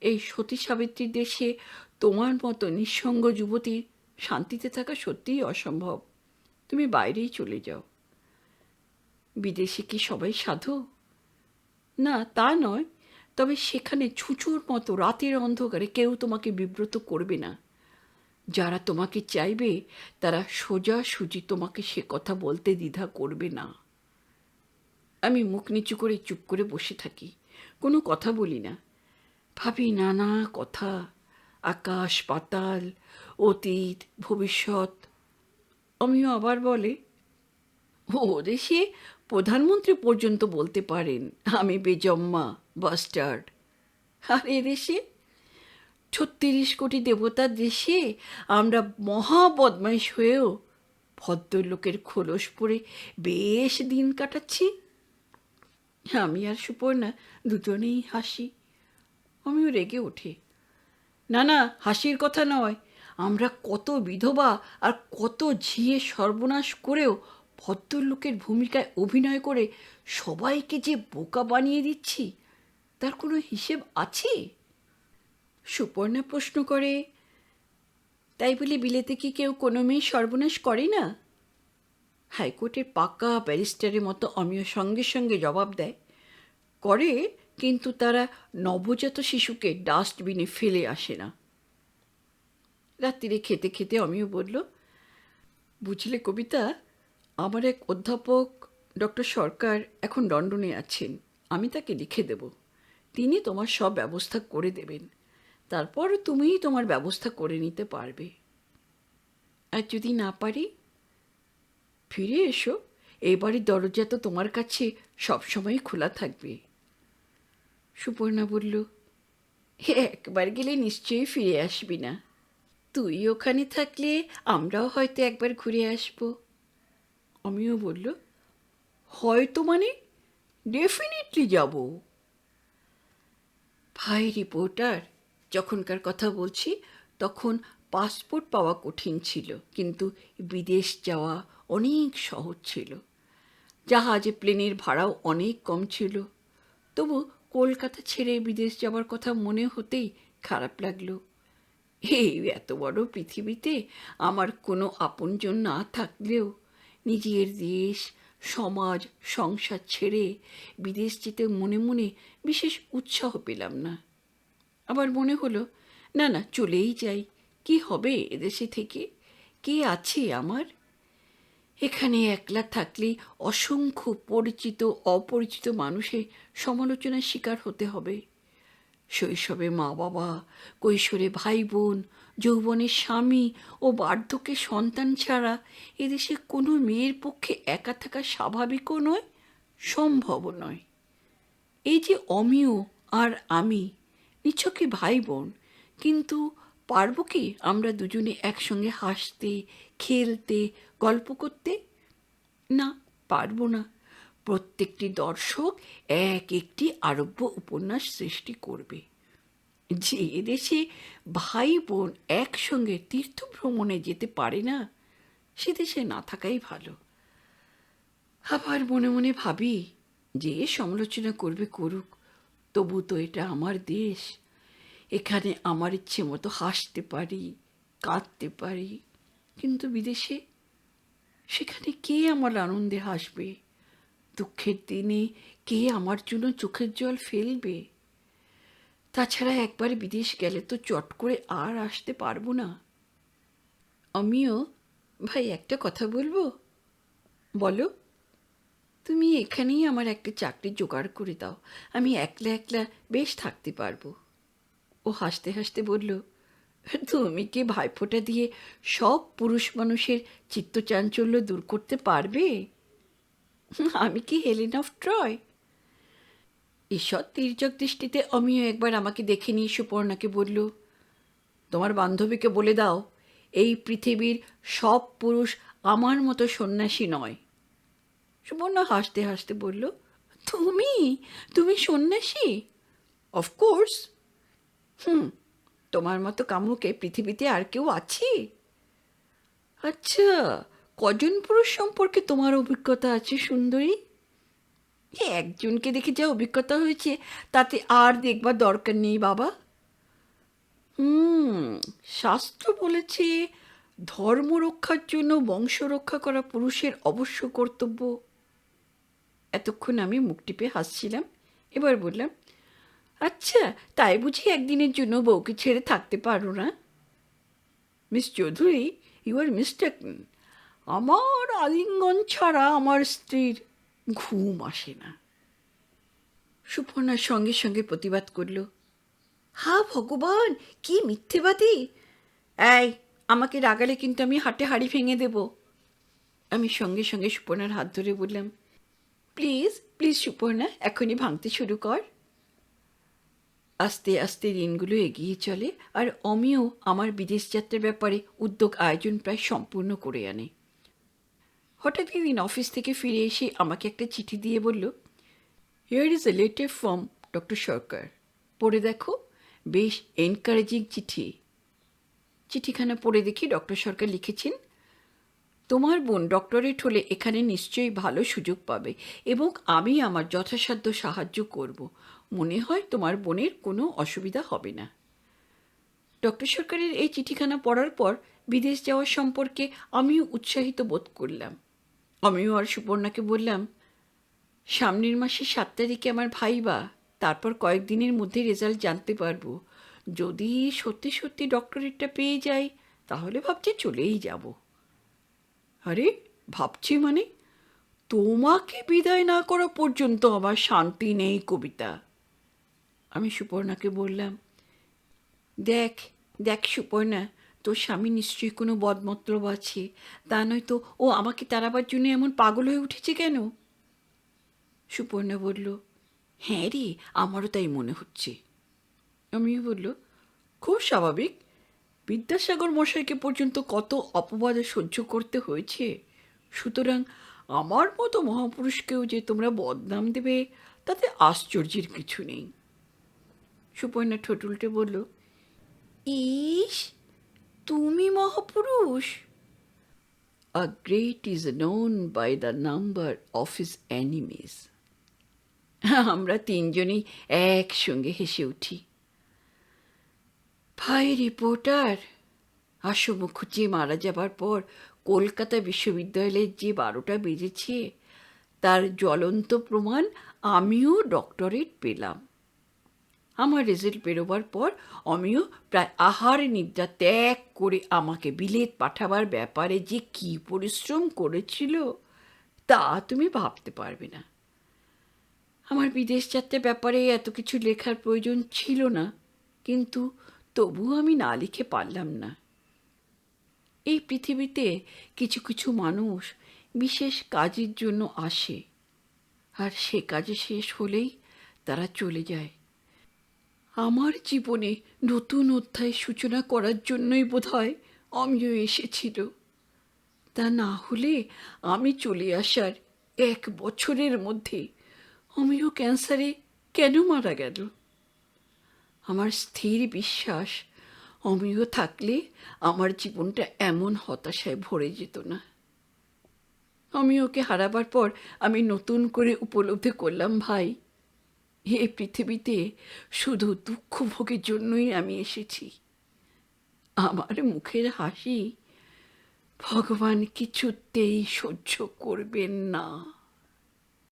এই সতী সাবিত্রীর দেশে তোমার মতো নিঃসঙ্গ যুবতীর শান্তিতে থাকা সত্যিই অসম্ভব। তুমি বাইরেই চলে যাও। বিদেশে কি সবাই সাধু? না, তা নয়, তবে সেখানে ছুঁচোর মতো রাতের অন্ধকারে কেউ তোমাকে বিব্রত করবে না। যারা তোমাকে চাইবে তারা সোজাসুজি তোমাকে সে কথা বলতে দ্বিধা করবে না। আমি মুখ নিচু করে চুপ করে বসে থাকি, কোনো কথা বলি না। ভাবি নানা কথা, আকাশ পাতাল, অতীত ভবিষ্যৎ। আমিও আবার বলে, ও দেশে প্রধানমন্ত্রী পর্যন্ত বলতে পারেন আমি বেজম্মা বাস্টার্ড। আর এদেশে ৩৬ কোটি দেবতার দেশে আমরা মহা বদমাইশ হয়েও ভদ্রলোকের খোলস পরে বেশ দিন কাটাচ্ছি। আমি আর সুপর্ণা দুজনেই হাসি। আমিও রেগে ওঠে, না না, হাসির কথা নয়, আমরা কত বিধবা আর কত ঝিয়ে সর্বনাশ করেও ভদ্রলোকের ভূমিকায় অভিনয় করে সবাইকে যে বোকা বানিয়ে দিচ্ছি তার কোনো হিসেব আছে? সুপর্ণা প্রশ্ন করে, তাই বলে বিলেতে কি কেউ কোনো মেয়ে সর্বনাশ করে না? হাইকোর্টের পাকা ব্যারিস্টারের মতো আমিও সঙ্গে সঙ্গে জবাব দেয়, করে, কিন্তু তারা নবজাত শিশুকে ডাস্টবিনে ফেলে আসে না। রাত্রিরে খেতে খেতে আমিও বলল, বুঝলে কবিতা, আমার এক অধ্যাপক ডক্টর সরকার এখন লন্ডনে আছেন। আমি তাকে লিখে দেব, তিনি তোমার সব ব্যবস্থা করে দেবেন। তারপর তুমিই তোমার ব্যবস্থা করে নিতে পারবে। আর যদি না পারি? ফিরে এসো, এই বাড়ির দরজা তো তোমার কাছে সবসময় খোলা থাকবে। সুপর্ণা বলল, একবার গেলে নিশ্চয়ই ফিরে আসবি না। তুই ওখানে থাকলে আমরাও হয়তো একবার ঘুরে আসব। আমিও বলল, হয়তো মানে ডেফিনেটলি যাব। ভাই রিপোর্টার, যখনকার কথা বলছি তখন পাসপোর্ট পাওয়া কঠিন ছিল, কিন্তু বিদেশ যাওয়া অনেক সহজ ছিল। জাহাজে প্লেনের ভাড়াও অনেক কম ছিল। তবু কলকাতা ছেড়ে বিদেশ যাবার কথা মনে হতেই খারাপ লাগলো। এই এত বড় পৃথিবীতে আমার কোনো আপনজন না থাকলেও নিজের দেশ, সমাজ, সংসার ছেড়ে বিদেশ যেতে মনে মনে বিশেষ উৎসাহ পেলাম না। আবার মনে হলো, না না, চলেই যাই, কি হবে এদেশে থেকে, কে আছে আমার? এখানে একলা থাকলে অসংখ্য পরিচিত অপরিচিত মানুষের সমালোচনার শিকার হতে হবে। শৈশবে মা বাবা, কৈশোরে ভাই বোন, যৌবনের স্বামী ও বার্ধক্যে সন্তান ছাড়া এদেশে কোনো মেয়ের পক্ষে একা থাকা স্বাভাবিকও নয়, সম্ভবও নয়। এই যে অমিয় আর আমি নিছকই ভাই বোন, কিন্তু পারবো কি আমরা দুজনে একসঙ্গে হাসতে, খেলতে, গল্প করতে? না, পারবো না। প্রত্যেকটি দর্শক এক একটি আরব্য উপন্যাস সৃষ্টি করবে। যে দেশে ভাই বোন একসঙ্গে তীর্থ ভ্রমণে যেতে পারে না, সে দেশে না থাকাই ভালো। আবার মনে মনে ভাবি, যে সমালোচনা করবে করুক, তবু তো এটা আমার দেশ। এখানে আমার ইচ্ছে মতো হাসতে পারি, কাঁদতে পারি। কিন্তু বিদেশে, সেখানে কে আমার আনন্দে হাসবে? দুঃখের দিনে কে আমার জন্য চোখের জল ফেলবে? তাছাড়া একবার বিদেশ গেলে তো চট করে আর আসতে পারবো না। আমিও, ভাই একটা কথা বলবো? বলো। তুমি এখানেই আমার একটা চাকরি জোগাড় করে দাও, আমি একলা একলা বেশ থাকতে পারবো। ও হাসতে হাসতে বলল, তুমি কি ভাইফোঁটা দিয়ে সব পুরুষ মানুষের চিত্তচাঞ্চল্য দূর করতে পারবে? আমি কি হেলেন অফ ট্রয়? ঈশ্বর তির্যক দৃষ্টিতে অমিও একবার আমাকে দেখে নিয়ে সুপর্ণাকে বলল, তোমার বান্ধবীকে বলে দাও, এই পৃথিবীর সব পুরুষ আমার মতো সন্ন্যাসী নয়। সুপর্ণা হাসতে হাসতে বলল, তুমি তুমি সন্ন্যাসী? অফকোর্স। তোমার মতো কামুকে পৃথিবীতে আর কেউ আছে? আচ্ছা, কজন পুরুষ সম্পর্কে তোমার অভিজ্ঞতা আছে সুন্দরী? একজনকে দেখে যা অভিজ্ঞতা হয়েছে তাতে আর দেখবার দরকার নেই বাবা। শাস্ত্র বলেছে ধর্ম রক্ষার জন্য বংশ রক্ষা করা পুরুষের অবশ্য কর্তব্য। এতক্ষণ আমি মুখ টিপে হাসছিলাম। এবার বললাম, আচ্ছা তাই বুঝি একদিনের জন্য বউকে ছেড়ে থাকতে পারো না? Miss Chowdhury, you are mistaken. আমার আলিঙ্গন ছাড়া আমার স্ত্রীর ঘুম আসে না। সুপর্ণার সঙ্গে সঙ্গে প্রতিবাদ করল, হা ভগবান, কি মিথ্যেবাদী! এই, আমাকে রাগালে কিন্তু আমি হাটে হাড়ি ভেঙে দেব। আমি সঙ্গে সঙ্গে সুপর্ণার হাত ধরে বললাম, প্লিজ প্লিজ সুপর্ণা, এখনই ভাঙতে শুরু কর। আস্তে আস্তে দিনগুলো এগিয়ে চলে, আর অমিও আমার বিদেশ যাত্রার ব্যাপারে উদ্যোগ আয়োজন প্রায় সম্পূর্ণ করে আনে। হঠাৎ একদিন অফিস থেকে ফিরে এসে আমাকে একটা চিঠি দিয়ে বলল, here is a letter from doctor Sarkar, পড়ে দেখো, বেশ এনকারেজিং চিঠি। চিঠিখানা পড়ে দেখি ডক্টর সরকার লিখেছেন, তোমার বোন ডক্টরেট হলে এখানে নিশ্চয়ই ভালো সুযোগ পাবে এবং আমি আমার যথাসাধ্য সাহায্য করব। মনে হয় তোমার বোনের কোনো অসুবিধা হবে না। ডক্টর সরকারের এই চিঠিখানা পড়ার পর বিদেশ যাওয়ার সম্পর্কে আমিও উৎসাহিত বোধ করলাম। আমিও আর সুপর্ণাকে বললাম, সামনের মাসের 7 তারিখে আমার ভাইবা, তারপর কয়েকদিনের মধ্যে রেজাল্ট জানতে পারবো। যদি সত্যি সত্যি ডক্টরেটটা পেয়ে যাই তাহলে ভাবছি চলেই যাব। আরে ভাবছি মানে, তোমাকে বিদায় না করা পর্যন্ত আমার শান্তি নেই কবিতা। আমি সুপর্ণাকে বললাম, দেখ দেখ সুপর্ণা, তোর স্বামী নিশ্চয়ই কোনো বদমতলব আছে, তা নয়তো ও আমাকে তাড়াবার জন্য এমন পাগল হয়ে উঠেছে কেন? সুপর্ণা বলল, হ্যাঁ রে, আমারও তাই মনে হচ্ছে। আমিও বলল, খুব স্বাভাবিক, বিদ্যাসাগর মশাইকে পর্যন্ত কত অপবাদ সহ্য করতে হয়েছে, সুতরাং আমার মতো মহাপুরুষকেও যে তোমরা বদনাম দেবে তাতে আশ্চর্যের কিছু নেই। সুপর্ণা ঠোঁট উল্টে বলল, ইস, তুমি মহাপুরুষ? A great is known by the number of his enemies. আমরা তিনজনই একসঙ্গে হেসে উঠি। ভাই রিপোর্টার, আশু মুখুজ্জি মারা যাবার পর কলকাতা বিশ্ববিদ্যালয়ের যে 12টা বেজেছে তার জ্বলন্ত প্রমাণ আমিও ডক্টরেট পেলাম। আমার রেজাল্ট বেরোবার পর আমিও প্রায় আহার নিদ্রা ত্যাগ করে আমাকে বিলেত পাঠাবার ব্যাপারে যে কী পরিশ্রম করেছিল তা তুমি ভাবতে পারবে না। আমার বিদেশ যাত্রার ব্যাপারে এত কিছু লেখার প্রয়োজন ছিল না, কিন্তু তবুও আমি না লিখে পারলাম না। এই পৃথিবীতে কিছু কিছু মানুষ বিশেষ কাজের জন্য আসে, আর সে কাজে শেষ হলেই তারা চলে যায়। আমার জীবনে নতুন অধ্যায় সূচনা করার জন্যই বোধহয় অমিয় এসেছিল। তা না হলে আমি চলে আসার 1 বছরের মধ্যে অমিয় ক্যান্সারে কেন মারা গেল? আমার স্থির বিশ্বাস, অমিয় থাকলে আমার জীবনটা এমন হতাশায় ভরে যেত না। অমিয়কে হারাবার পর আমি নতুন করে উপলব্ধি করলাম, ভাই, এই পৃথিবীতে শুধু দুঃখ ভোগের জন্যই আমি এসেছি। আমার মুখের হাসি ভগবান কিছুতেই সহ্য করবেন না।